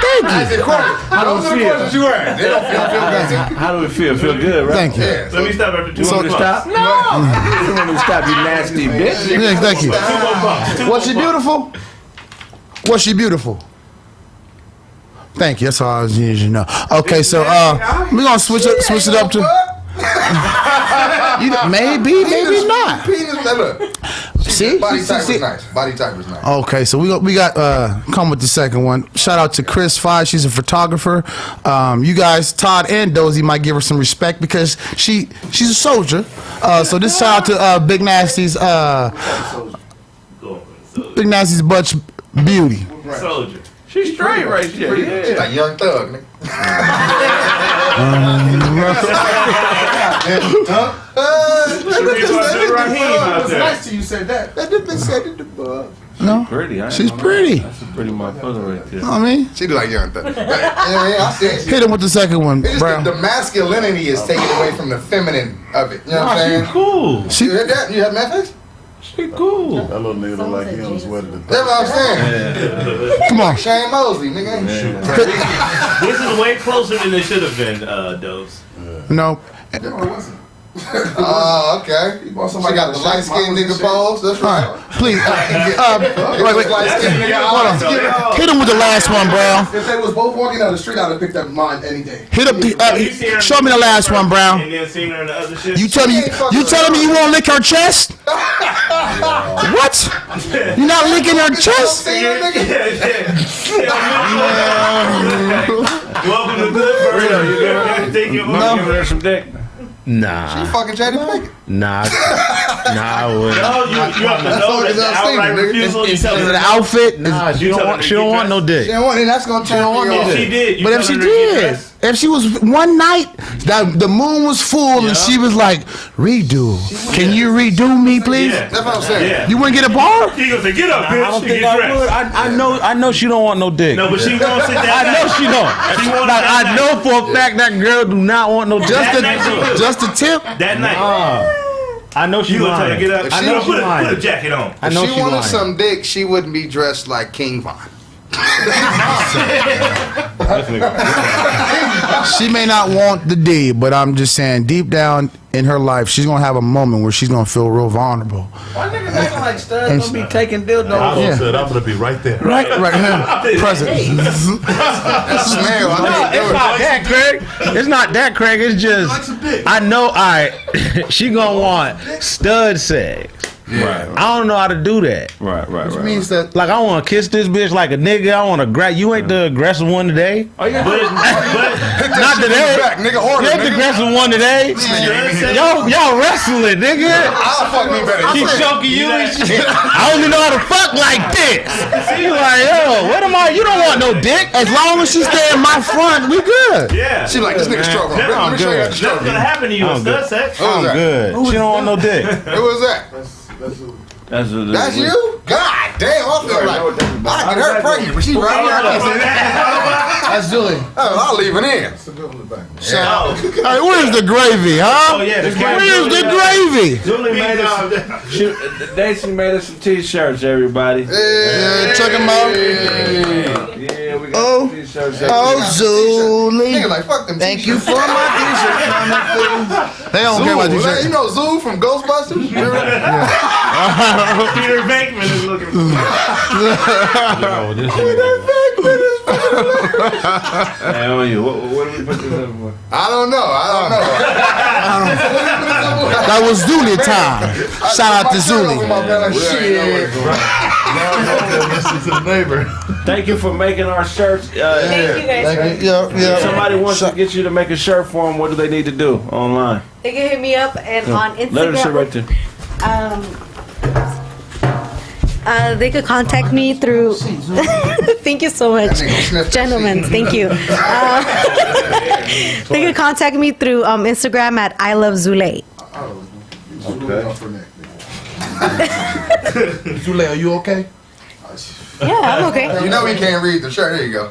Thank you. How do it feel? You asked. They don't feel good. How do it feel? Feel good, right? Thank you. Yeah. Let me stop after 2 You want me to stop? No. You want me to stop, you nasty bitch? Yeah, thank you. 2 more bucks. 2 Was she more bucks. beautiful? Was she beautiful? Thank you. That's all I was needing to know. Okay, so we're gonna switch it up to maybe not. See? Body type was nice. Body type was nice. Okay, so we got come with the second one. Shout out to Chris Five. She's a photographer. You guys, Todd and Dozy, might give her some respect because she's a soldier. So this shout out to Big Nasty's Butch Beauty. Soldier. She's straight right here. Yeah. She's like Young Thug, nigga. It's nice to you said that. That didn't say it above. No, pretty. She's pretty. That's a pretty motherfucker right there. I mean, she do like Young Thug. Yeah, I see it. Hit him with the second one, bro. The masculinity is taken away from the feminine of it. You know what I'm saying? She's cool. She, you heard that? You have Memphis? She cool. That little nigga look like he on his way to the That's what I'm saying. Come on. Shane Mosley, nigga. This is way closer than it should have been, Dose. No. Oh, okay. She got the light skinned nigga pose. That's right. Please. Wait. Light skinned nigga. Hold on. Hit him with the last one, bro. If they was both walking down the street, I'd have picked up mine any day. Hit up. Show me the last one, Brown. And then seen her in the other shit. You telling me you won't lick her chest? What? You not licking her chest? Welcome to Good Burger. You gotta take your Give her some dick. Nah. She fucking Jada Pinkett. Nah, I wouldn't. No, you have to know that the outright refusal. Is it an outfit? Nah, she don't want no dick. She don't want it. That's gonna turn me on. She did. But if she did, if she was one night, the moon was full and she was like, redo. Can you redo me, please? Yeah. That's what I'm saying. Yeah. You wouldn't get a bar? He gonna say, get up, bitch. I don't She think get I would. dressed. I know she don't want no dick. No, but she won't sit I down. know she don't. She won't Like, that I know for a fact that girl do not want no That Just a tip. That night. I know she You gonna tell her lying. to get up? I know she put lying. a jacket on. I know If she she wanted lying. some dick, she wouldn't be dressed like King Von. She may not want the D, but I'm just saying, deep down in her life, she's gonna have a moment where she's gonna feel real vulnerable. Why niggas acting like studs gonna be taking dildos? I said I'm gonna be right there. Right here, present. It's not that, Craig. It's not that, Craig. It's just I know. She gonna want stud sex. Right. I don't know how to do that. Right. Which means that Like I want to kiss this bitch like a nigga. I want to grab. You ain't the aggressive one today. Oh, yeah. Not today. Back, nigga, order, You ain't the nigga. aggressive one today. Y'all wrestling, nigga. I'll fuck me better. She choking you and shit. I only know how to fuck like this. She like, yo, what am I? You don't want no dick. as long as she stay in my front, we good. Yeah. She like, this nigga stroking. Let me show you how to That's stroke. gonna happen to you in stud sex. I'm good. She don't want no dick. Who was that? That's you? God damn, I feel like I get her pregnant, but she right here. I can't say that. That's Julie. Oh, I'll leave it in. Hey, where's the gravy, huh? Oh yeah, Where's the gravy? Julie made us. Daisy made us some t-shirts, everybody. Yeah, check them out. Yeah, we got some t-shirts. Julie. Nigga, like, fuck them. Thank you for my t-shirt. They don't care about You t-shirt. know Zoo from Ghostbusters? Peter Venkman is looking for Hey, how are you? What do we put this up for? I don't know. That was Zuli time. Shout out to Zuli. Thank you for making our shirts. Thank you guys. If somebody wants to get you to make a shirt for them, what do they need to do online? They can hit me up and on Instagram. Let her sit right there. They could contact me through. Thank you so much, gentlemen. Thank you. They could contact me through Instagram at I Love Zule. Zule, are you okay? Yeah, I'm okay. You know he can't read the shirt. There you go.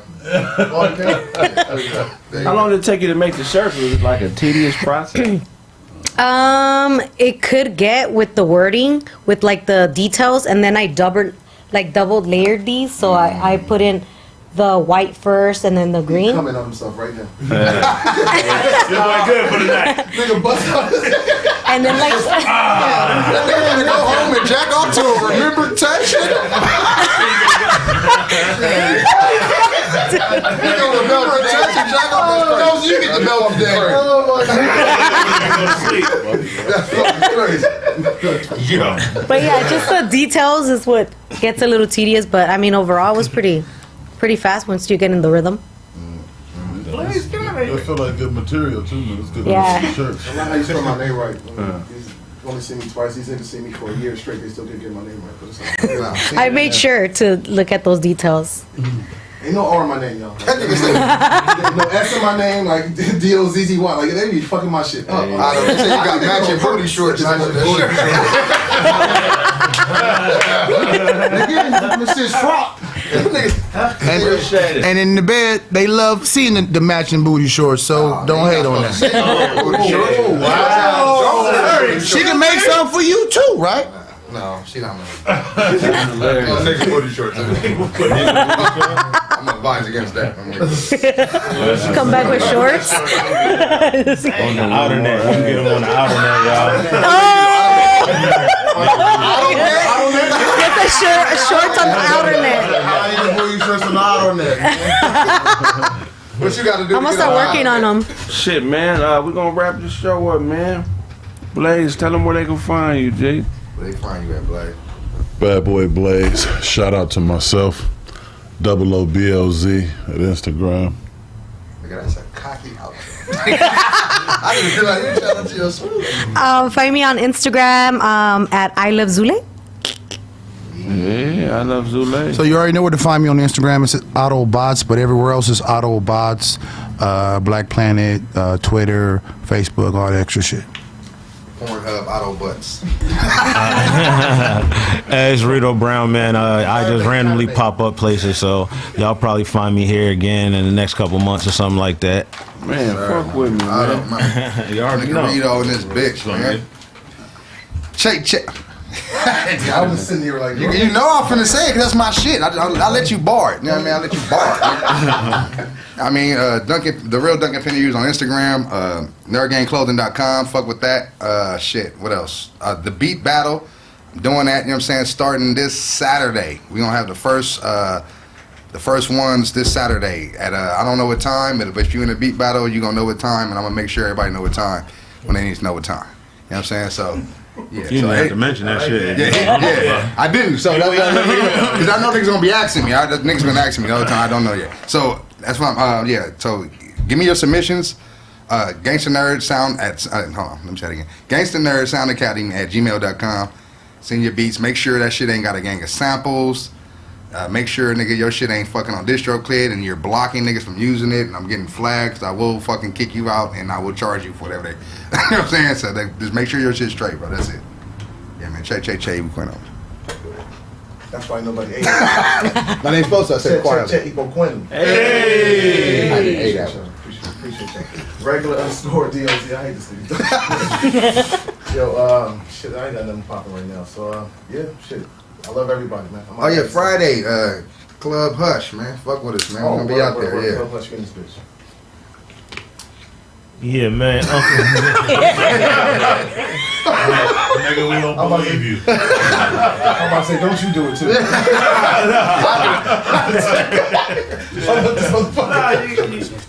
How long did it take you to make the shirt? Was it like a tedious process? It could get with the wording, with like the details, and then I double layered these. So I put in the white first and then the green. Comment on himself right now. You're doing good for the night. Nigga bust out. And then like that nigga gonna go home and jack off to a remembered touch. Nigga gonna remember a touch and jack off his face. You get the belt today. But yeah, just the details is what gets a little tedious. But I mean, overall, it was pretty fast once you get in the rhythm. I feel like good material too, man. It's good Yeah. shirts. I like how you spell my name right. He's only seen me twice. He's to see me for a year straight. They still can't get my name right. But it's I made sure to look at those details. Ain't no R in my name, y'all. No S in my name, like D-O-Z-Z-Y. Like, they be fucking my shit up. I don't say you got matching booty shorts. This is frock. And in the bed, they love seeing the matching booty shorts, so don't hate on that. Wow. She can make some for you too, right? No, she not making. Nigga booty shorts. I'm advised against that. Come back with shorts. On the outer net. You can get them on the outer net, y'all. Get the shorts on the outer net. Booty shorts on the outer net. What you got to do? I'm gonna start working on them. Shit, man. We're gonna wrap this show up, man. Blaze, tell them where they can find you, G. Where they find you at, Blaze? Bad Boy Blaze. Shout out to myself. OOBLZ at Instagram. Nigga, that's a cocky outfit. I didn't feel like you shout out to your smooth. Find me on Instagram at I Love Zule. Yeah, I love Zule. So you already know where to find me on Instagram. It's Autobots, but everywhere else is Autobots, Black Planet, Twitter, Facebook, all that extra shit. Pornhub, Auto Butts. It's Rito Brown, man. I just randomly pop up places, so y'all probably find me here again in the next couple months or something like that. Man, fuck with me, man. You already know. Rito and this bitch, man. Check. I was sitting here like, you know I'm finna say it, 'cause that's my shit. I let you bar it. You know what I mean? I let you bar it. I mean, Duncan, the real Duncan Penny on Instagram, nerdgameclothing.com. Fuck with that. Shit. What else? The Beat Battle. I'm doing that. You know what I'm saying? Starting this Saturday. We gonna have the first ones this Saturday at I don't know what time, but if you in the Beat Battle, you gonna know what time, and I'm gonna make sure everybody know what time when they need to know what time. You know what I'm saying? So. Yeah, you didn't have to mention that shit. Yeah, I didn't. So because I know niggas gonna be asking me. Niggas been asking me all the time. I don't know yet. So that's why. So give me your submissions. Gangsta Nerd Sound at hold on. Let me try it again. Gangsta Nerd Sound Academy at gmail.com. Send your beats. Make sure that shit ain't got a gang of samples. Make sure, nigga, your shit ain't fucking on DistroKid and you're blocking niggas from using it, and I'm getting flagged. I will fucking kick you out and I will charge you for whatever they. You know what I'm saying? So just make sure your shit's straight, bro. That's it. Yeah, man. Che, we quit on. that's why nobody ate. My name's supposed to. I said quietly. Che equal Quentin. Hey! I didn't hate that one. Appreciate that. Regular _ DOZ. I hate this thing. Yo, shit, I ain't got nothing popping right now. So, yeah, shit. I love everybody, man. Oh yeah, Friday, Club Hush, man. Fuck with us, man. We're gonna be out there, yeah. Club Hush, in this bitch. Yeah, man. Nigga, we don't believe you. I'm about to say, don't you do it too.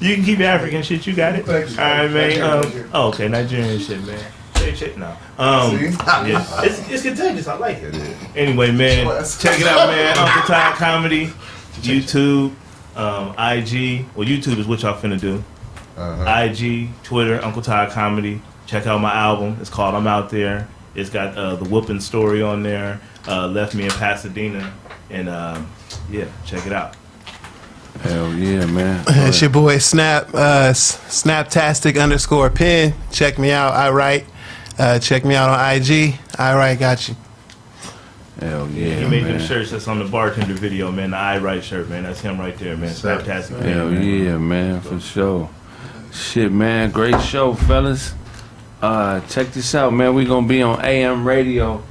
You can keep African shit. You got it. All right, man. Okay, Nigerian shit, man. Shit, no. Yeah, it's contagious. I like it. Anyway, man, check it out, man. Uncle Todd Comedy, YouTube, IG. Well, YouTube is what y'all finna do. IG, Twitter, Uncle Todd Comedy. Check out my album. It's called I'm Out There. It's got the whooping story on there. Left me in Pasadena, and yeah, check it out. Hell yeah, man. It's your boy Snap, Snaptastic _pen. Check me out. I write. Check me out on IG. I write. Got you. Hell yeah, He made man. them shirts that's on the bartender video, man. The I Write shirt, man. That's him right there, man. Fantastic. Hell yeah, man, for sure. Shit, man, great show, fellas. Check this out, man. We gonna be on AM radio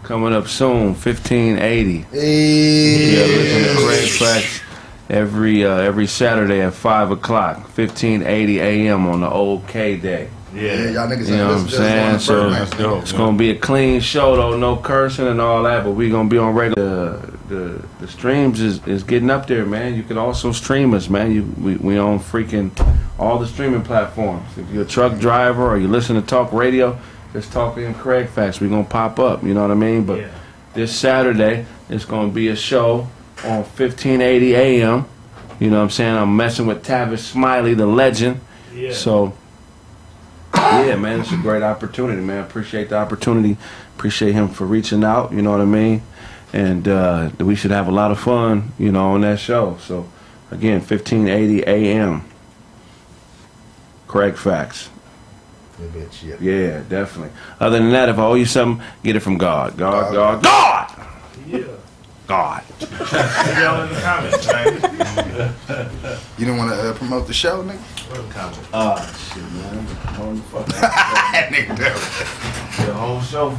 coming up soon, 1580. Hey. Yeah, listen to Kraig Facts every Saturday at 5 o'clock, 1580 AM on the old K day. Yeah, y'all niggas You know what I'm saying? So it's gonna be a clean show though, no cursing and all that, but we gonna be on regular. The streams is getting up there, man. You can also stream us, man. We on freaking all the streaming platforms. If you're a truck driver or you listen to talk radio, just talk in Kraig Facts. We gonna pop up. You know what I mean? But this Saturday it's gonna be a show on 1580 AM. You know what I'm saying? I'm messing with Tavis Smiley, the legend. Yeah. So. Yeah, man, it's a great opportunity, man. Appreciate the opportunity. Appreciate him for reaching out, you know what I mean? And we should have a lot of fun, you know, on that show. So, again, 1580 AM. Kraig Facts. Yeah, definitely. Other than that, if I owe you something, get it from God. God. Yeah. God. Y'all in the comments, man. You don't want to promote the show, nigga? Shit, man. Nigga, The whole show.